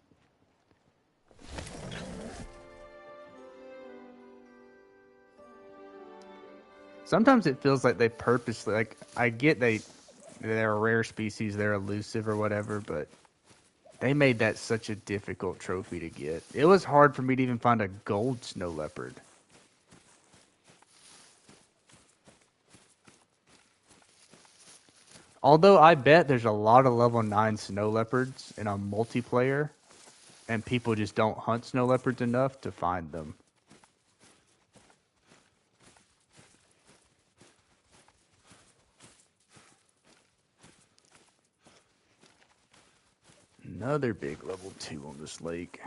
Sometimes it feels like they purposely, like, I get they're a rare species, they're elusive or whatever, but They made that such a difficult trophy to get. It was hard for me to even find a gold snow leopard. Although I bet there's a lot of level 9 snow leopards in a multiplayer, and people just don't hunt snow leopards enough to find them. Another big level 2 on this lake.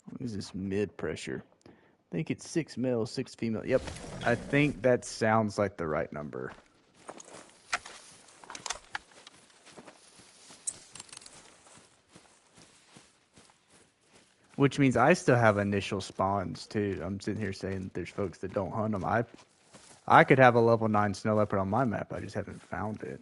What is this mid pressure? I think it's 6 male, 6 female. Yep, I think that sounds like the right number. Which means I still have initial spawns too. I'm sitting here saying there's folks that don't hunt them. I could have a level 9 snow leopard on my map. I just haven't found it.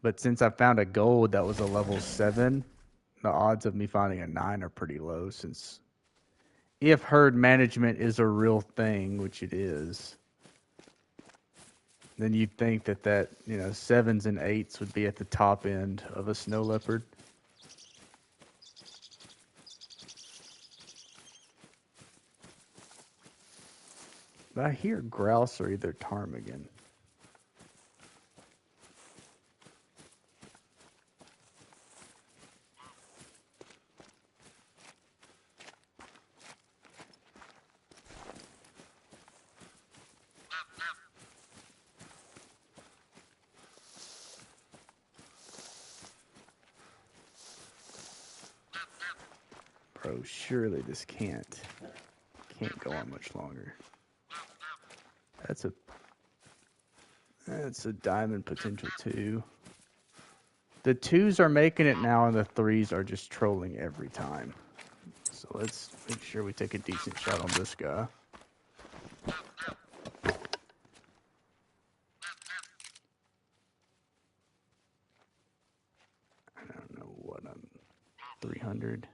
But since I found a gold that was a level 7, the odds of me finding a 9 are pretty low, since if herd management is a real thing, which it is, then you'd think that 7s and 8s would be at the top end of a snow leopard. But I hear grouse or either ptarmigan. Bro, surely this can't go on much longer. That's a diamond potential 2. The 2s are making it now, and the 3s are just trolling every time. So let's make sure we take a decent shot on this guy. I don't know what I'm... 300.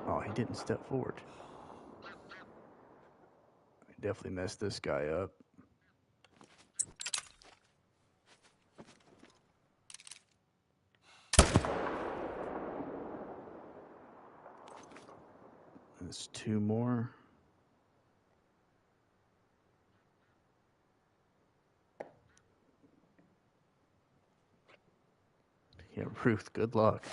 Oh, he didn't step forward. I definitely messed this guy up. There's 2 more. Yeah, Ruth, good luck.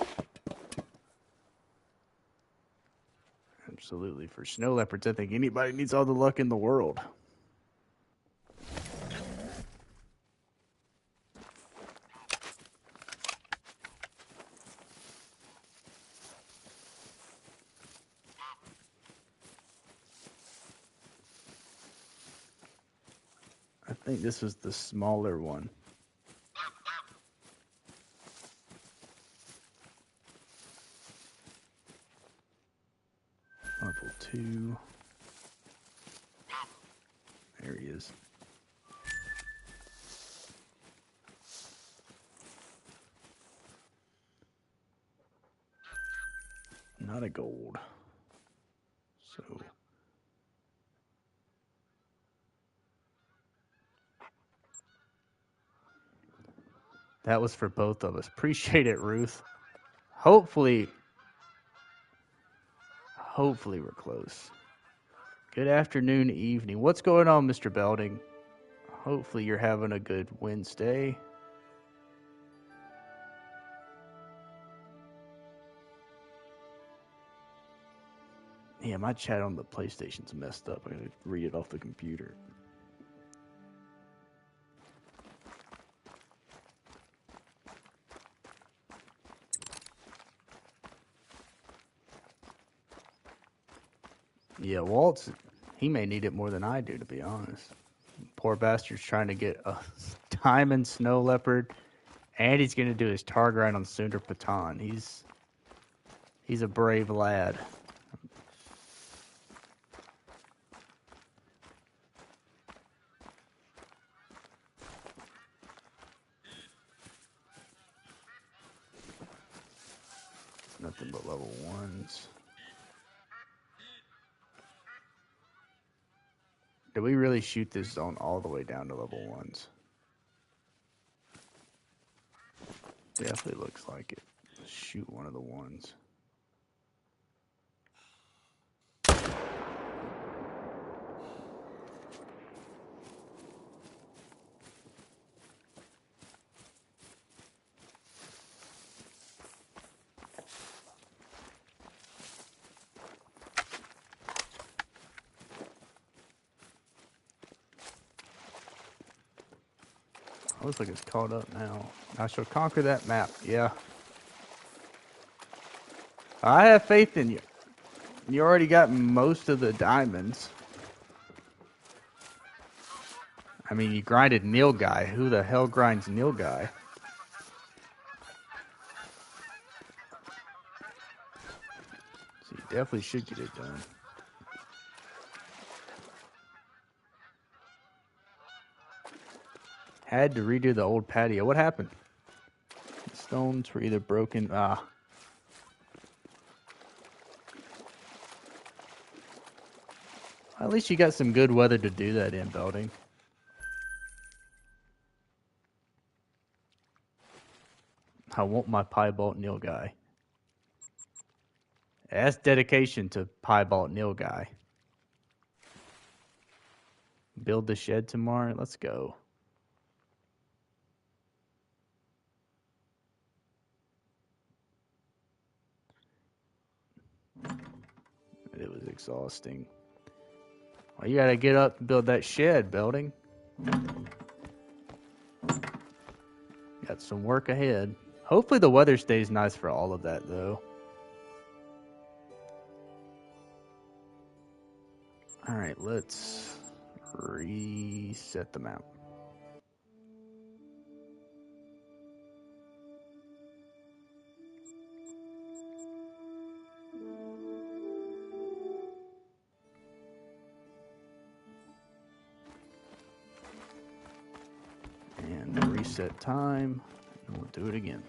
Absolutely. For snow leopards, I think anybody needs all the luck in the world. I think this was the smaller one. Level 2. There he is. Not a gold. So... that was for both of us. Appreciate it, Ruth. Hopefully we're close. Good afternoon, evening. What's going on, Mr. Belding? Hopefully you're having a good Wednesday. Yeah, my chat on the PlayStation's messed up. I gotta read it off the computer. Yeah, Walt's... He may need it more than I do, to be honest. Poor bastard's trying to get a diamond snow leopard, and he's going to do his tar grind on Sundar Patan. He's a brave lad. Nothing but level 1s. Did we really shoot this zone all the way down to level 1s? Definitely looks like it. Let's shoot one of the 1s. Looks like it's caught up now. I shall conquer that map. Yeah. I have faith in you. You already got most of the diamonds. I mean, you grinded Nilgai. Who the hell grinds Nilgai? So you definitely should get it done. Had to redo the old patio. What happened? The stones were either broken. At least you got some good weather to do that in, Belding. I want my Piebald Nilgai. That's dedication to Piebald Nilgai. Build the shed tomorrow. Let's go. It was exhausting. Well, you gotta get up and build that shed, Belding. Got some work ahead. Hopefully the weather stays nice for all of that, though. Alright, let's reset the map. And reset time, and we'll do it again.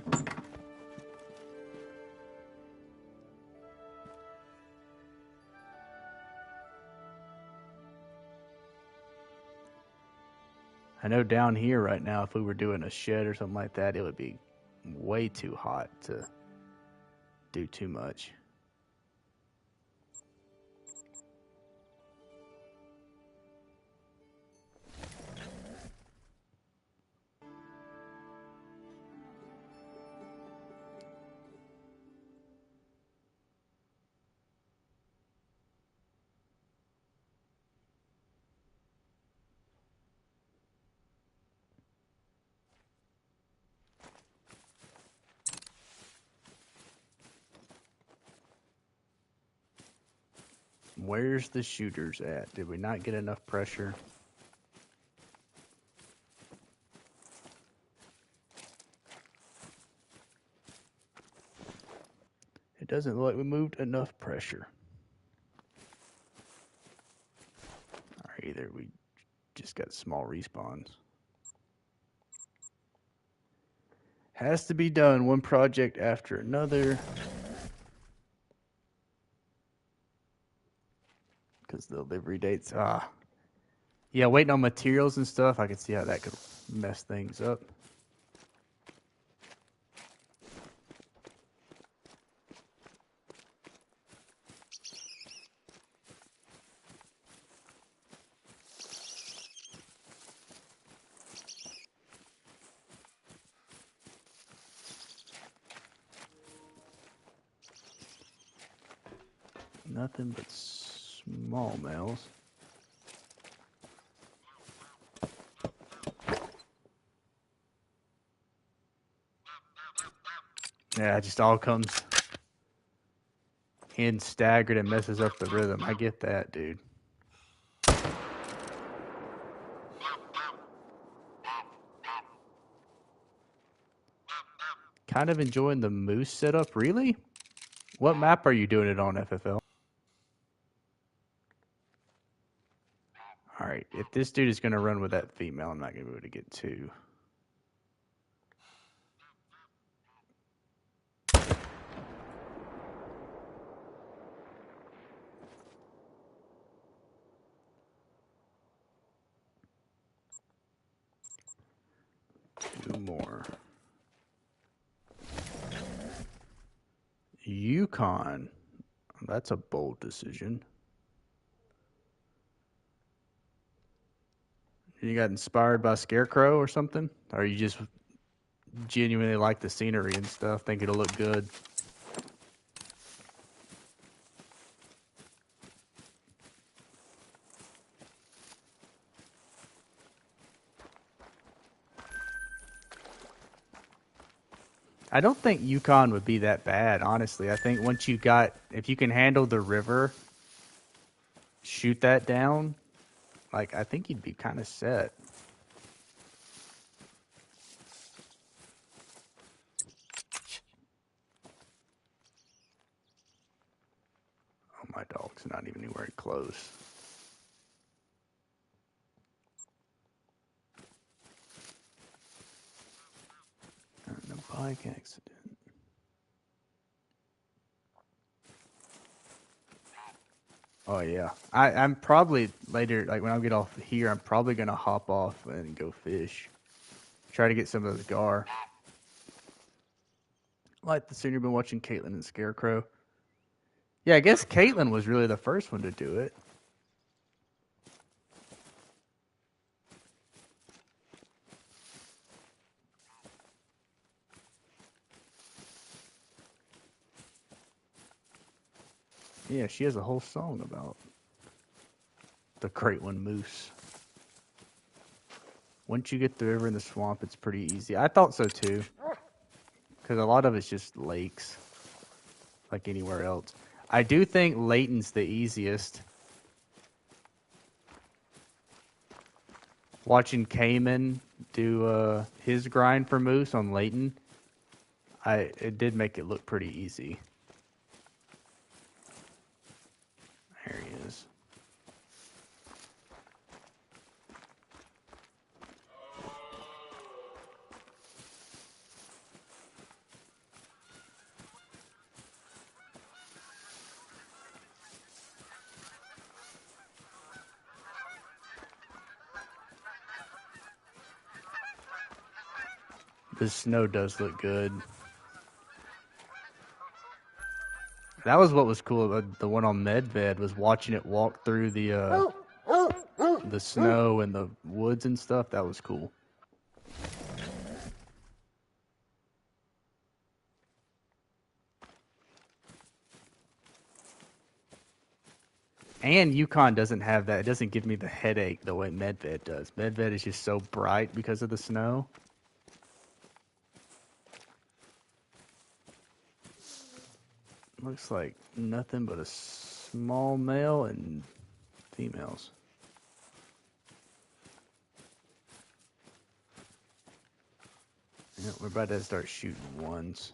I know down here right now, if we were doing a shed or something like that, it would be way too hot to do too much. Where's the shooters at? Did we not get enough pressure? It doesn't look like we moved enough pressure. Or either we just got small respawns. Has to be done, one project after another. Because the delivery dates, yeah, waiting on materials and stuff, I could see how that could mess things up. Nothing but small males. Yeah, it just all comes in staggered and messes up the rhythm. I get that, dude. kind of enjoying the moose setup. Really? What map are you doing it on, FFL? Alright, if this dude is going to run with that female, I'm not going to be able to get two. Two more. Yukon. That's a bold decision. You got inspired by Scarecrow or something? Or you just genuinely like the scenery and stuff, think it'll look good? I don't think Yukon would be that bad, honestly. I think once you got, if you can handle the river, shoot that down, like, I think you'd be kind of set. Oh, my dog's not even anywhere close. No bike accident. Oh yeah, I'm probably later, like when I get off here, I'm probably gonna hop off and go fish. Try to get some of the gar. Like the sooner you've been watching Caitlyn and Scarecrow. Yeah, I guess Caitlyn was really the first one to do it. Yeah, she has a whole song about the Great One Moose. Once you get the river and the swamp, it's pretty easy. I thought so too. Because a lot of it's just lakes. Like anywhere else. I do think Layton's the easiest. Watching Cayman do his grind for Moose on Layton, it did make it look pretty easy. There he is. The snow does look good. That was what was cool about the one on Medved, was watching it walk through the snow and the woods and stuff. That was cool. And Yukon doesn't have that. It doesn't give me the headache the way Medved does. Medved is just so bright because of the snow. Looks like nothing but a small male and females. Yeah, we're about to start shooting ones.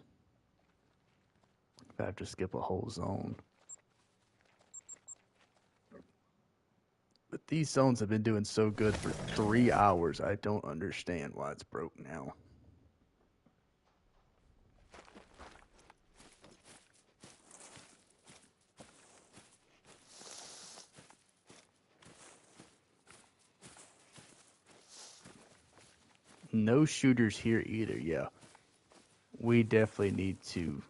I have to skip a whole zone. But these zones have been doing so good for 3 hours. I don't understand why it's broke now. No shooters here either, yeah. We definitely need to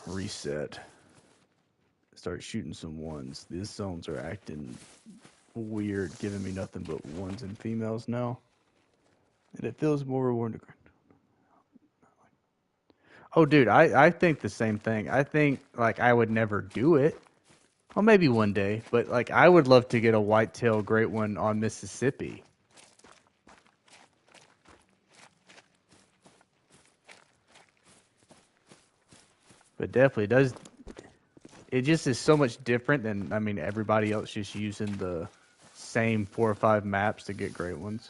reset. Start shooting some ones. These zones are acting weird, giving me nothing but ones and females now. And it feels more rewarding. Oh, dude, I think the same thing. I think, like, I would never do it. Well, maybe one day, but, like, I would love to get a whitetail great one on Mississippi. But definitely does. It just is so much different than, I mean, everybody else just using the same 4 or 5 maps to get great ones.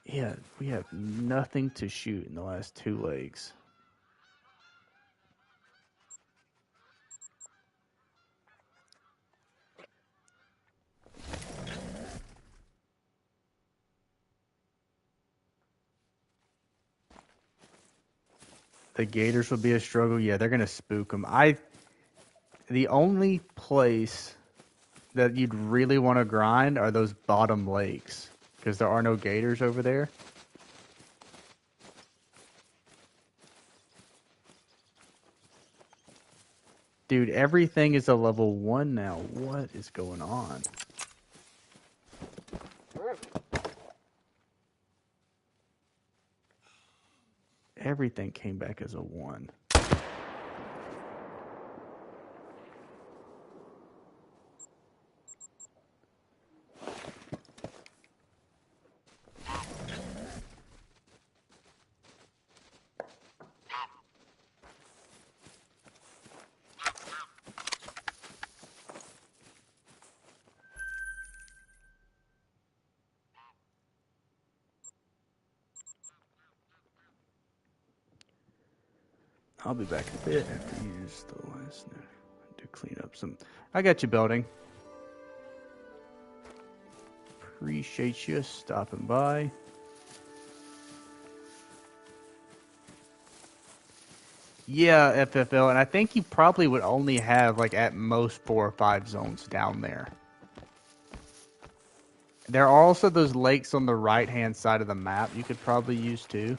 Yeah, we have nothing to shoot in the last 2 legs. The gators will be a struggle. Yeah, they're gonna spook them. The only place that you'd really want to grind are those bottom lakes because there are no gators over there. Dude, everything is a level 1 now. What is going on? Everything came back as a 1. I'll be back in a bit after you use the last to clean up some. I got you, building. Appreciate you stopping by. Yeah, FFL, and I think you probably would only have like at most 4 or 5 zones down there. There are also those lakes on the right-hand side of the map you could probably use too.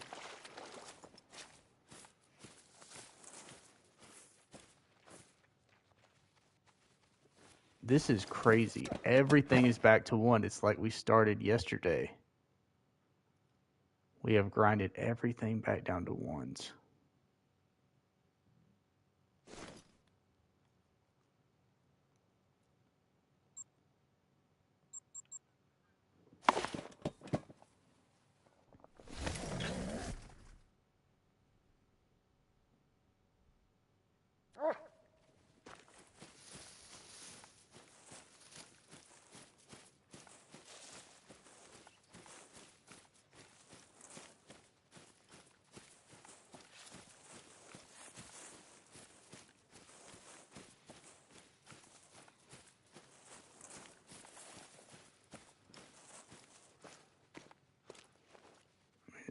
This is crazy. Everything is back to 1. It's like we started yesterday. We have grinded everything back down to 1s.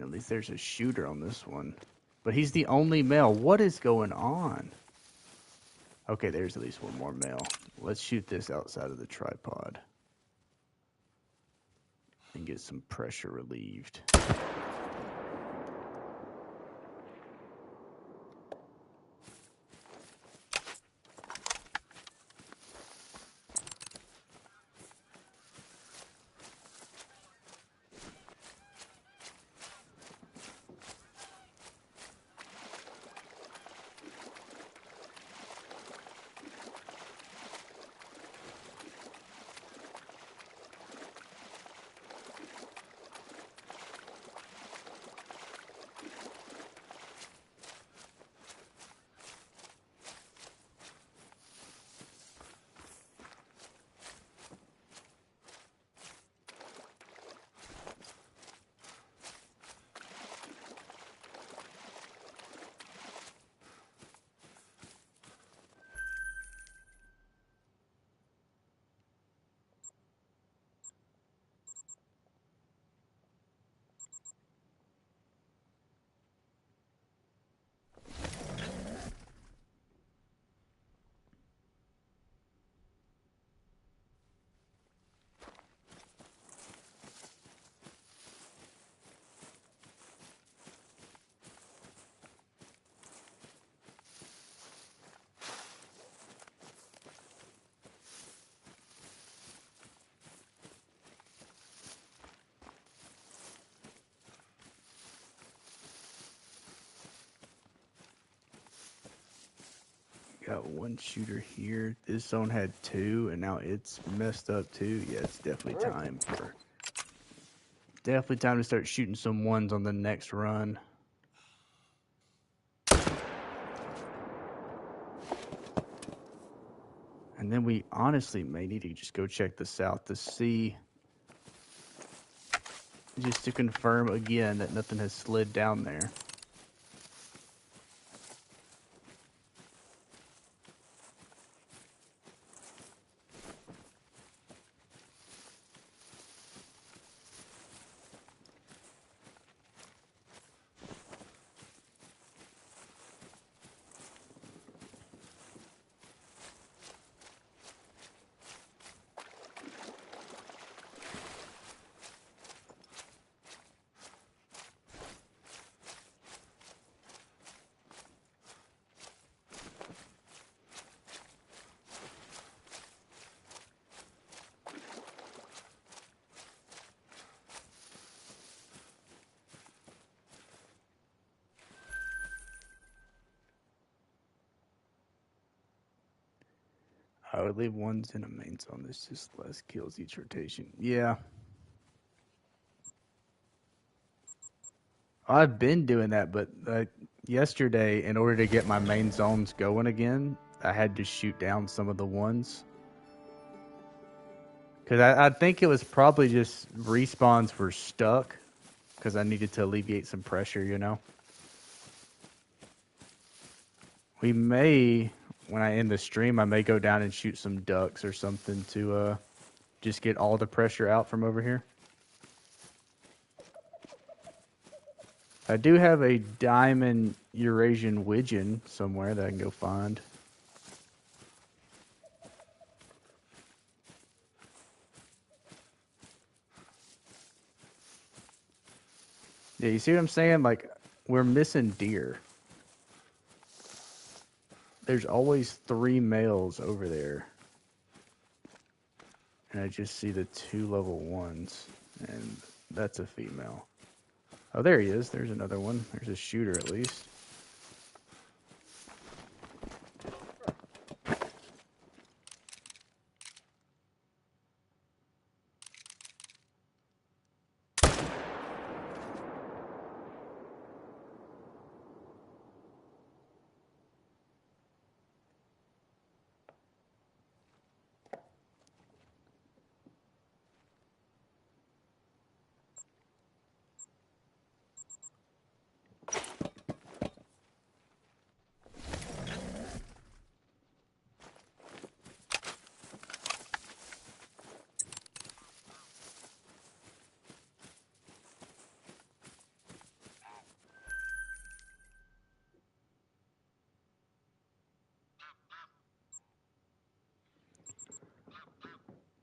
At least there's a shooter on this one. But he's the only male. What is going on? Okay, there's at least one more male. Let's shoot this outside of the tripod. And get some pressure relieved. Got one shooter here. This zone had 2, and now it's messed up too. Yeah, it's definitely time to start shooting some 1s on the next run. And then we honestly may need to just go check the south to see, just to confirm again that nothing has slid down there. I would leave ones in a main zone. There's just less kills each rotation. Yeah. I've been doing that, but yesterday, in order to get my main zones going again, I had to shoot down some of the ones. Because I think it was probably just respawns were stuck, because I needed to alleviate some pressure, you know? We may, when I end the stream, I may go down and shoot some ducks or something to just get all the pressure out from over here. I do have a diamond Eurasian widgeon somewhere that I can go find. Yeah, you see what I'm saying? Like, we're missing deer. There's always 3 males over there. And I just see the 2 level 1s. And that's a female. Oh, there he is. There's another one. There's a shooter at least.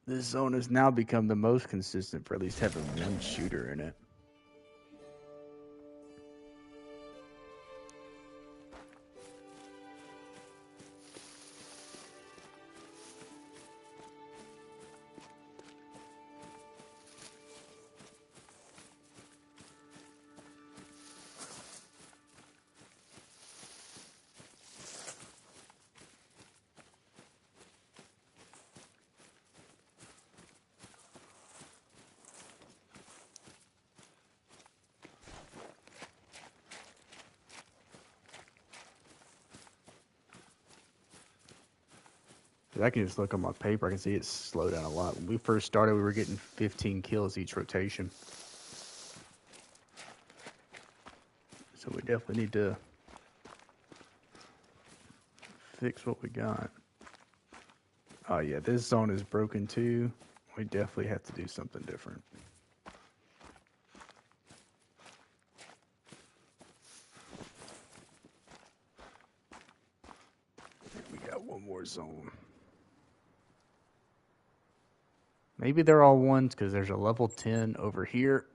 This zone has now become the most consistent for at least having 1 shooter in it. I can just look on my paper. I can see it's slowed down a lot. When we first started, we were getting 15 kills each rotation. So we definitely need to fix what we got. Oh yeah, this zone is broken too. We definitely have to do something different. We got 1 more zone. Maybe they're all 1s because there's a level 10 over here.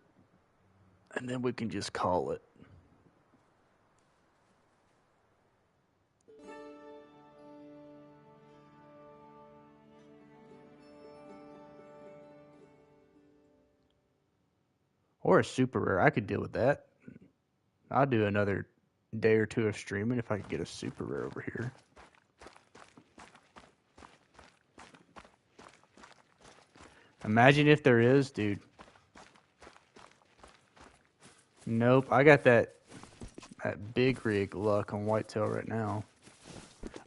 And then we can just call it. Or a super rare. I could deal with that. I'll do another day or 2 of streaming if I could get a super rare over here. Imagine if there is, dude. Nope, I got that big rig luck on whitetail right now.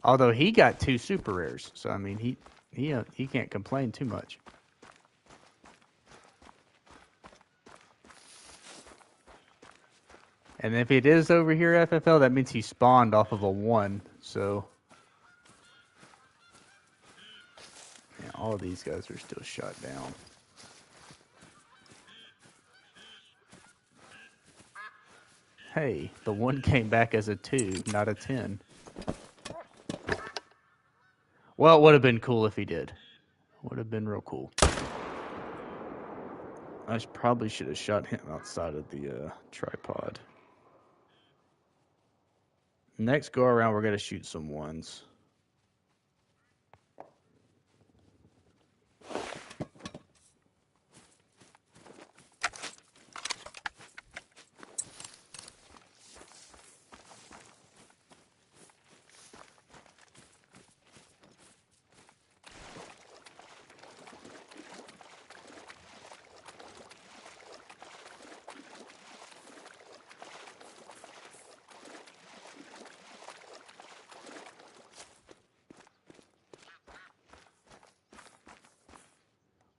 Although he got 2 super rares, so I mean he can't complain too much. And if it is over here FFL, that means he spawned off of a 1. So yeah, all of these guys are still shot down. Hey, the 1 came back as a 2, not a 10. Well, it would have been cool if he did. Would have been real cool. I probably should have shot him outside of the tripod. Next go around, we're going to shoot some 1s.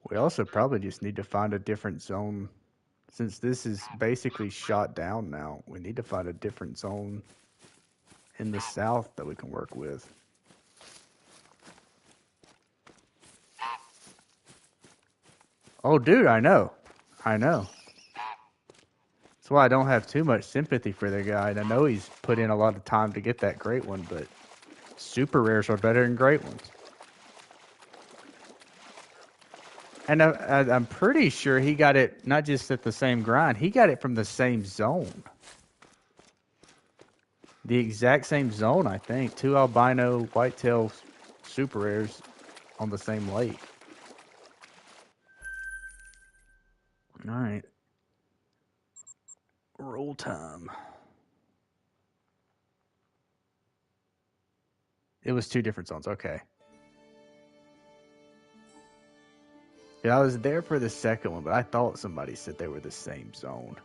We also probably just need to find a different zone. Since this is basically shot down now, we need to find a different zone in the south that we can work with. Oh, dude, I know. That's why I don't have too much sympathy for the guy. And I know he's put in a lot of time to get that great one, but super rares are better than great ones. And I'm pretty sure he got it not just at the same grind, he got it from the same zone. The exact same zone, I think. 2 albino whitetail super rares on the same lake. All right. Roll time. It was 2 different zones. Okay. Yeah, I was there for the second one, but I thought somebody said they were the same zone.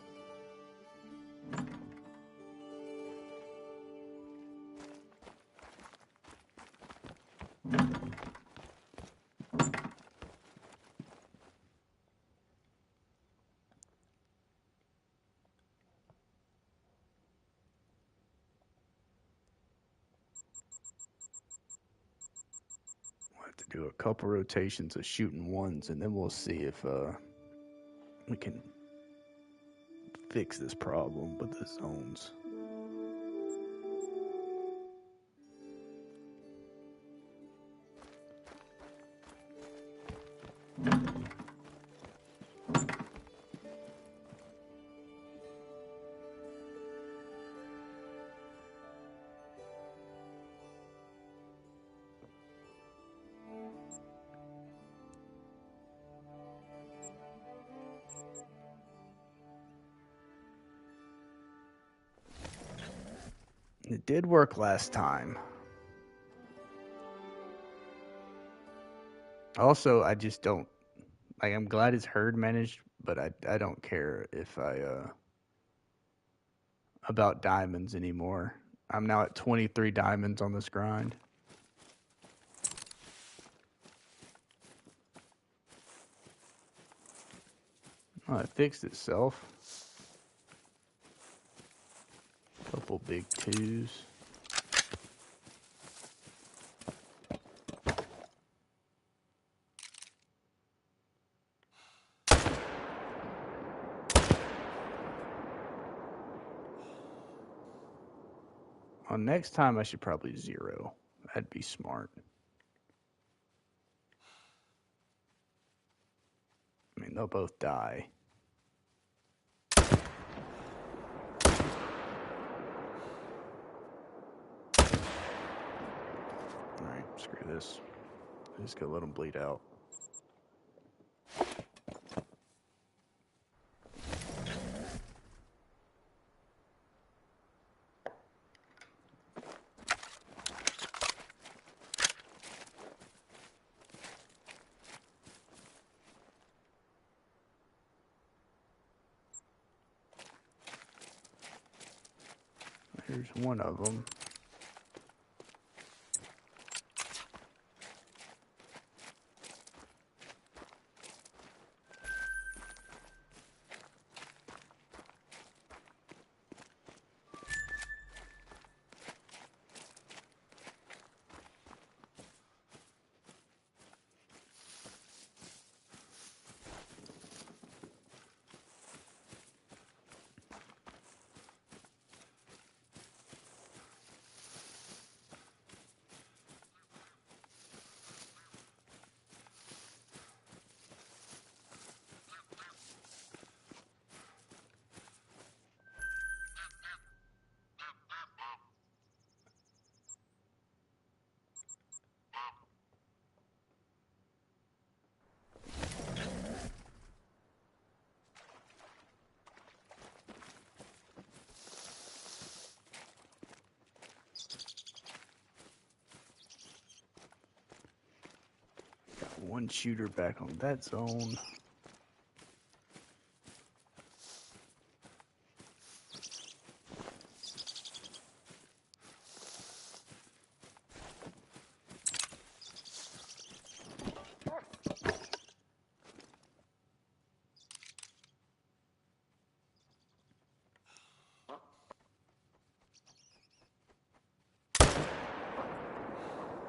We'll have to do a couple rotations of shooting 1s, and then we'll see if we can fix this problem with the zones. It did work last time. Also, I just don't like. I'm glad it's herd managed, but I don't care if about diamonds anymore. I'm now at 23 diamonds on this grind. Oh, it fixed itself. Couple big 2s. Well, next time I should probably 0. That'd be smart. I mean, they'll both die. Alright, screw this. I'm just gonna let them bleed out. Here's one of them. one shooter back on that zone.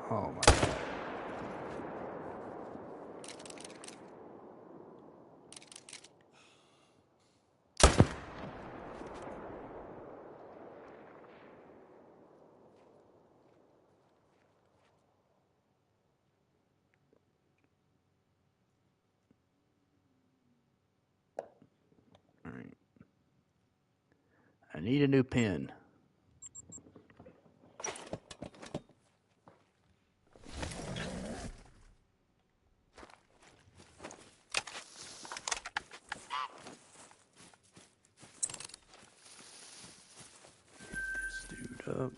Oh my God. All right. I need a new pen. This dude up.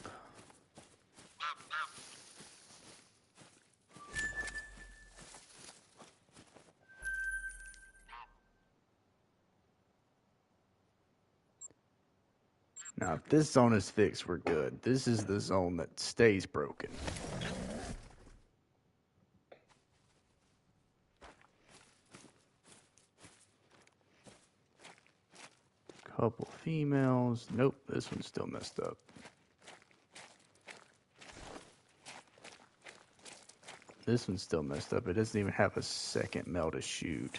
Now, if this zone is fixed, we're good. This is the zone that stays broken. Couple females. Nope, this one's still messed up. This one's still messed up. It doesn't even have a second male to shoot.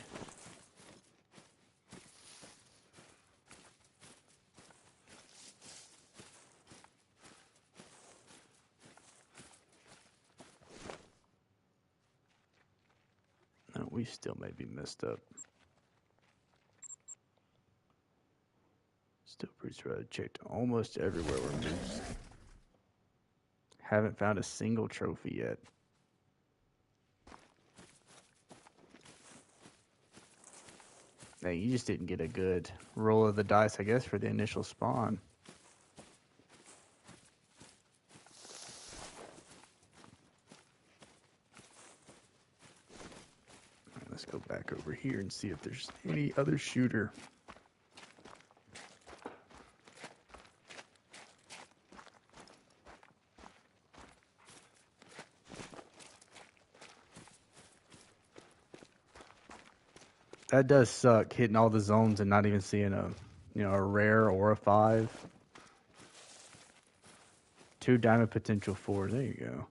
No, we still may be messed up. Still pretty sure I checked almost everywhere we're moose. Haven't found a single trophy yet. Hey, you just didn't get a good roll of the dice, I guess, for the initial spawn. All right, let's go back over here and see if there's any other shooter. That does suck, hitting all the zones and not even seeing a rare or a 5. 2 diamond potential 4. There you go.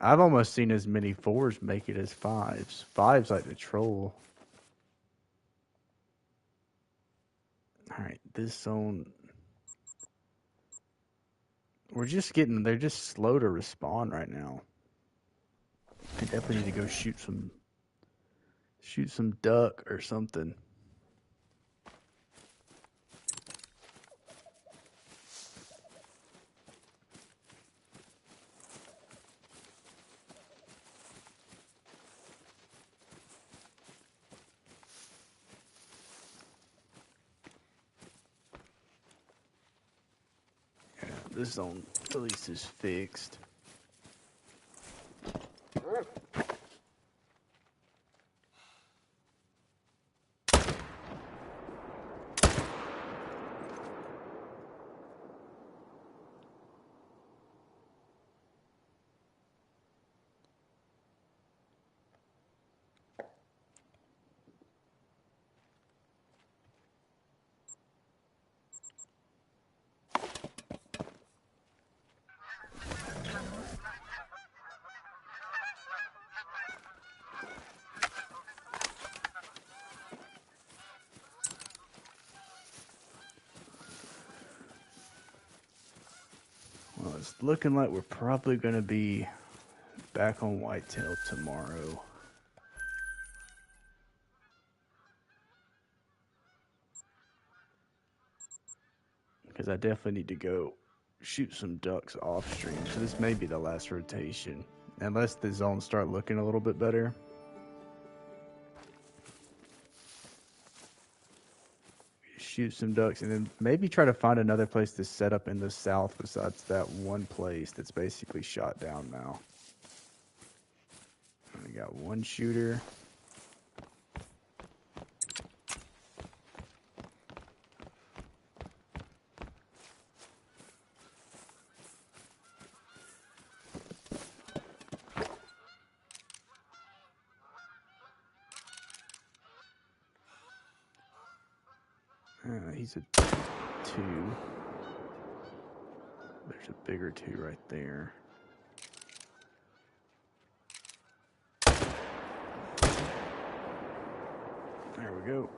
I've almost seen as many 4s make it as 5s. 5's like the troll. All right, this zone. They're just slow to respawn right now. I definitely need to go shoot some duck or something. Yeah, this zone at least is fixed. Well, it's looking like we're probably going to be back on Whitetail tomorrow. Because I definitely need to go shoot some ducks off stream. So this may be the last rotation. Unless the zones start looking a little bit better. shoot some ducks, and then maybe try to find another place to set up in the south besides that one place that's basically shot down now. We got one shooter. He's a 2. There's a bigger 2 right there. There we go.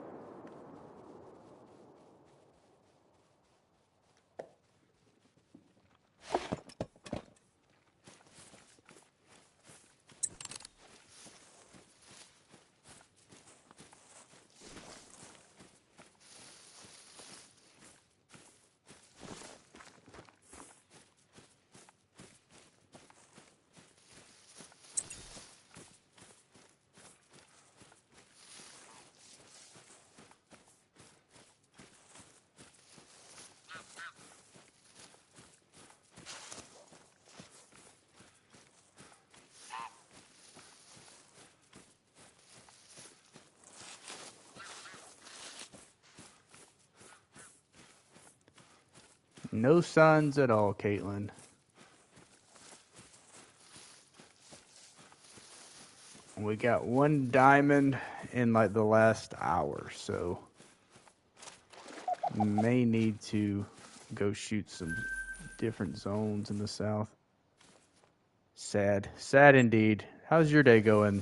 No signs at all, Caitlin. We got 1 diamond in like the last hour, so may need to go shoot some different zones in the south. Sad. Sad indeed. How's your day going?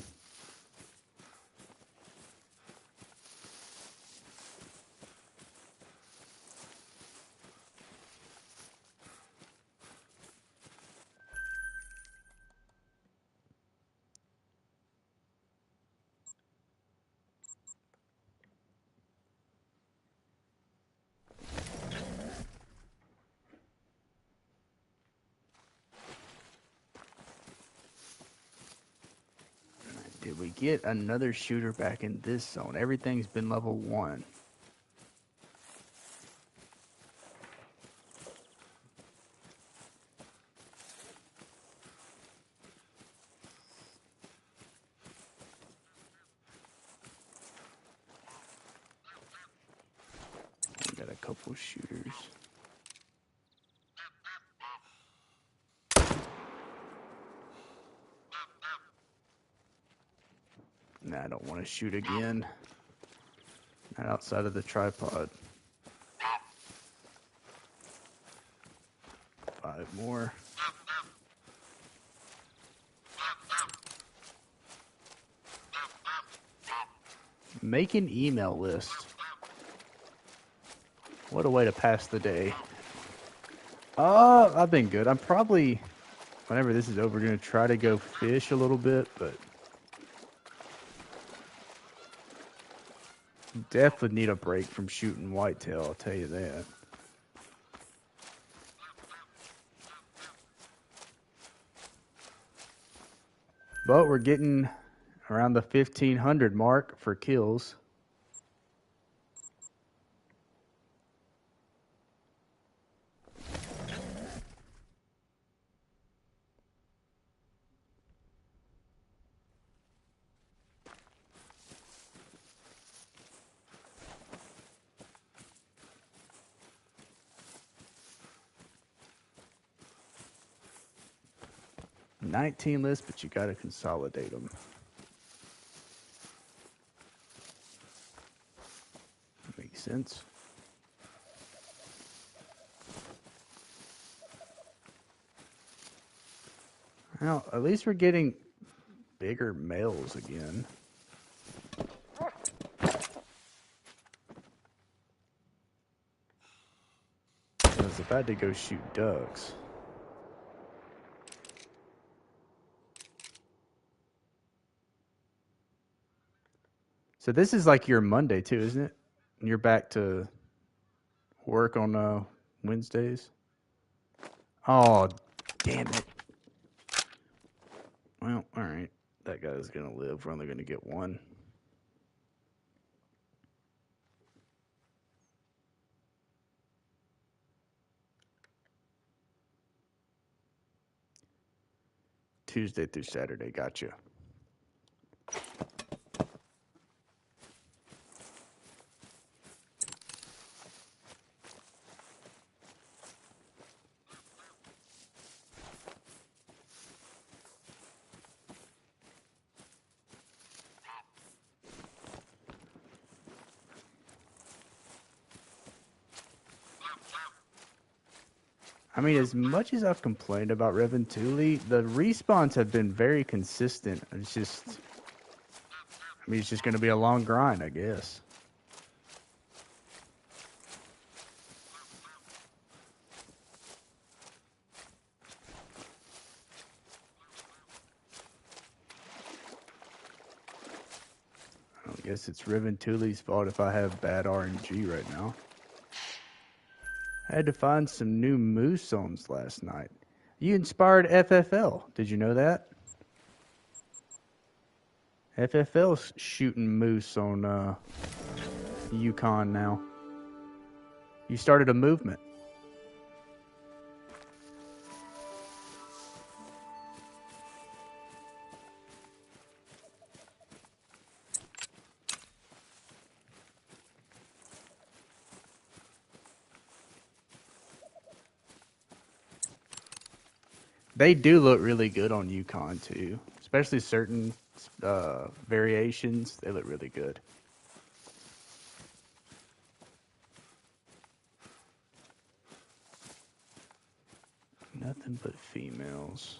Did we get another shooter back in this zone? Everything's been level 1. We got a couple shooters. Nah, I don't want to shoot again. Not outside of the tripod. 5 more. Make an email list. What a way to pass the day. I've been good. I'm probably, whenever this is over, going to try to go fish a little bit, but definitely need a break from shooting whitetail, I'll tell you that. But we're getting around the 1,500 mark for kills. $19 lists, but you got to consolidate them. Makes sense. Well, at least we're getting bigger males again. I was about to go shoot ducks. So this is like your Monday too, isn't it? And you're back to work on Wednesdays? Oh, damn it. Well, all right. That guy's going to live. We're only going to get 1. Tuesday through Saturday. Gotcha. I mean, as much as I've complained about Reventuli, the respawns have been very consistent. It's just, I mean, it's just going to be a long grind, I guess. I guess it's Reventuli's fault if I have bad RNG right now. I had to find some new moose zones last night. You inspired FFL. Did you know that? FFL's shooting moose on Yukon now. You started a movement. They do look really good on Yukon too, especially certain variations. They look really good. Nothing but females.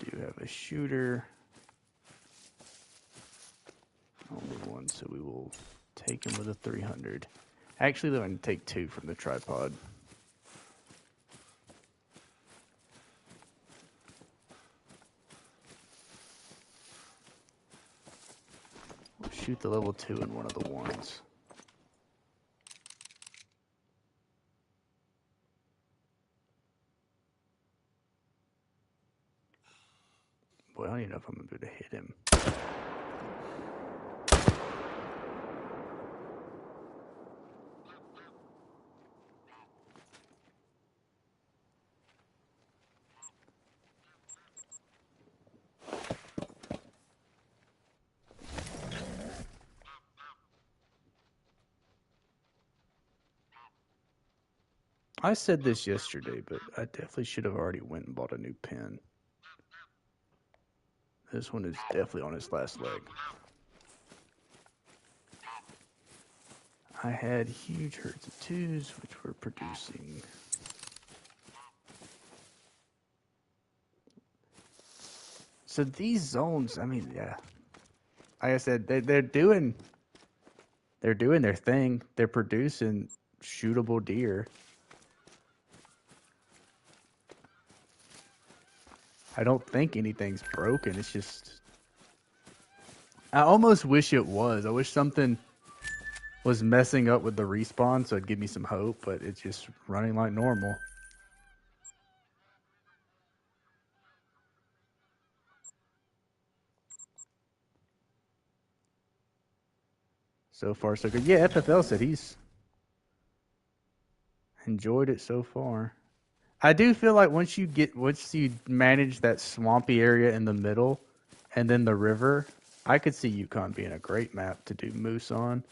Do have a shooter. Only one, so we will take him with a 300. Actually, they're going to take 2 from the tripod. We'll shoot the level 2 and one of the ones. Boy, I don't even know if I'm going to be able to hit him. I said this yesterday, but I definitely should have already went and bought a new pen. This one is definitely on its last leg. I had huge herds of 2s, which were producing. So these zones, I mean, yeah. Like I said, they're doing their thing. They're producing shootable deer. I don't think anything's broken. It's just, I almost wish it was. I wish something was messing up with the respawn so it'd give me some hope, but it's just running like normal. So far, so good. Yeah, FFL said he's enjoyed it so far. I do feel like once you manage that swampy area in the middle and then the river, I could see Yukon being a great map to do moose on.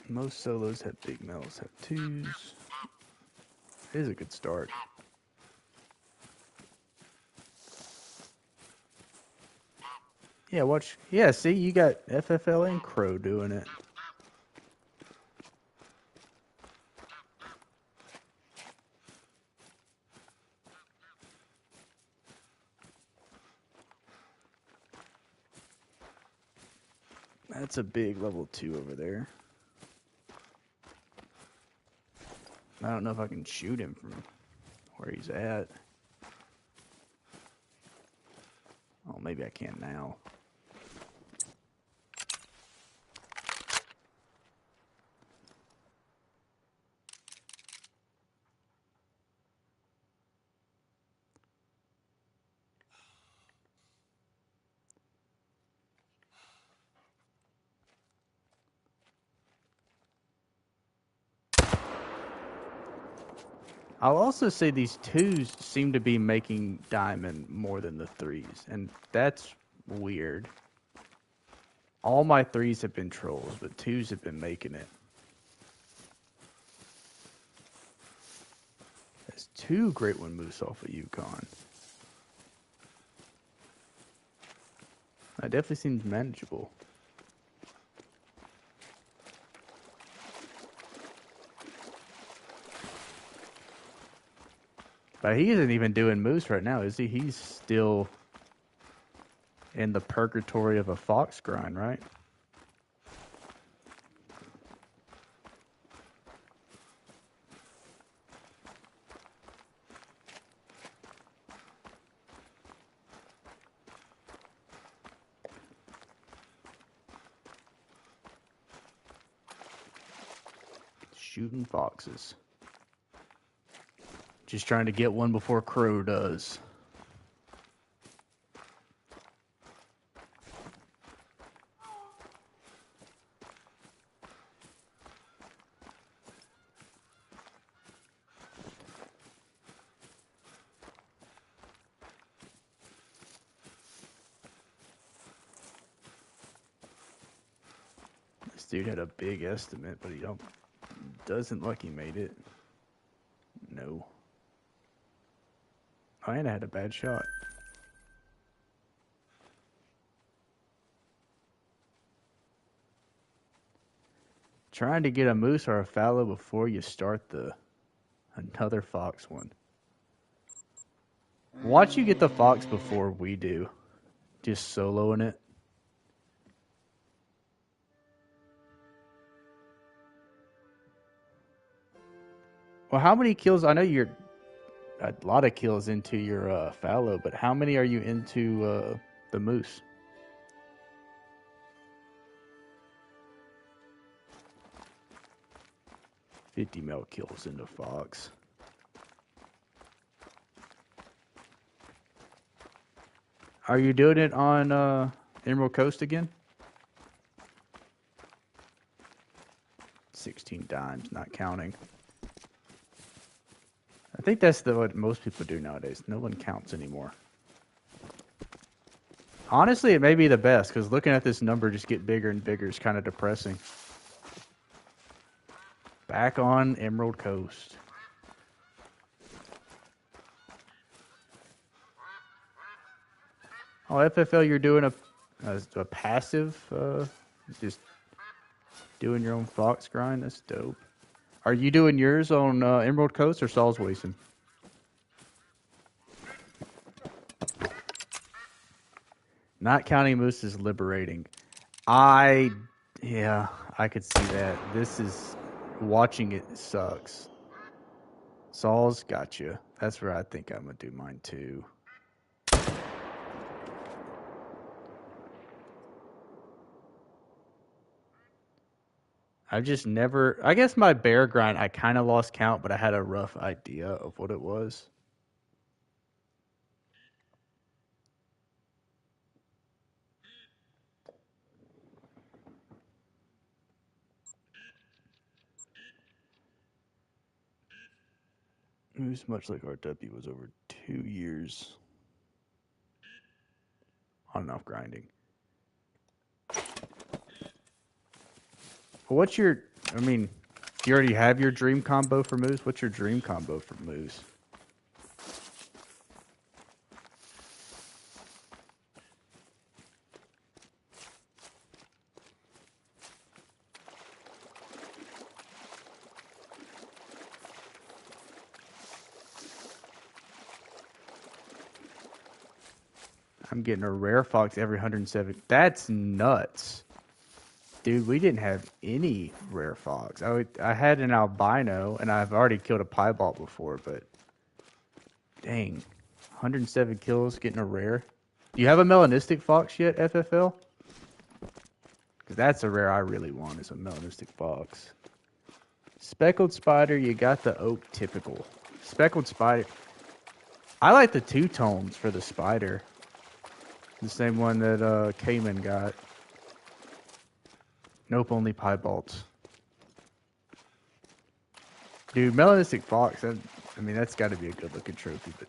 Most solos have big males, have 2s. It is a good start. Yeah, watch. Yeah, see, you got FFL and Crow doing it. That's a big level 2 over there. I don't know if I can shoot him from where he's at. Oh, maybe I can now. I'll also say these 2s seem to be making diamond more than the 3s, and that's weird. All my 3s have been trolls, but 2s have been making it. That's 2 Great One Moose off of Yukon. That definitely seems manageable. But he isn't even doing moose right now, is he? He's still in the purgatory of a fox grind, right? Shooting foxes. Just trying to get one before Crow does. This dude had a big estimate, but he doesn't look like he made it. No. Oh, and I had a bad shot. Trying to get a moose or a fallow before you start another fox one. Watch you get the fox before we do. Just soloing it. Well, how many kills? I know you're a lot of kills into your fallow, but how many are you into the moose? $50 mil kills into fox. Are you doing it on Emerald Coast again? 16 dimes, not counting. I think that's what most people do nowadays. No one counts anymore. Honestly, it may be the best, because looking at this number just get bigger and bigger is kind of depressing. Back on Emerald Coast. Oh, FFL, you're doing a passive, just doing your own fox grind? That's dope. Are you doing yours on Emerald Coast or Saul's Wason? Not counting moose is liberating. Yeah, I could see that. This is, watching it sucks. Saul's got you. That's where I think I'm going to do mine too. I've just never, I guess my bear grind, I kind of lost count, but I had a rough idea of what it was. Moose, much like RW, was over 2 years on and off grinding. What's your, I mean, you already have your dream combo for moose? What's your dream combo for moose? I'm getting a rare fox every 107. That's nuts. Dude, we didn't have any rare fox. I had an albino, and I've already killed a piebald before, but dang. 107 kills, getting a rare. Do you have a melanistic fox yet, FFL? Because that's a rare I really want, is a melanistic fox. Speckled spider, you got the oak typical. Speckled spider. I like the two-tones for the spider. The same one that Cayman got. Nope, only piebalds. Dude, melanistic fox, I mean, that's got to be a good looking trophy, but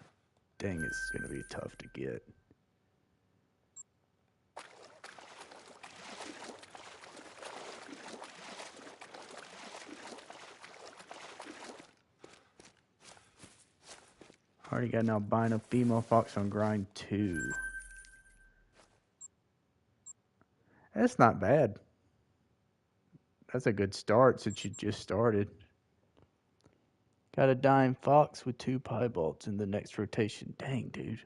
dang, it's going to be tough to get. Already got an albino female fox on grind 2. That's not bad. That's a good start since you just started. Got a dying fox with 2 piebalds in the next rotation. Dang, dude.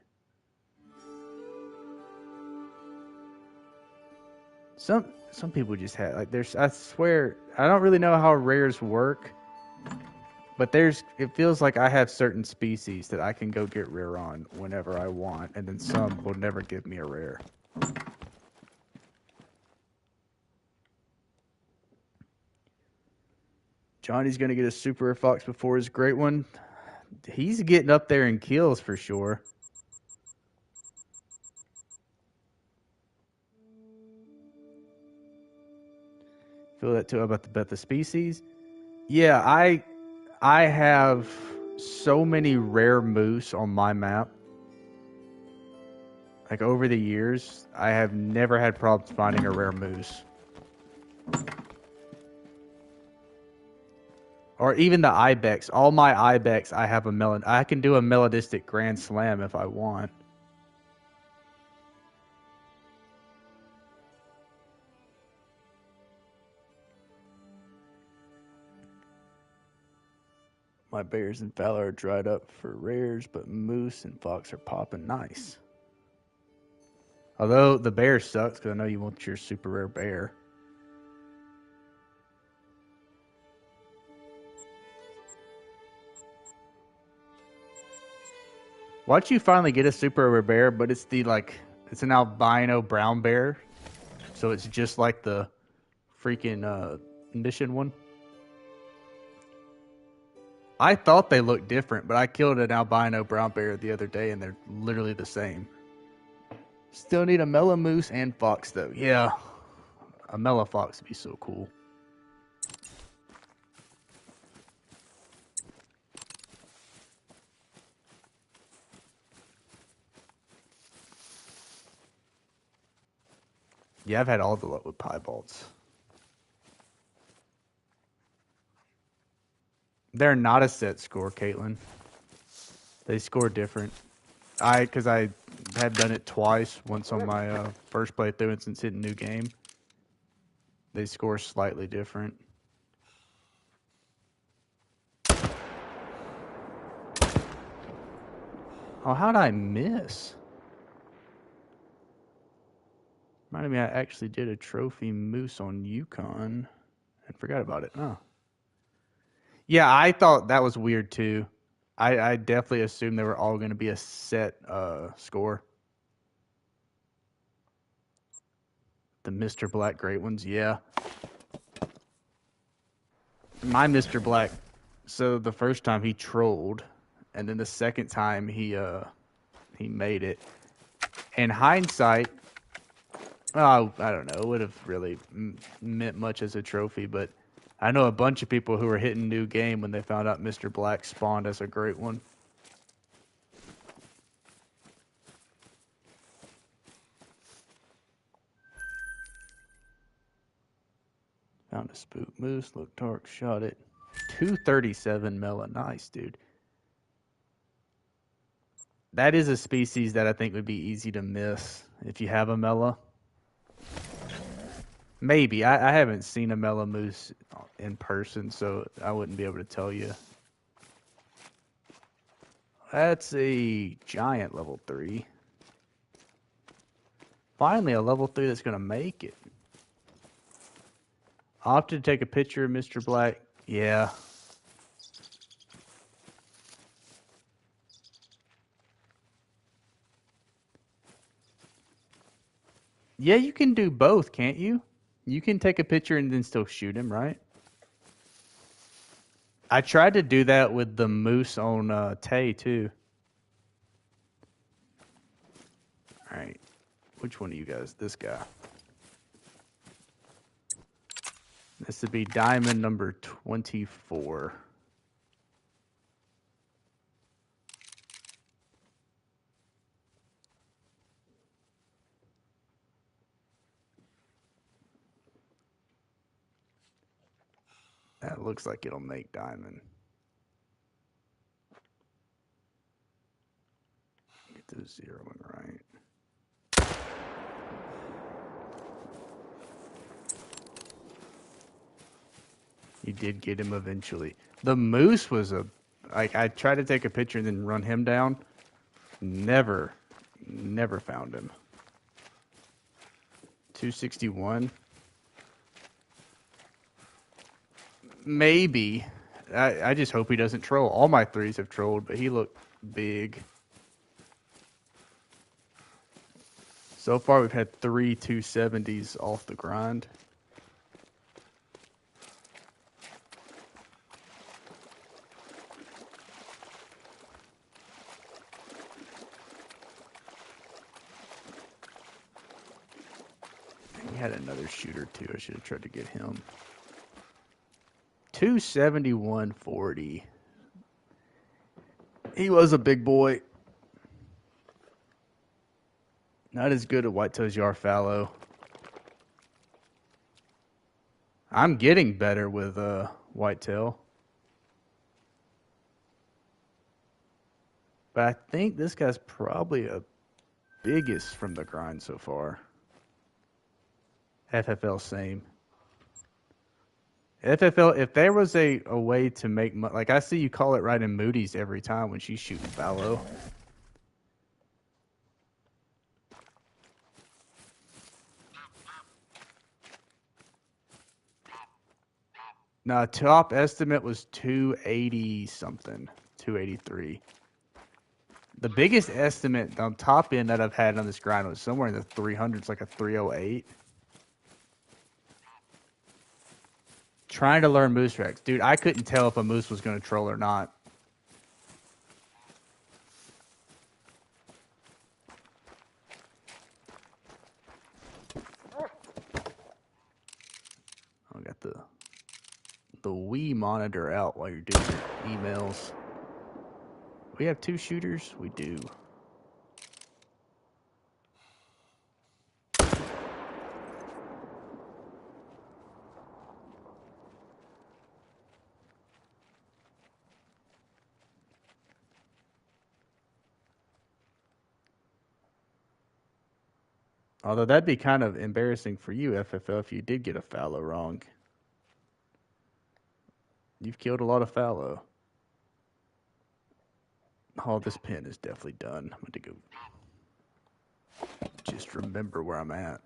Some people just have like there's. I swear I don't really know how rares work, but it feels like I have certain species that I can go get rare on whenever I want, and then some will never give me a rare. Johnny's gonna get a super rare fox before his great one. He's getting up there in kills for sure. Feel that too about the species. Yeah, I have so many rare moose on my map. Like over the years, I have never had problems finding a rare moose. Or even the ibex. All my ibex, I have I can do a melodistic grand slam if I want. My bears and fallow are dried up for rares, but moose and fox are popping nice. Although the bear sucks because I know you want your super rare bear. Watch you finally get a super rare bear, but it's it's an albino brown bear, so it's just like the freaking mission one. I thought they looked different, but I killed an albino brown bear the other day, and they're literally the same. Still need a mellow moose and fox, though. Yeah, a mellow fox would be so cool. Yeah, I've had all the luck with piebalds. They're not a set score, Caitlin. They score different. Because I have done it twice. Once on my first playthrough and since hitting new game. They score slightly different. Oh, how'd I miss? Reminded me I actually did a trophy moose on Yukon and forgot about it. Oh. Yeah, I thought that was weird too. I definitely assumed they were all going to be a set score. The Mr. Black great ones, yeah. My Mr. Black, so the first time he trolled, and then the second time he made it. In hindsight, oh, I don't know, it would have really meant much as a trophy, but I know a bunch of people who were hitting new game when they found out Mr. Black spawned as a great one. Found a spook moose, looked dark, shot it. 237 mela, nice, dude. That is a species that I think would be easy to miss if you have a mela. Maybe. I haven't seen a mela moose in person, so I wouldn't be able to tell you. That's a giant level 3. Finally, a level 3 that's going to make it. I'll have to take a picture of Mr. Black. Yeah. Yeah, you can do both, can't you? You can take a picture and then still shoot him, right? I tried to do that with the moose on Tay, too. Alright. Which one of you guys? This guy. This would be diamond number 24. That looks like it'll make diamond. Get those zeroing right. You did get him eventually. The moose was like I tried to take a picture and then run him down. Never found him. 261. Maybe. I just hope he doesn't troll. All my threes have trolled, but he looked big. So far, we've had 3 270s off the grind. He had another shooter, too. I should have tried to get him. 271.40. He was a big boy. Not as good at whitetail as you are fallow. I'm getting better with whitetail. But I think this guy's probably a biggest from the grind so far. FFL same. FFL, if there was a way to make money, like I see you call it right in Moody's every time when she's shooting fallow. No, top estimate was 280 something, 283. The biggest estimate on top end that I've had on this grind was somewhere in the 300s, like a 308. Trying to learn moose tracks. Dude, I couldn't tell if a moose was going to troll or not. I got the Wii monitor out while you're doing your emails. We have 2 shooters? We do. Although that'd be kind of embarrassing for you, FFL, if you did get a fallow wrong. You've killed a lot of fallow. Oh, this pin is definitely done. I'm going to go just remember where I'm at.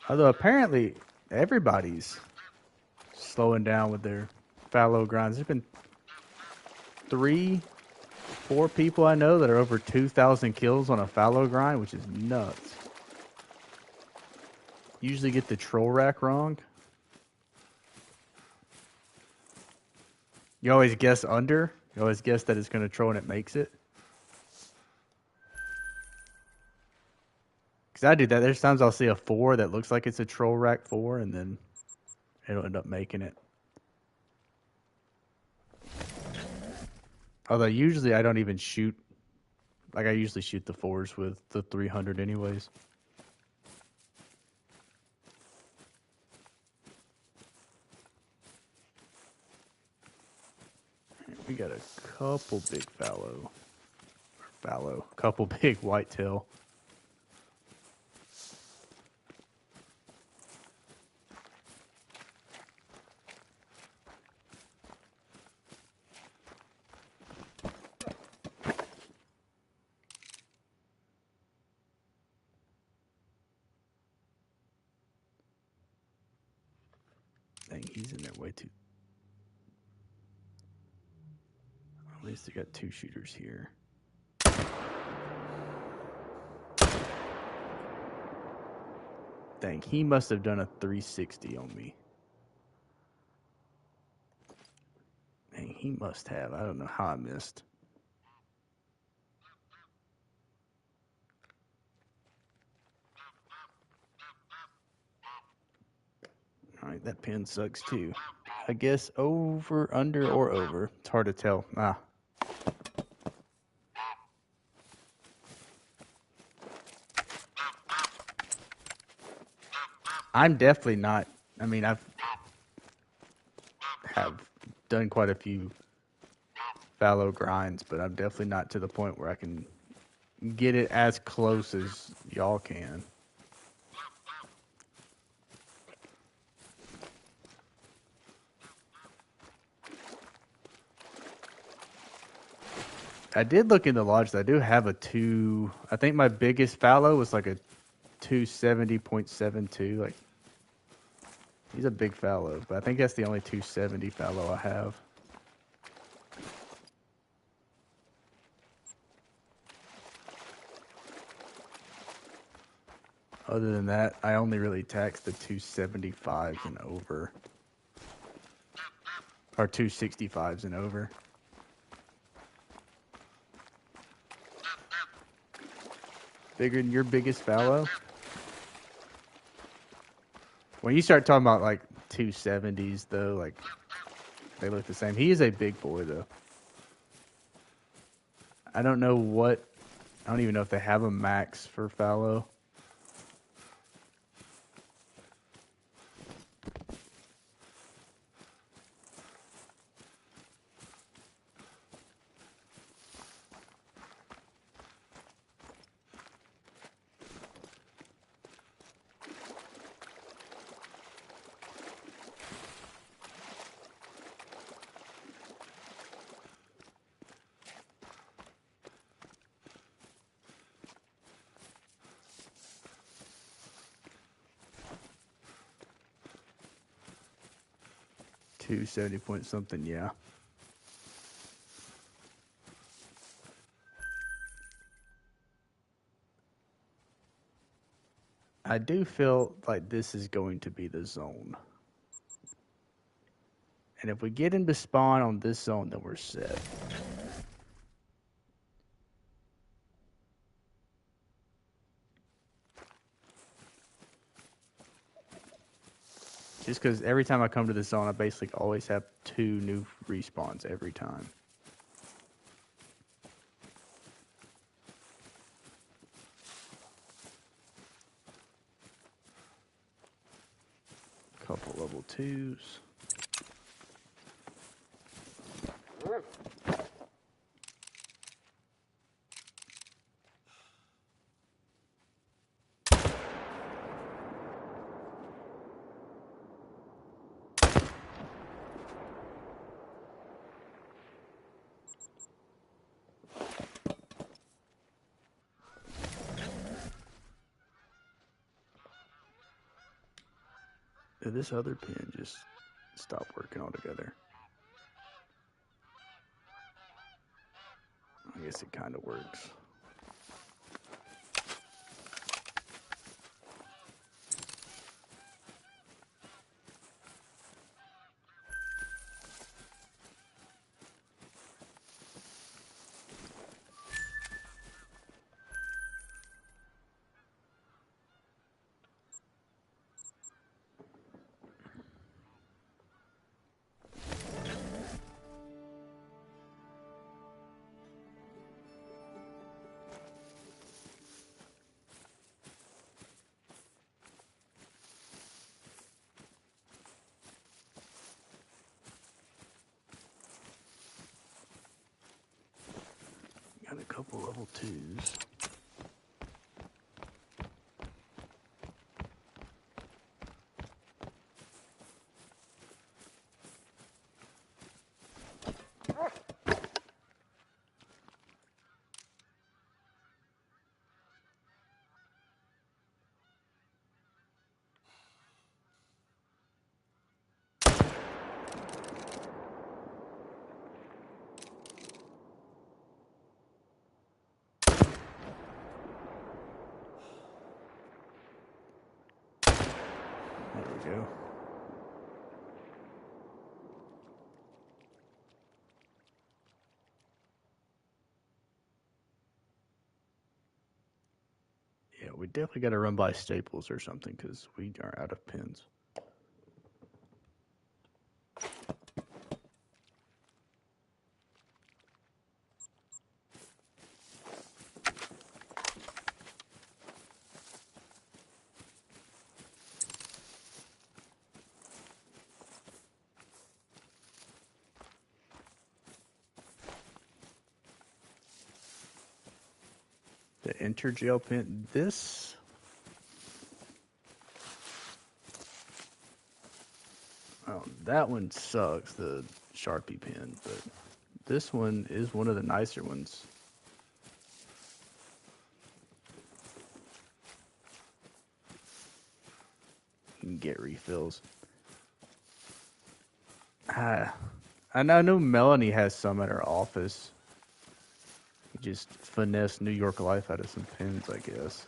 Although apparently everybody's slowing down with their fallow grinds. There's been 3, 4 people I know that are over 2,000 kills on a fallow grind, which is nuts. Usually get the troll rack wrong. You always guess under. You always guess that it's going to troll and it makes it. Because I do that. There's times I'll see a 4 that looks like it's a troll rack 4, and then it'll end up making it. Although usually I don't even shoot. Like I usually shoot the 4s with the 300 anyways. We got a couple big fallow. Couple big whitetail. Dang, he's in there way too. At least they got 2 shooters here. Dang, he must have done a 360 on me. Dang, he must have. I don't know how I missed. Alright, that pin sucks too. I guess over, under, or over. It's hard to tell. I'm definitely not. I mean, have done quite a few fallow grinds, but I'm definitely not to the point where I can get it as close as y'all can. I did look in the lodge. I do have a two. I think my biggest fallow was like a 270.72. Like, he's a big fallow, but I think that's the only 270 fallow I have. Other than that, I only really tax the 275s and over. Or 265s and over. Bigger than your biggest fallow? When you start talking about like 270s though, like they look the same. He is a big boy though. I don't even know if they have a max for fallow. Two 70 point something, yeah. I do feel like this is going to be the zone. And if we get into spawn on this zone, then we're set. Just because every time I come to this zone, I basically always have 2 new respawns every time. Couple level 2s. This other pin just stopped working altogether. I guess it kind of works. Got a couple level 2s. There we go. Yeah, we definitely got to run by Staples or something because we are out of pins. The Intergel pen. This. Oh, that one sucks, the Sharpie pen, but this one is one of the nicer ones. You can get refills. I know Melanie has some at her office. You just finesse New York Life out of some pens, I guess.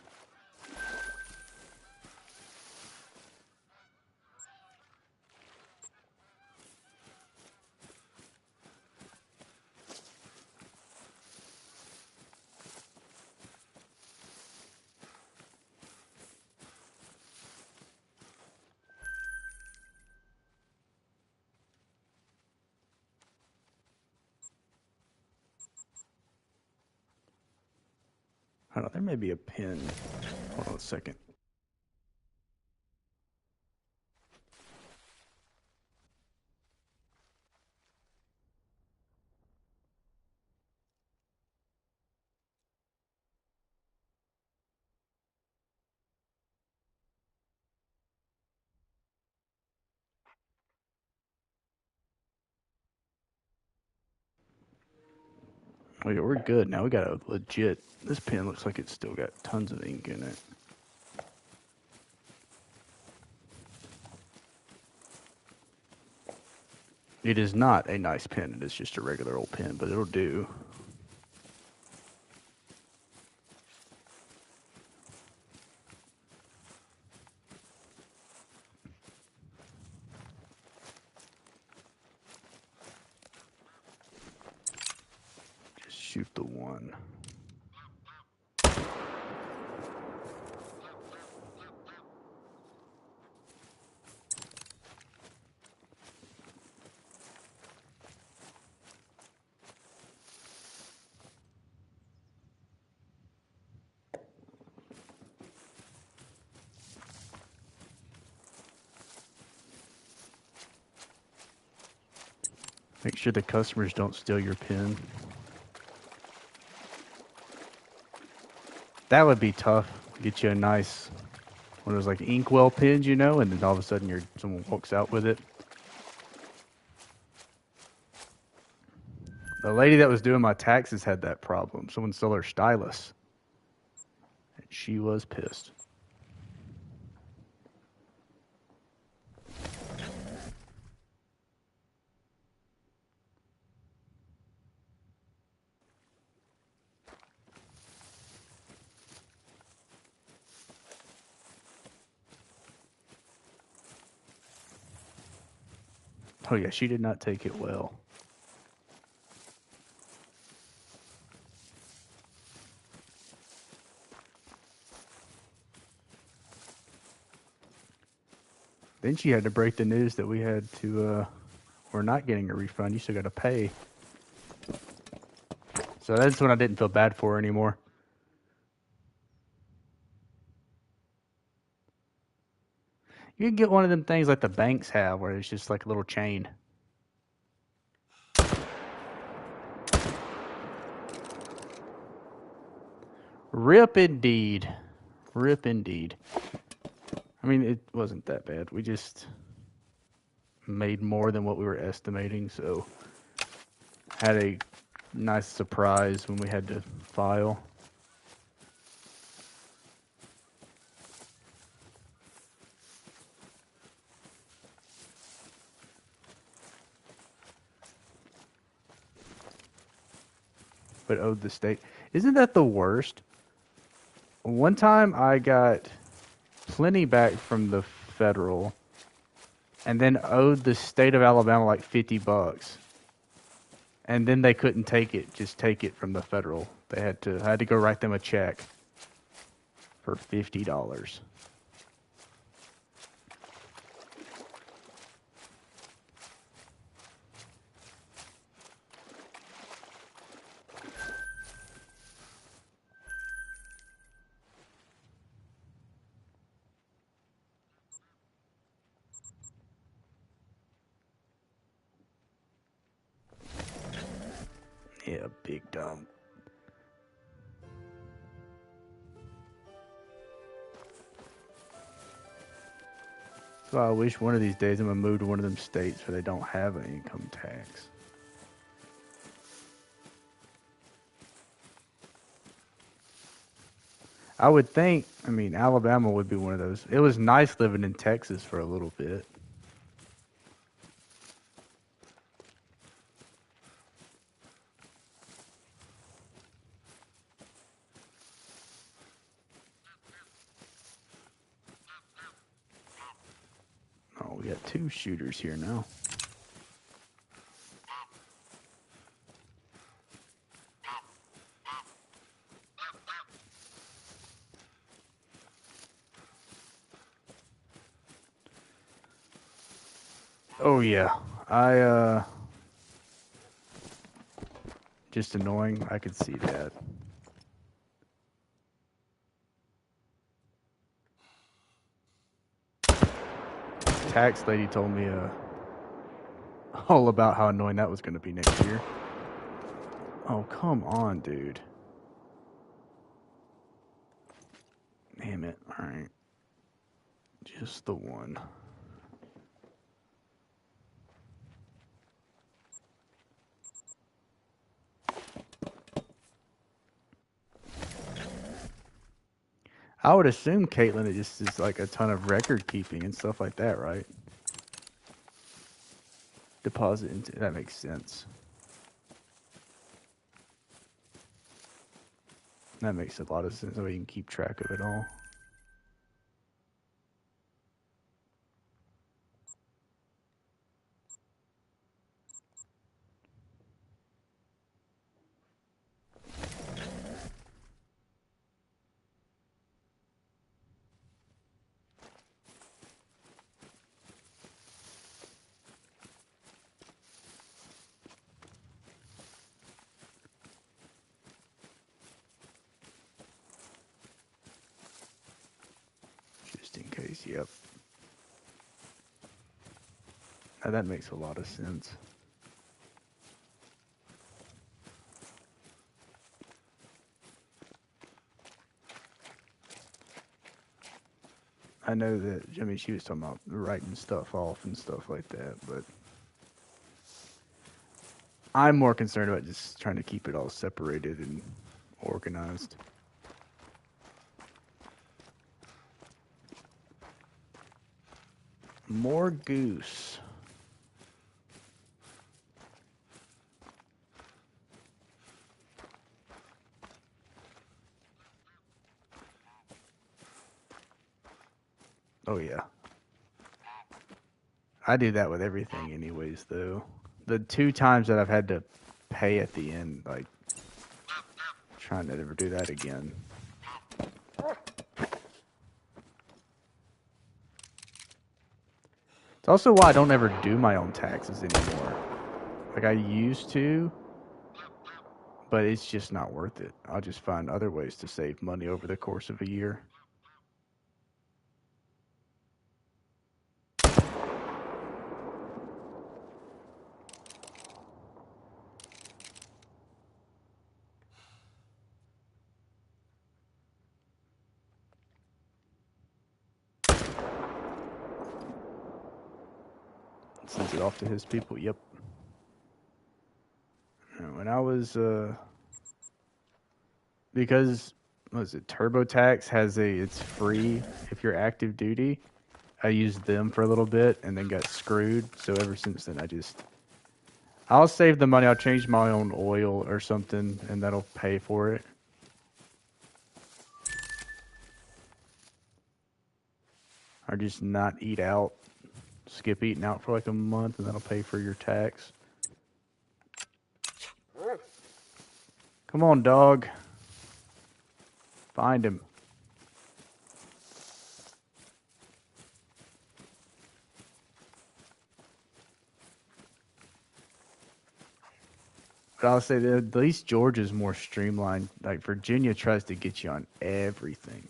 I don't know, there may be a pen. Hold on a second. Oh yeah, we're good. Now we got a legit. This pen looks like it's still got tons of ink in it. It is not a nice pen. It is just a regular old pen, but it'll do. Just shoot the one. Make sure the customers don't steal your pen. That would be tough. Get you a nice one of those like inkwell pens, you know, and then all of a sudden someone walks out with it. The lady that was doing my taxes had that problem. Someone stole her stylus. And she was pissed. Oh yeah, she did not take it well. Then she had to break the news that we're not getting a refund. You still got to pay. So that's when I didn't feel bad for her anymore. You can get one of them things like the banks have where it's just like a little chain. Rip indeed. Rip indeed. I mean, it wasn't that bad. We just made more than what we were estimating, so had a nice surprise when we had to file. But owed the state. Isn't that the worst? One time I got plenty back from the federal and then owed the state of Alabama like $50. And then they couldn't just take it from the federal. I had to go write them a check for $50. Yeah, big dumb. So I wish one of these days I'm gonna move to one of them states where they don't have an income tax. I would think, I mean, Alabama would be one of those. It was nice living in Texas for a little bit. Oh, we got 2 shooters here now. Oh yeah, just annoying. I could see that. Tax lady told me all about how annoying that was going to be next year. Oh, come on, dude. Damn it. All right. Just the one. I would assume, Caitlin, it just is like a ton of record keeping and stuff like that, right? Deposit into that makes sense. That makes a lot of sense. So you can keep track of it all. Just in case, yep. Now that makes a lot of sense. I know that, I mean, she was talking about writing stuff off and stuff like that, but I'm more concerned about just trying to keep it all separated and organized. More goose. Oh, yeah. I do that with everything anyways, though. The 2 times that I've had to pay at the end, like, trying to never do that again. It's also why I don't ever do my own taxes anymore. Like, I used to, but it's just not worth it. I'll just find other ways to save money over the course of a year. Sends it off to his people. Yep. When I was because what is it? TurboTax has it's free if you're active duty. I used them for a little bit and then got screwed. So ever since then, I'll save the money. I'll change my own oil or something, and that'll pay for it. Or just not eat out. Skip eating out for like a month, and that'll pay for your tax. Come on, dog. Find him. But I'll say that at least Georgia's more streamlined. Like Virginia tries to get you on everything.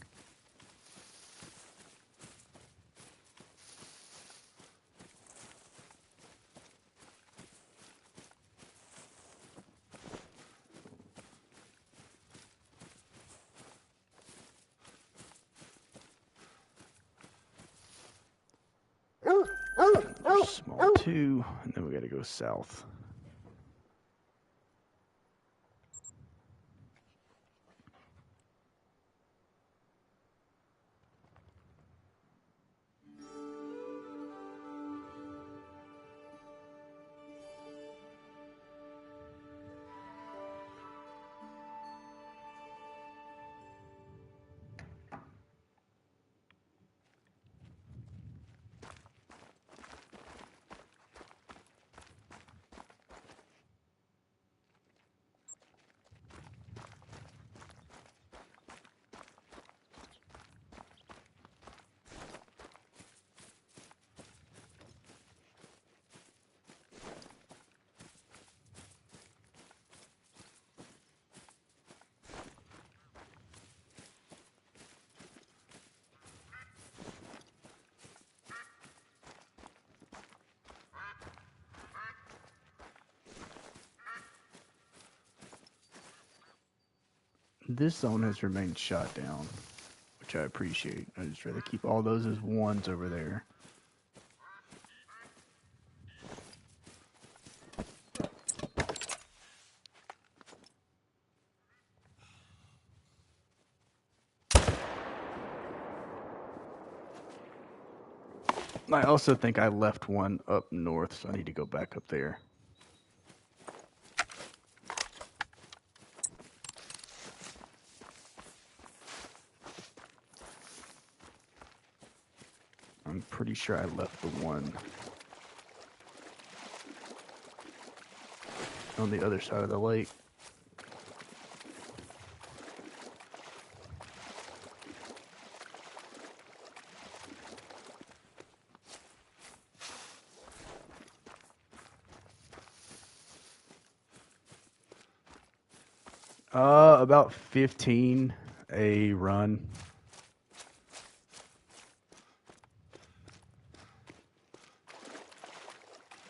small 2, and then we got to go south. This zone has remained shot down, which I appreciate. I just rather keep all those as 1s over there. I also think I left one up north, so I need to go back up there. I'm pretty sure I left the one on the other side of the lake. About 15 a run.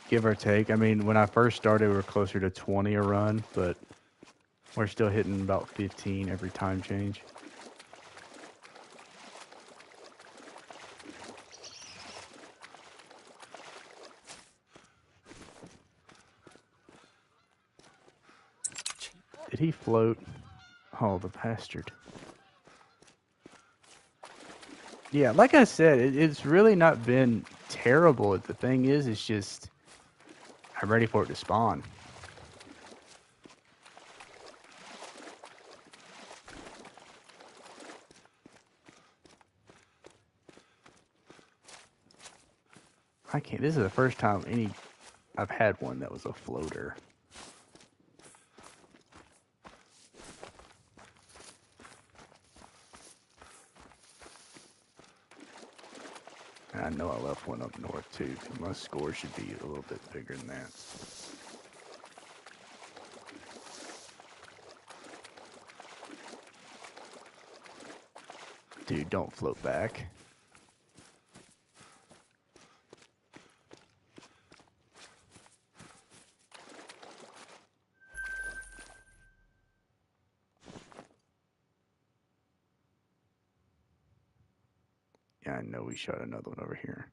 Give or take. I mean, when I first started, we were closer to 20 a run, but we're still hitting about 15 every time change. Did he float? Oh, the bastard. Yeah, like I said, it's really not been terrible. The thing is, it's just I'm ready for it to spawn. I can't. This is the first time I've had one that was a floater. And I know I left one up north too, because my score should be a little bit bigger than that. Dude, don't float back. Yeah, I know we shot another one over here.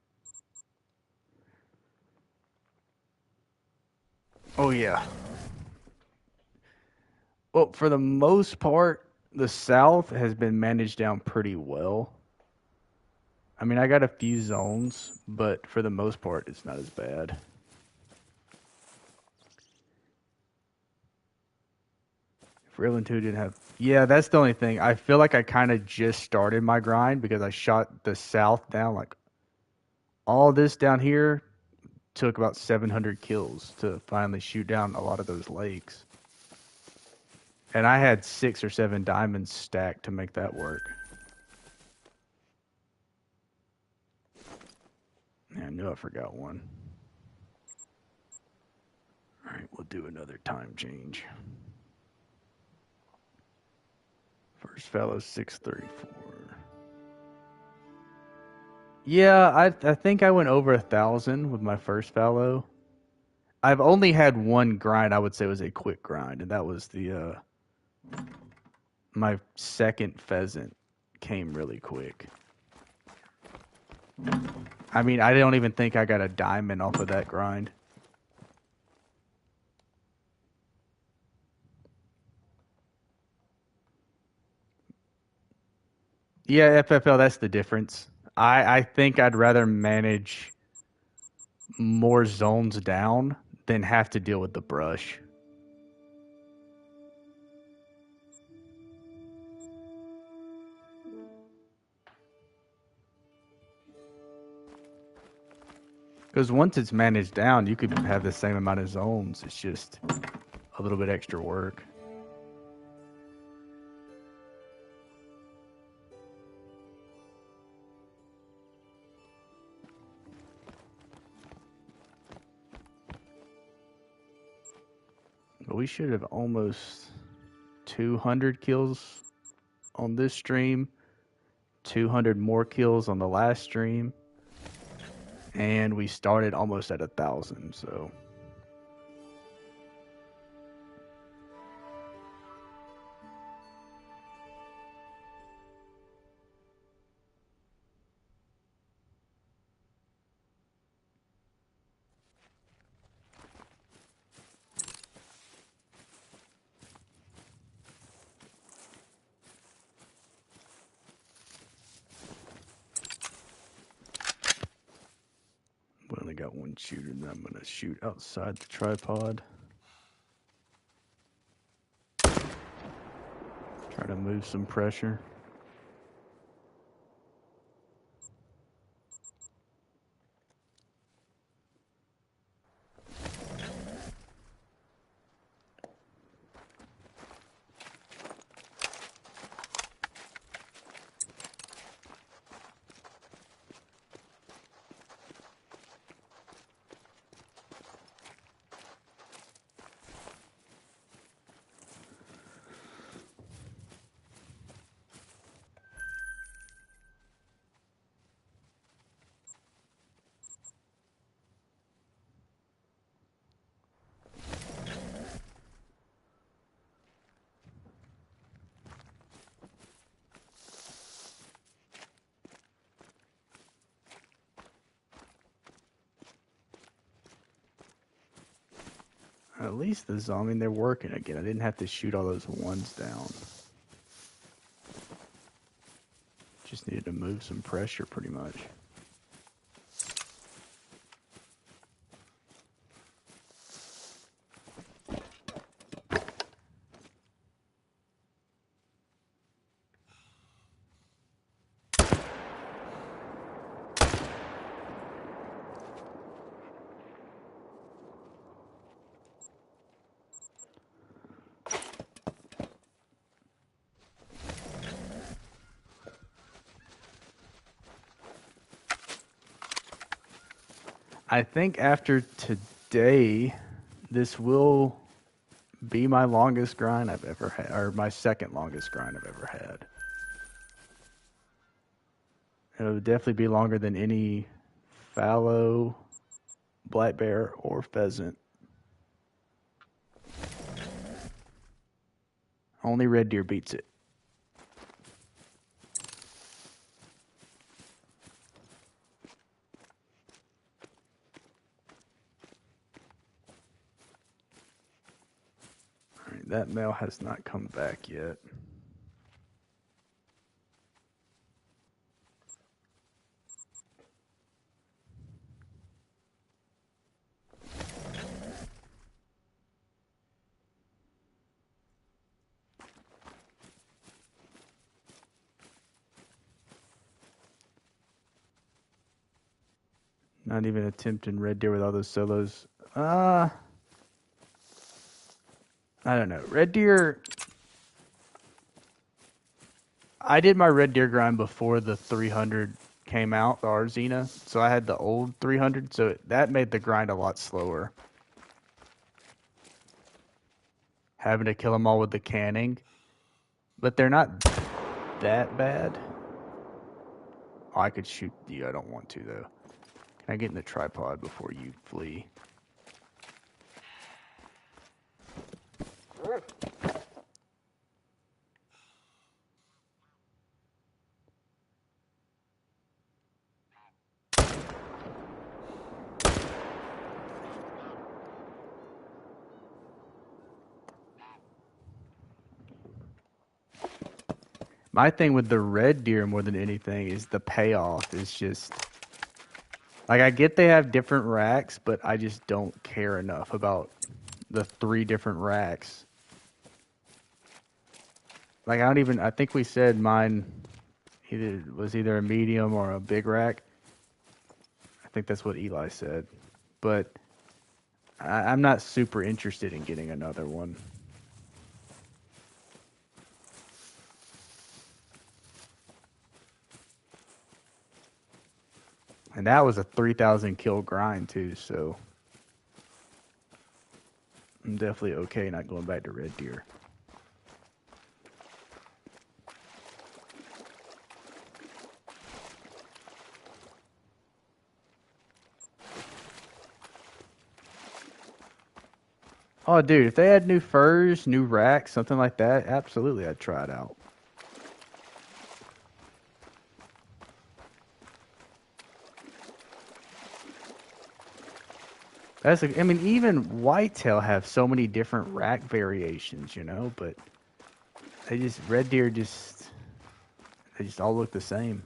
Oh, yeah. Well, for the most part, the south has been managed down pretty well. I mean, I got a few zones, but for the most part, it's not as bad. If Riven 2 didn't have... Yeah, that's the only thing. I feel like I kind of just started my grind because I shot the south down. Like, all this down here took about 700 kills to finally shoot down a lot of those lakes. And I had 6 or 7 diamonds stacked to make that work. Yeah, I knew I forgot one. Alright, we'll do another time change. First fellow 634. Yeah, I think I went over 1,000 with my first fallow. I've only had one grind I would say was a quick grind, and that was the my second pheasant came really quick. I mean, I don't even think I got a diamond off of that grind. Yeah, FFL, that's the difference. I think I'd rather manage more zones down than have to deal with the brush. Because once it's managed down, you could have the same amount of zones. It's just a little bit extra work. But we should have almost 200 kills on this stream, 200 more kills on the last stream, and we started almost at 1,000, so... We only got one shooter, and I'm going to shoot outside the tripod. Try to move some pressure. At least the zombie, I mean, they're working again. I didn't have to shoot all those ones down. Just needed to move some pressure pretty much. I think after today, this will be my longest grind I've ever had, or my second longest grind I've ever had. It would definitely be longer than any fallow, black bear, or pheasant. Only red deer beats it. All right, that male has not come back yet. Not even attempting red deer with all those solos. I don't know. Red deer. I did my red deer grind before the 300 came out, the Arzina. So I had the old 300, so that made the grind a lot slower. Having to kill them all with the canning. But they're not that bad. Oh, I could shoot you. I don't want to, though. Can I get in the tripod before you flee? My thing with the red deer more than anything is the payoff is just like I get they have different racks, but I just don't care enough about the 3 different racks. Like I think we said mine was either a medium or a big rack. I think that's what Eli said. But I'm not super interested in getting another one. And that was a 3,000 kill grind too, so I'm definitely okay not going back to red deer. Oh, dude, if they had new furs, new racks, something like that, absolutely I'd try it out. I mean, even whitetail have so many different rack variations, you know, but red deer they just all look the same.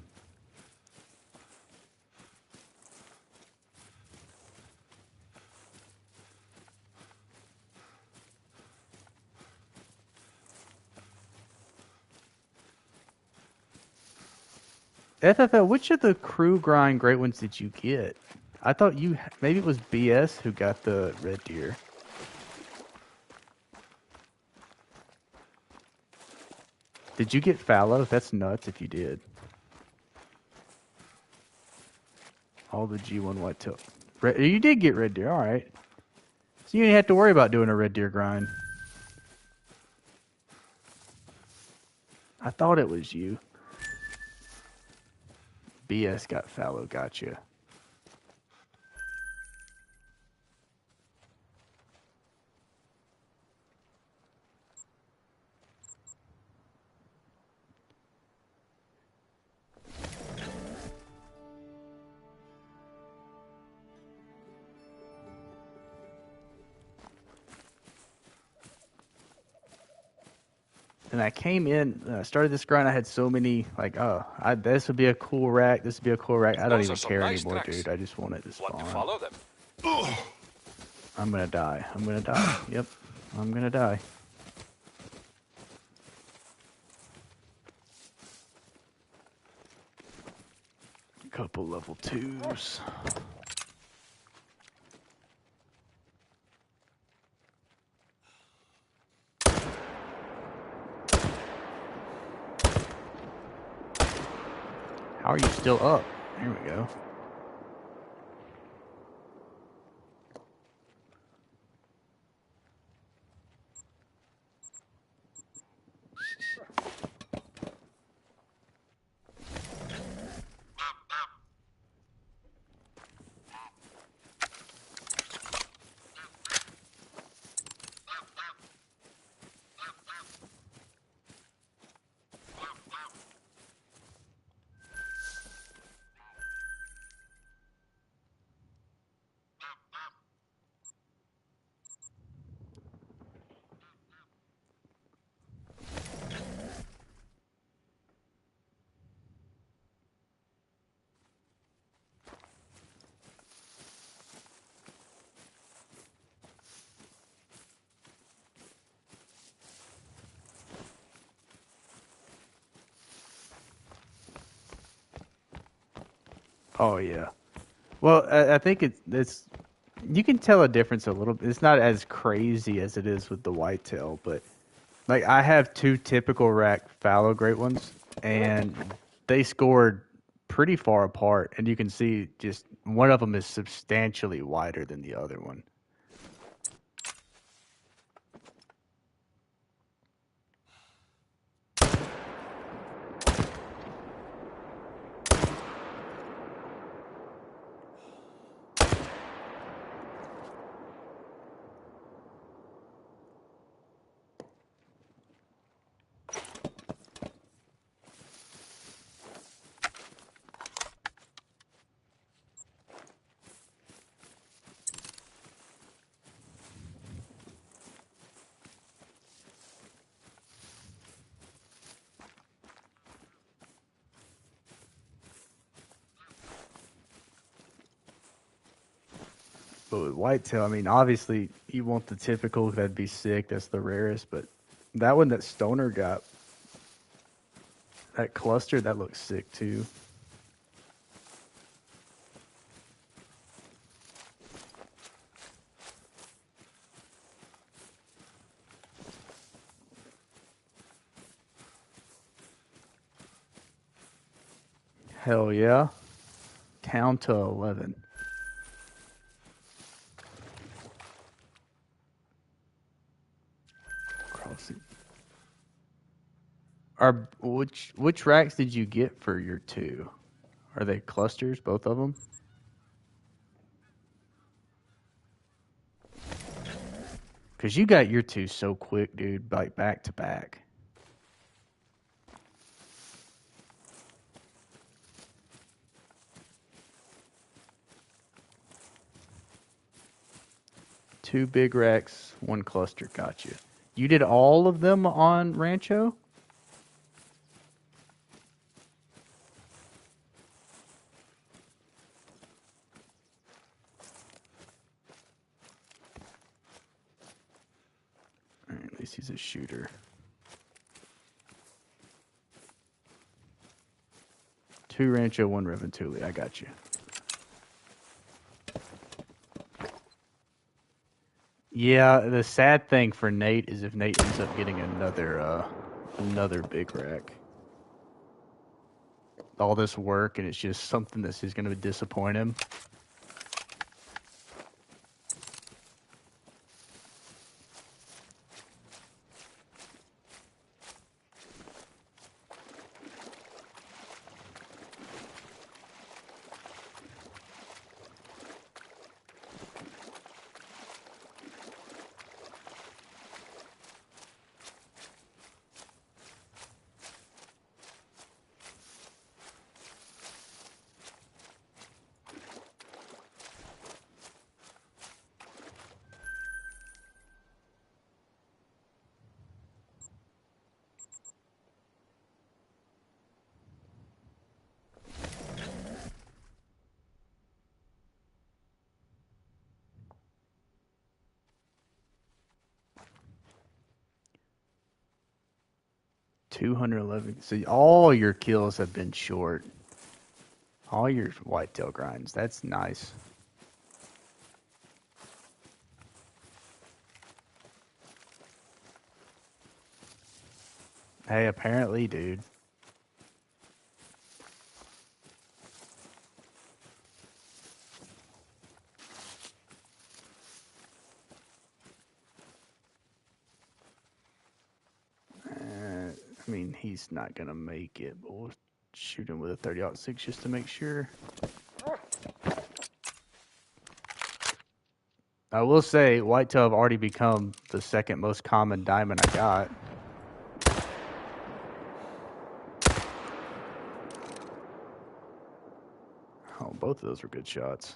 FFL, which of the crew grind great ones did you get? I thought maybe it was BS who got the red deer. Did you get fallow? That's nuts if you did. All the G1 whitetail. You did get red deer, alright. So you didn't have to worry about doing a red deer grind. I thought it was you. BS got fallow, gotcha. And I came in, started this grind. I had so many, like, this would be a cool rack. This would be a cool rack. I don't even care anymore, dude. I just want it to spawn. Want to follow them? I'm gonna die. I'm gonna die. Yep, I'm gonna die. Couple level 2s. How are you still up? Here we go. Oh yeah. Well, I think it's you can tell a difference a little bit. It's not as crazy as it is with the whitetail, but like I have 2 typical rack fallow great ones, and they scored pretty far apart, and you can see just one of them is substantially wider than the other one. But with whitetail, I mean, obviously you want the typical. That'd be sick. That's the rarest. But that one that Stoner got, that cluster, that looks sick too. Hell yeah. Down to 11. Crossing. Are which racks did you get for your two? Are they clusters, both of them? Because you got your two so quick, dude, like back to back. Two big racks, one cluster. Got you. You did all of them on Rancho? All right, at least he's a shooter. Two Rancho, one Reventuli. I got you. Yeah, the sad thing for Nate is if Nate ends up getting another big rack. All this work and it's just something that's just going to disappoint him. $211. So all your kills have been short. All your whitetail grinds. That's nice. Hey, apparently, dude. I mean, he's not going to make it, but we'll shoot him with a 30-06 just to make sure. I will say, whitetail have already become the second most common diamond I got. Oh, both of those were good shots.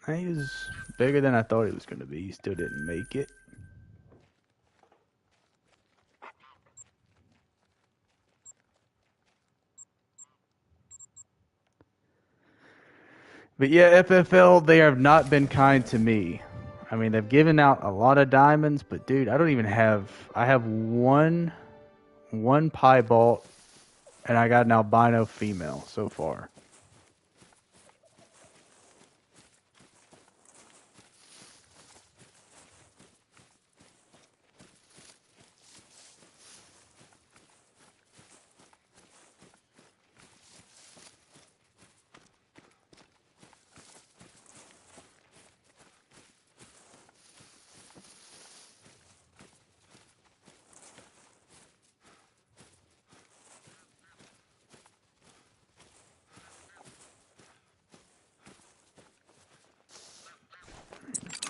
He was bigger than I thought he was going to be. He still didn't make it. But yeah, FFL, they have not been kind to me. I mean, they've given out a lot of diamonds, but dude, I don't even have. I have one piebald, and I got an albino female so far.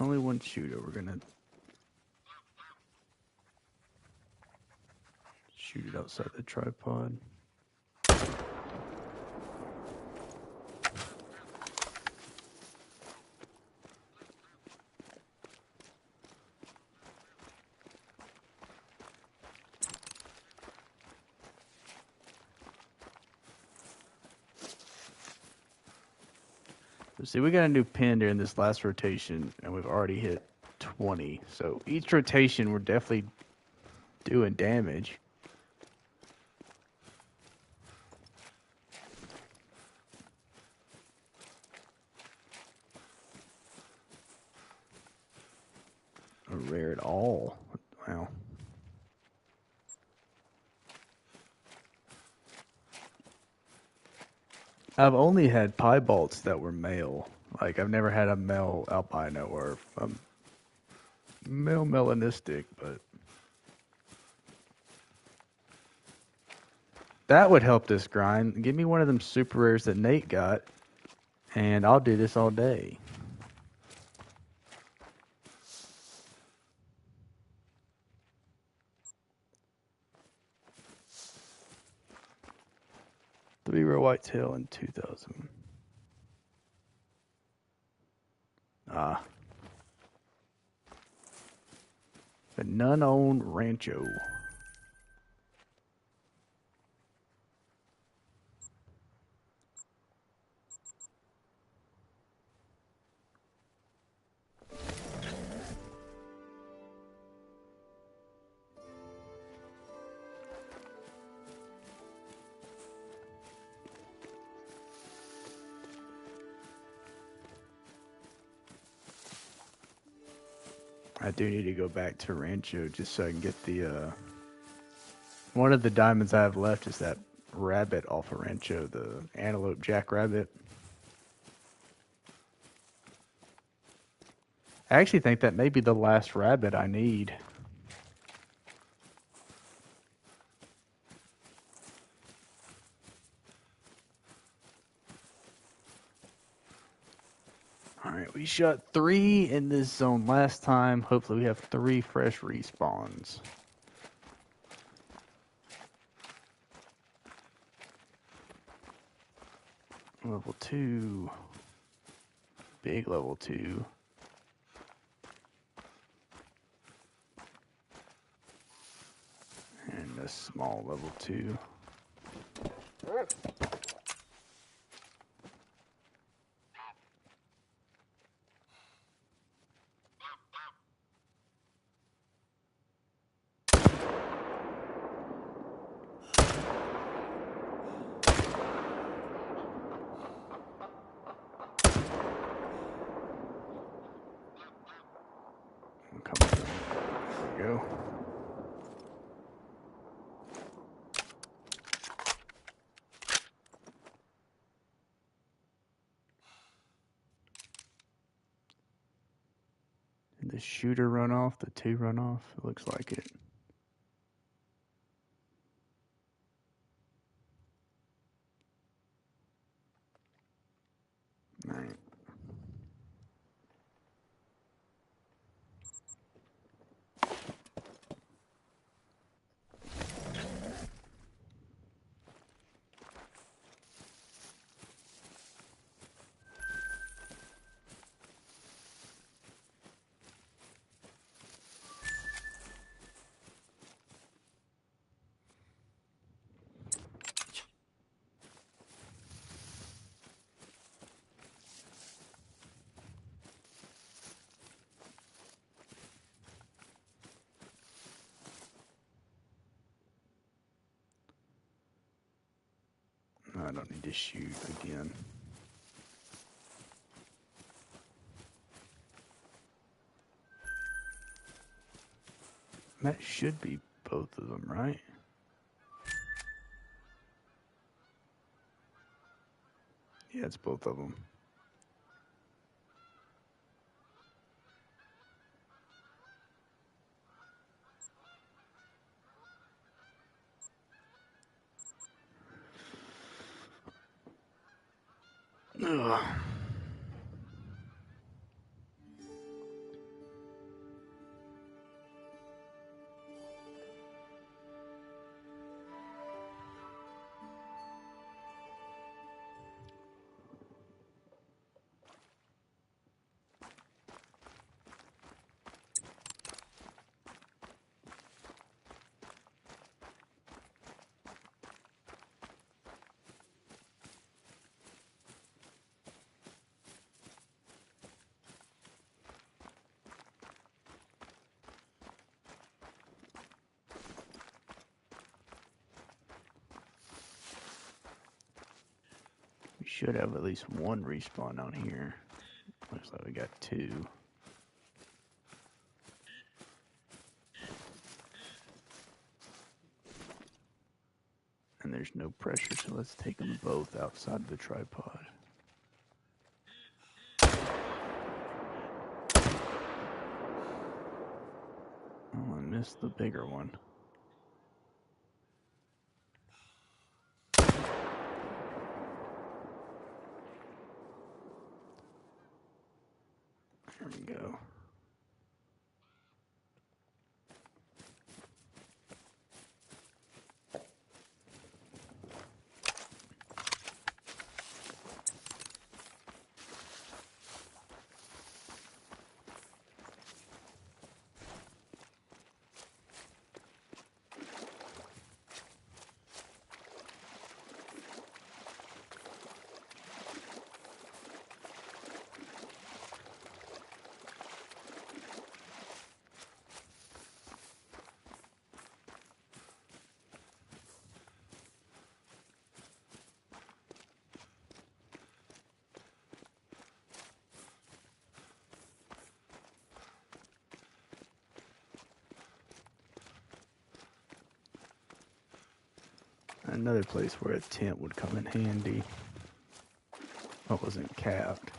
Only one shooter. We're gonna shoot it outside the tripod. See, we got a new pin during this last rotation, and we've already hit 20. So each rotation, we're definitely doing damage. A rare at all. Wow. I've only had piebalts that were male. Like, I've never had a male albino or male melanistic, but that would help this grind. Give me one of them super rares that Nate got, and I'll do this all day. Three rare whitetail in 2000. Ah. A none-owned Rancho. I do need to go back to Rancho just so I can get the, one of the diamonds I have left is that rabbit off of Rancho, the antelope jackrabbit. I actually think that may be the last rabbit I need. Alright, we shot 3 in this zone last time. Hopefully we have 3 fresh respawns. Level 2. Big level 2. And a small level 2. Come on. There we go. Did the shooter run off? The 2 run off? It looks like it. Alright. I don't need to shoot again. That should be both of them, right? Yeah, it's both of them. Ugh. should have at least one respawn on here. Looks like we got two. And there's no pressure, so let's take them both outside of the tripod. Oh, I missed the bigger one. There we go. Another place where a tent would come in handy. Oh, it wasn't capped.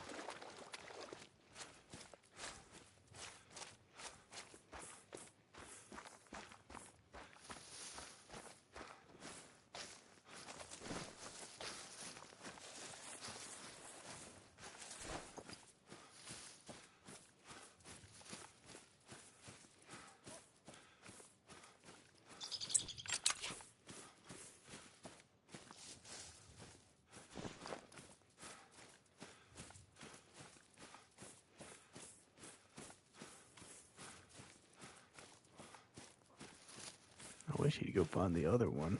I wish he'd go find the other one.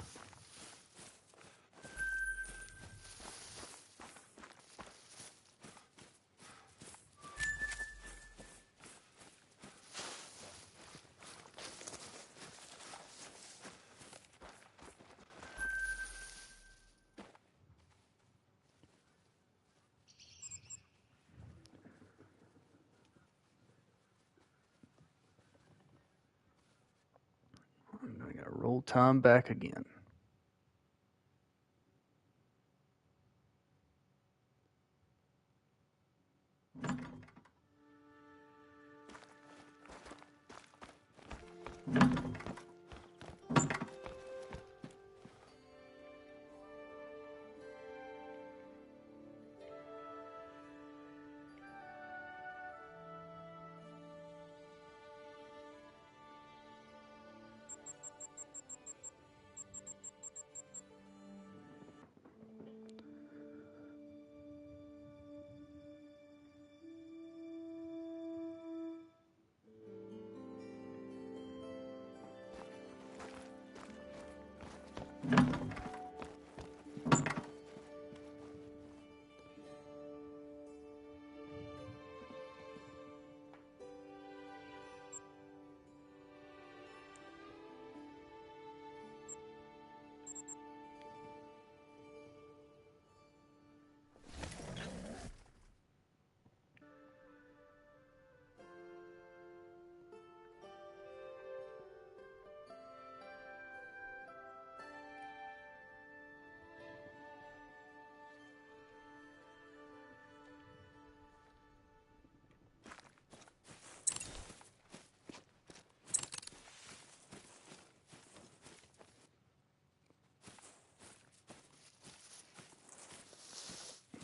I gotta roll time back again.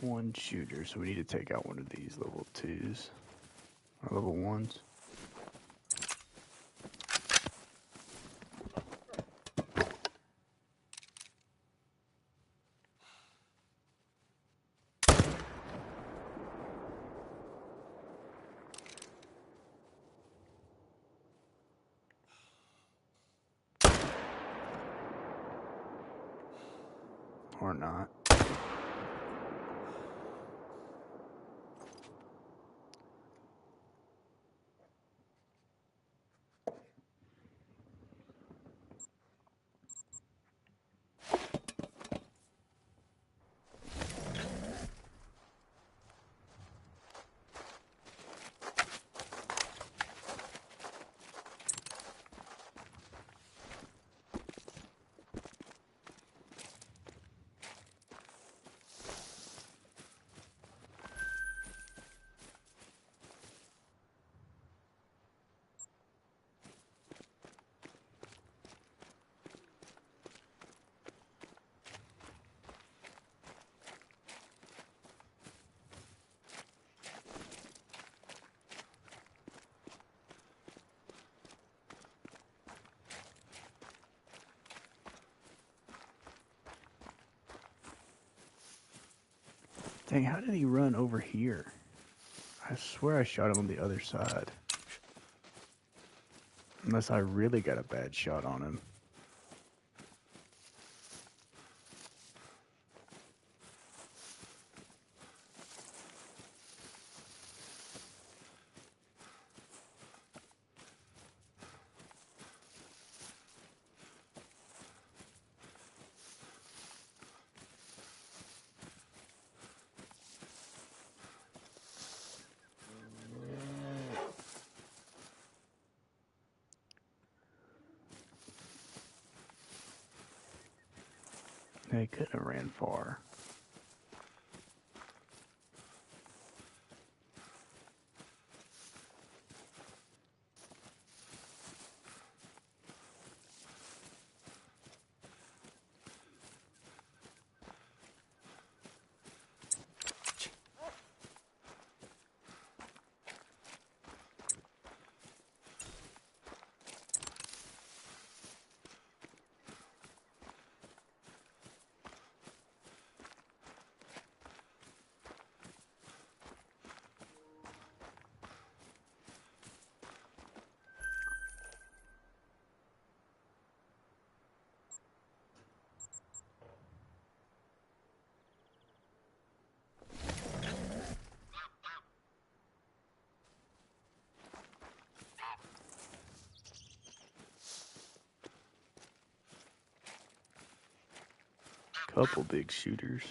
One shooter, so we need to take out one of these level 2s. Or level 1s. Or not. Dang, how did he run over here? I swear I shot him on the other side. Unless I really got a bad shot on him. They couldn't have ran far. Couple big shooters.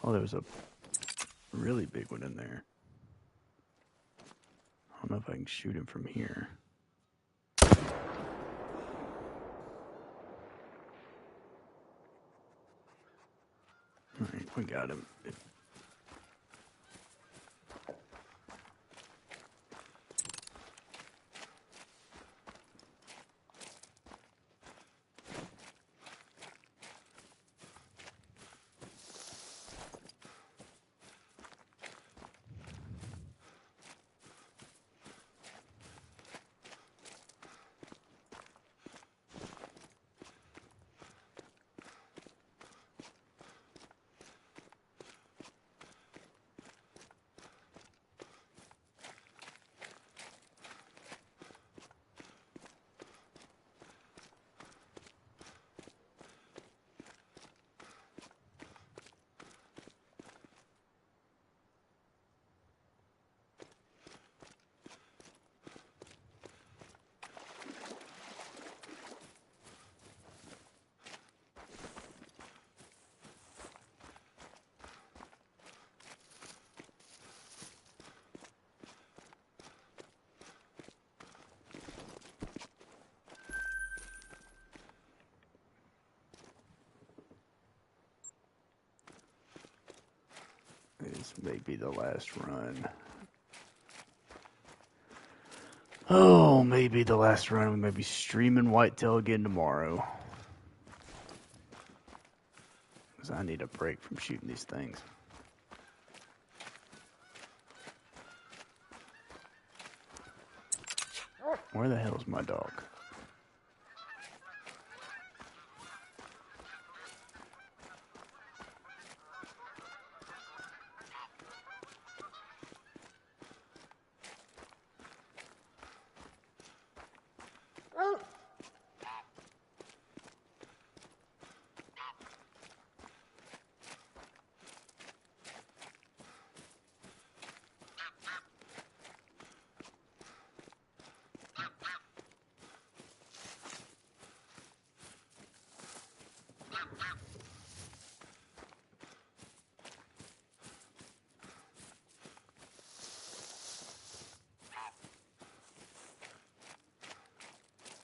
Oh, there was a really big one in there. I don't know if I can shoot him from here. Alright, we got him. This may be the last run. Oh, maybe the last run. We may be streaming Whitetail again tomorrow. Because I need a break from shooting these things. Where the hell's my dog?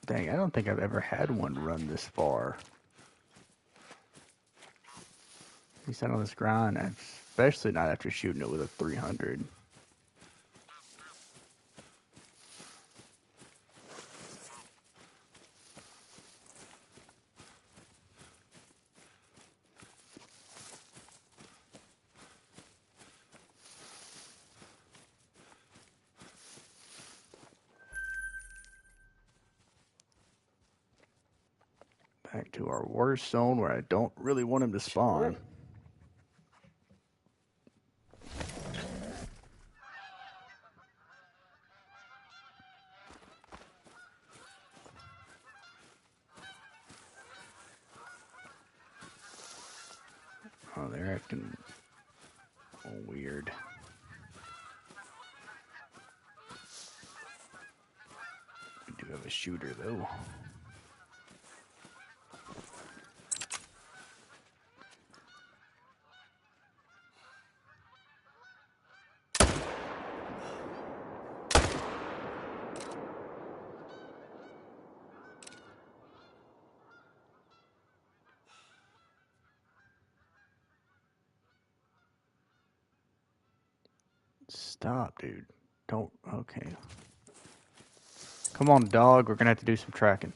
Dang, I don't think I've ever had one run this far. He sat on this grind, especially not after shooting it with a 300. Back to our worst zone where I don't really want him to spawn. Oh, they're acting weird. We do have a shooter though. Stop, dude. Don't. Okay. Come on, dog. We're gonna have to do some tracking.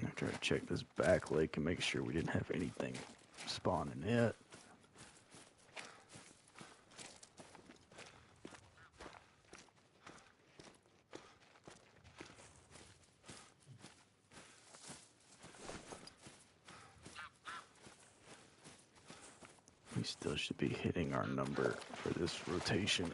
I'm trying to check this back lake and make sure we didn't have anything spawning it. We still should be hitting our number for this rotation.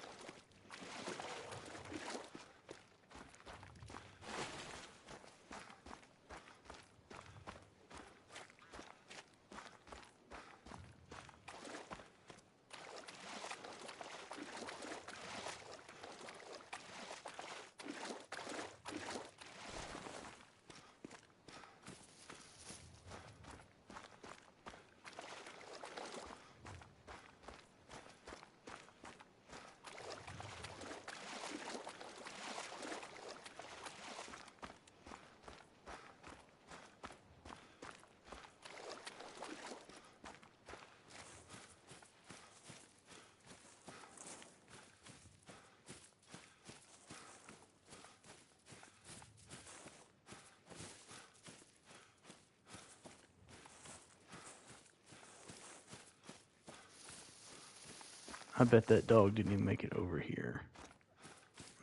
I bet that dog didn't even make it over here.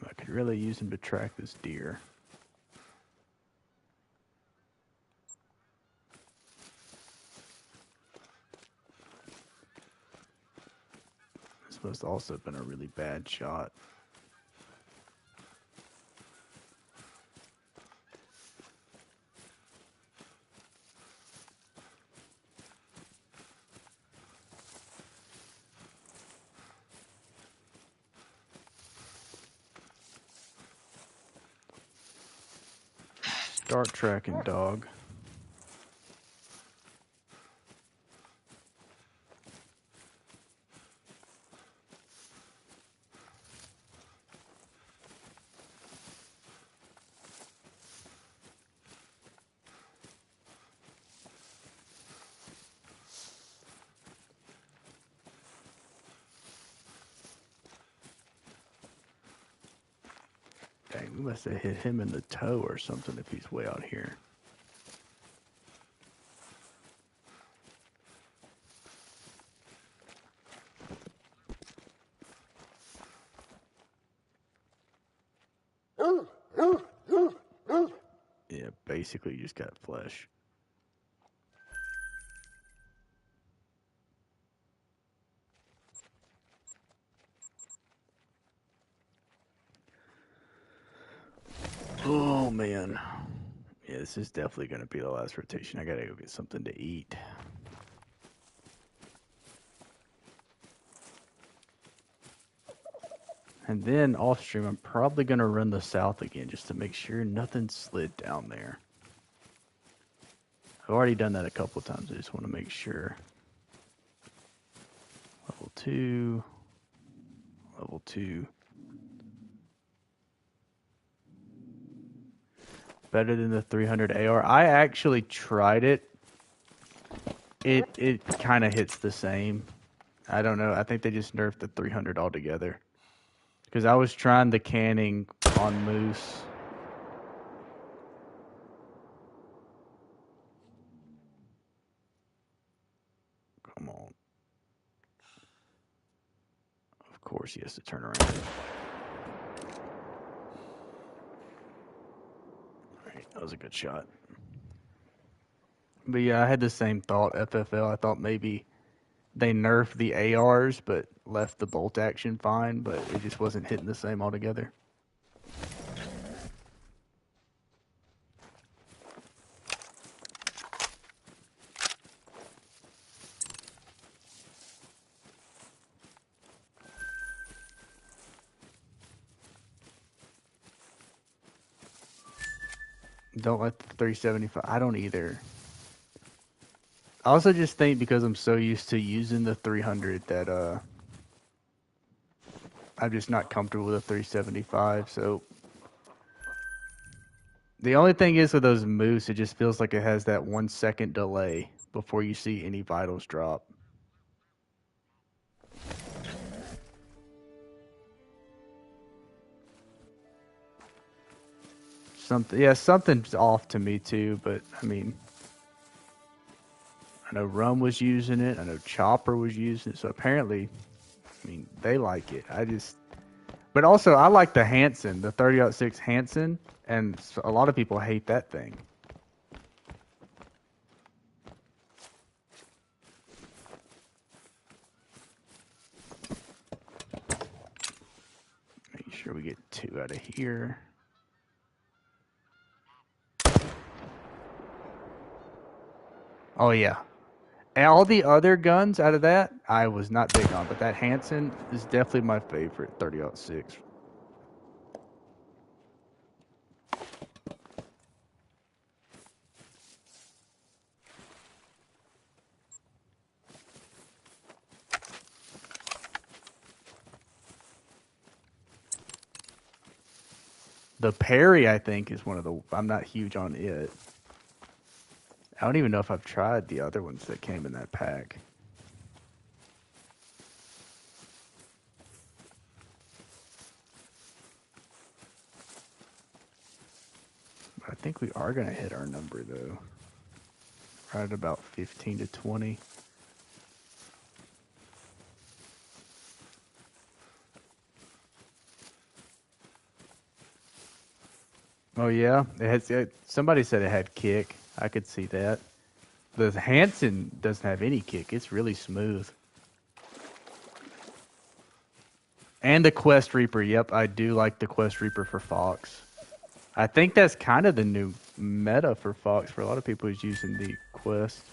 I could really use him to track this deer. This must also have been a really bad shot. Start tracking, dog. We must have hit him in the toe or something if he's way out here. Yeah, basically you just got flesh. Oh man. Yeah, this is definitely going to be the last rotation. I got to go get something to eat. And then off stream, I'm probably going to run the south again just to make sure nothing slid down there. I've already done that a couple times. I just want to make sure. Level 2. Level 2. Better than the 300 AR. I actually tried it. It kind of hits the same. I don't know. I think they just nerfed the 300 altogether. Because I was trying the canning on Moose. Come on. Of course he has to turn around. Alright, that was a good shot. But yeah, I had the same thought, FFL. I thought maybe they nerfed the ARs, but left the bolt action fine, but it just wasn't hitting the same altogether. Don't let the 375. I don't either. I also just think because I'm so used to using the 300 that I'm just not comfortable with a 375. So the only thing is with those Moose, it just feels like it has that 1 second delay before you see any vitals drop. Something's off to me too, but I mean, I know Rum was using it. I know Chopper was using it. So apparently, I mean, they like it. But also I like the Hansen, the 30-06 Hansen, and a lot of people hate that thing. Make sure we get 2 out of here. Oh yeah. And all the other guns out of that, I was not big on, but that Hansen is definitely my favorite 30-06. The Perry, I think, is one of the. I'm not huge on it. I don't even know if I've tried the other ones that came in that pack. But I think we are going to hit our number, though. Right at about 15 to 20. Oh, yeah? Somebody said it had kick. I could see that. The Hansen doesn't have any kick. It's really smooth. And the Quest Reaper. Yep, I do like the Quest Reaper for Fox. I think that's kind of the new meta for Fox for a lot of people who's using the Quest.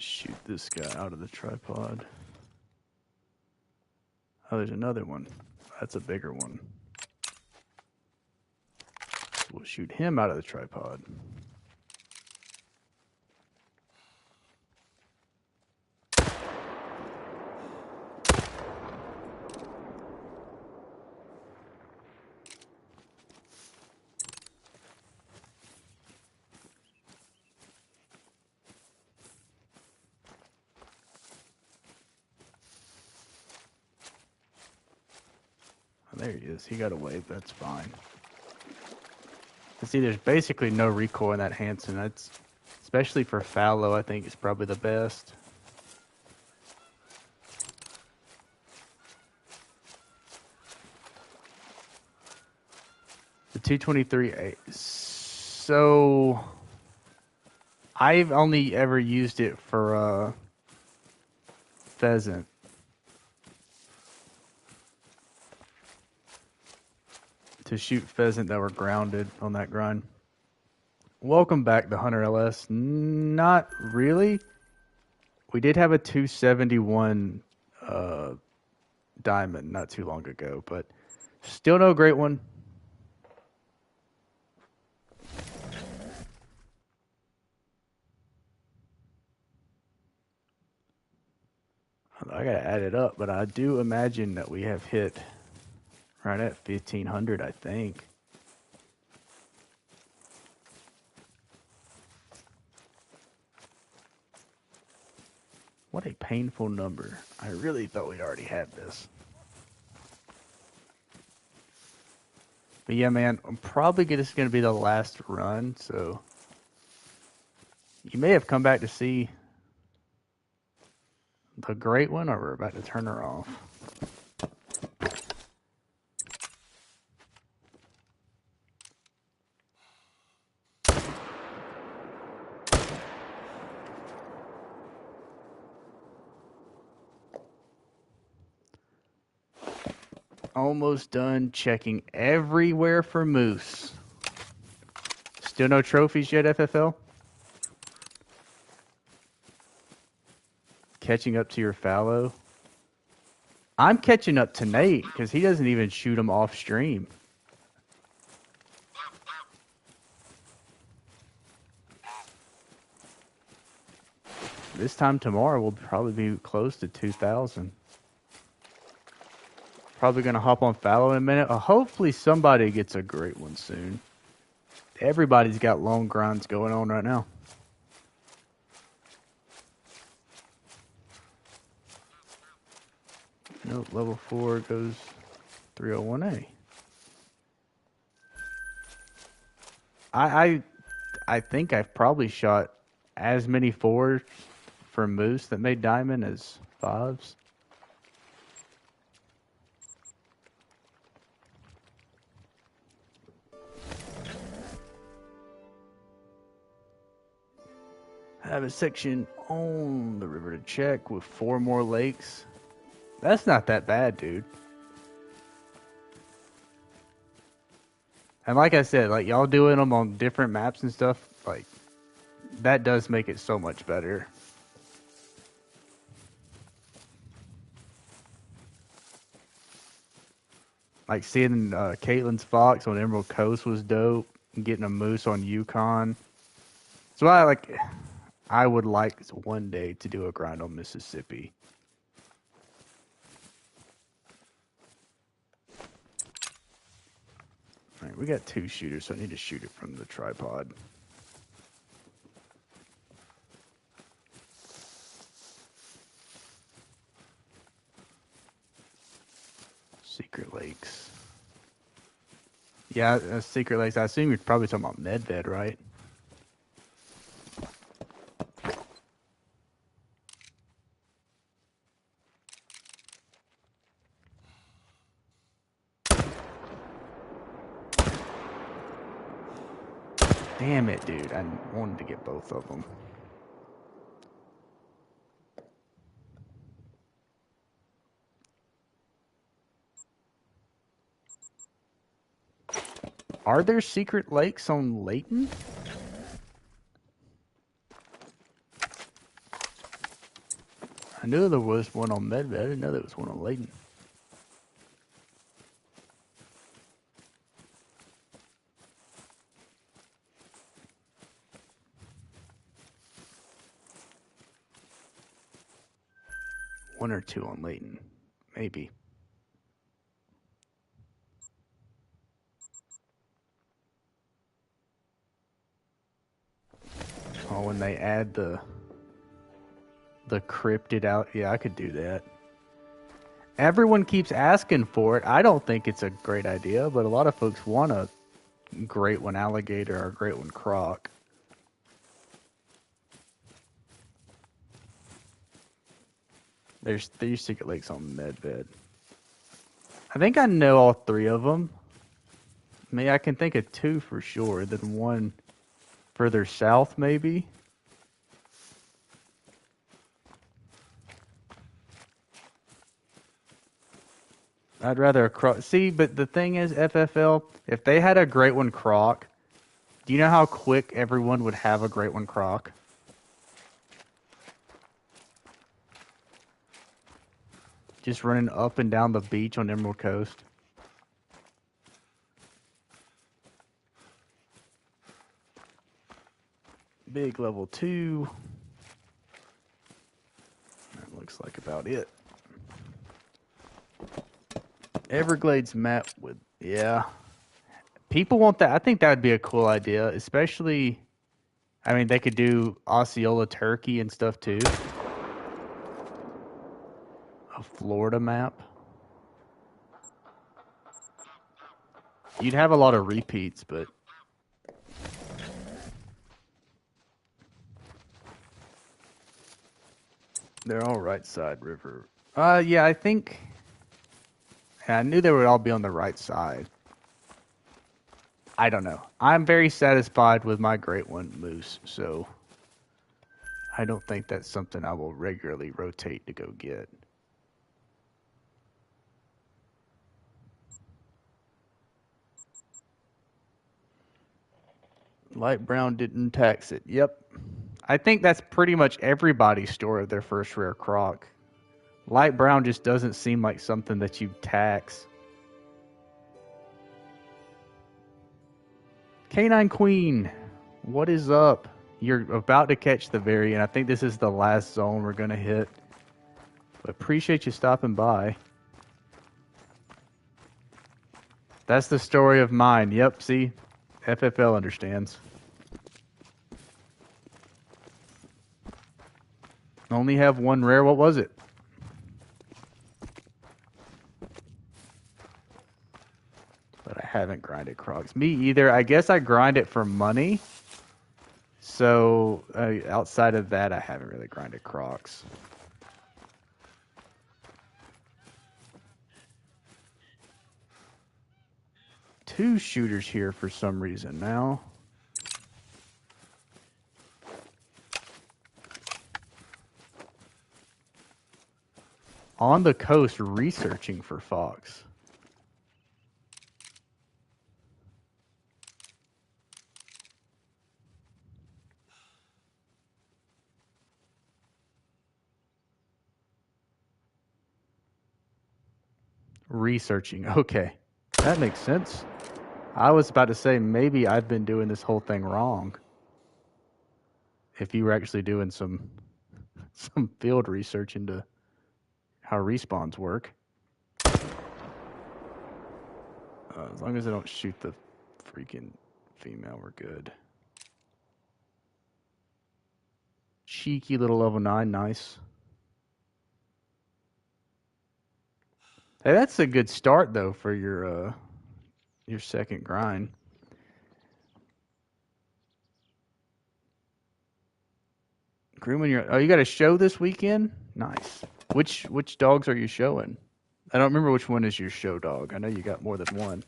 shoot this guy out of the tripod. Oh, there's another one. That's a bigger one. So we'll shoot him out of the tripod. There he is. He got away, but that's fine. See, there's basically no recoil in that Hansen. That's, especially for fallow, I think it's probably the best. The 223A. So I've only ever used it for pheasant. To shoot pheasant that were grounded on that grind. Welcome back to Hunter LS. Not really. We did have a 271 diamond not too long ago, but still no great one. I gotta add it up, but I do imagine that we have hit right at 1,500, I think. What a painful number. I really thought we'd already had this. But yeah, man, I'm probably just going to be the last run, so you may have come back to see the great one, or we're about to turn her off. Almost done checking everywhere for moose. Still no trophies yet, FFL? Catching up to your fallow? I'm catching up to Nate, because he doesn't even shoot them off stream. This time tomorrow we'll probably be close to 2,000. Probably going to hop on fallow in a minute. Hopefully somebody gets a great one soon. Everybody's got long grinds going on right now. Nope, level 4 goes 301A. I think I've probably shot as many 4s for moose that made diamond as 5s. I have a section on the river to check with 4 more lakes. That's not that bad, dude. And like I said, like y'all doing them on different maps and stuff, like that does make it so much better. Like seeing Caitlin's Fox on Emerald Coast was dope. And getting a moose on Yukon. So I would like one day to do a grind on Mississippi. All right, we got 2 shooters, so I need to shoot it from the tripod. Secret Lakes. Yeah, Secret Lakes. I assume you're probably talking about Medved, right? Damn it, dude. I wanted to get both of them. Are there secret lakes on Layton? I knew there was one on Medved. I didn't know there was one on Layton. One or two on Layton. Maybe. Oh, when they add the cryptid out. Yeah, I could do that. Everyone keeps asking for it. I don't think it's a great idea, but a lot of folks want a great one alligator or a great one croc. There's 3 Secret Lakes on Medved. I think I know all 3 of them. Maybe I can think of 2 for sure. Then one further south, maybe. I'd rather a croc. See, but the thing is, FFL, if they had a great one croc, do you know how quick everyone would have a great one croc? Just running up and down the beach on Emerald Coast. Big level 2. That looks like about it. Everglades map with, yeah. People want that. I think that would be a cool idea, especially, I mean, they could do Osceola Turkey and stuff too. A Florida map. You'd have a lot of repeats, but they're all right side river. Yeah, I think I knew they would all be on the right side. I don't know. I'm very satisfied with my great one moose, so I don't think that's something I will regularly rotate to go get. Light brown didn't tax it. Yep. I think that's pretty much everybody's story of their first rare croc. Light brown just doesn't seem like something that you tax. Canine Queen, what is up? You're about to catch the variant. I think this is the last zone we're going to hit. But appreciate you stopping by. That's the story of mine. Yep, see? FFL understands. Only have one rare. What was it? But I haven't grinded crocs. Me either. I guess I grind it for money. So outside of that, I haven't really grinded crocs. Two shooters here for some reason now. On the coast researching for fox. Researching. Okay. That makes sense. I was about to say maybe I've been doing this whole thing wrong. If you were actually doing some field research into how respawns work. As long as I don't shoot the freaking female, we're good. Cheeky little level 9, nice. Hey, that's a good start though for your second grind. Grooming your, oh, you got a show this weekend? Nice. Which dogs are you showing? I don't remember which one is your show dog. I know you got more than one.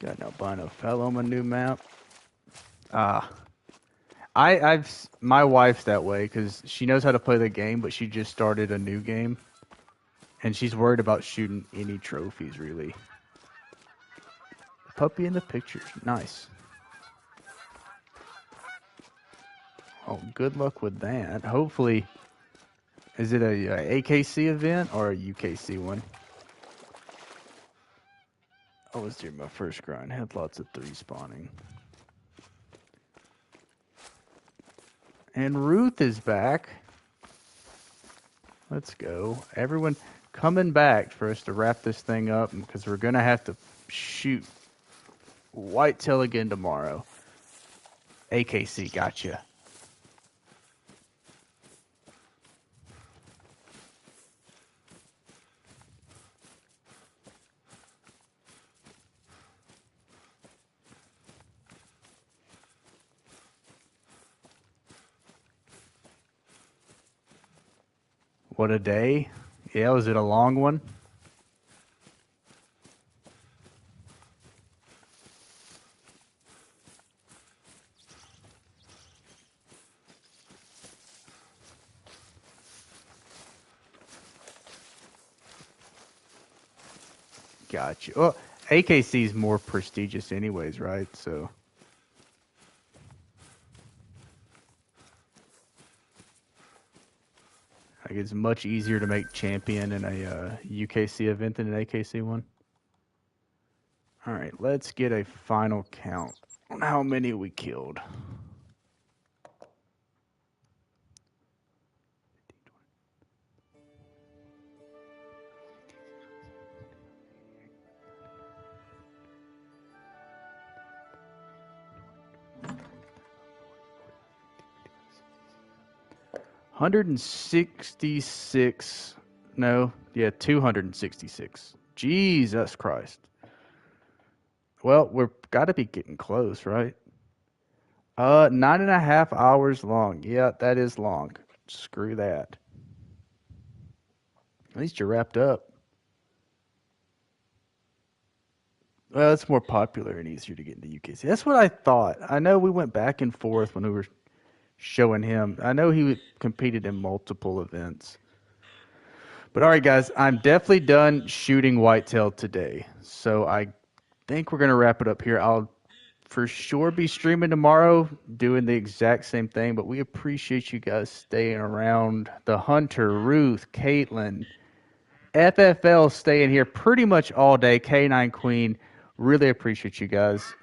Got an albino fellow on my new map. My wife's that way because she knows how to play the game, but she just started a new game, and she's worried about shooting any trophies really. Puppy in the pictures, nice. Oh, good luck with that. Hopefully, is it a AKC event or a UKC one? I was doing my first grind. Had lots of 3 spawning. And Ruth is back. Let's go. Everyone coming back for us to wrap this thing up because we're going to have to shoot whitetail again tomorrow. AKC, gotcha. What a day. Yeah, was it a long one? Gotcha. Well, AKC is more prestigious anyways, right? So like it's much easier to make champion in a UKC event than an AKC one. All right, let's get a final count on how many we killed. $166. No, yeah, 266. Jesus Christ. Well, we're got to be getting close, right? 9.5 hours long. Yeah, that is long. Screw that. At least you're wrapped up. Well, it's more popular and easier to get into UKC. That's what I thought. I know we went back and forth when we were showing him. I know he competed in multiple events. But all right, guys, I'm definitely done shooting whitetail today. So I think we're going to wrap it up here. I'll for sure be streaming tomorrow, doing the exact same thing. But we appreciate you guys staying around. The Hunter, Ruth, Caitlin, FFL staying here pretty much all day. K9 Queen, really appreciate you guys.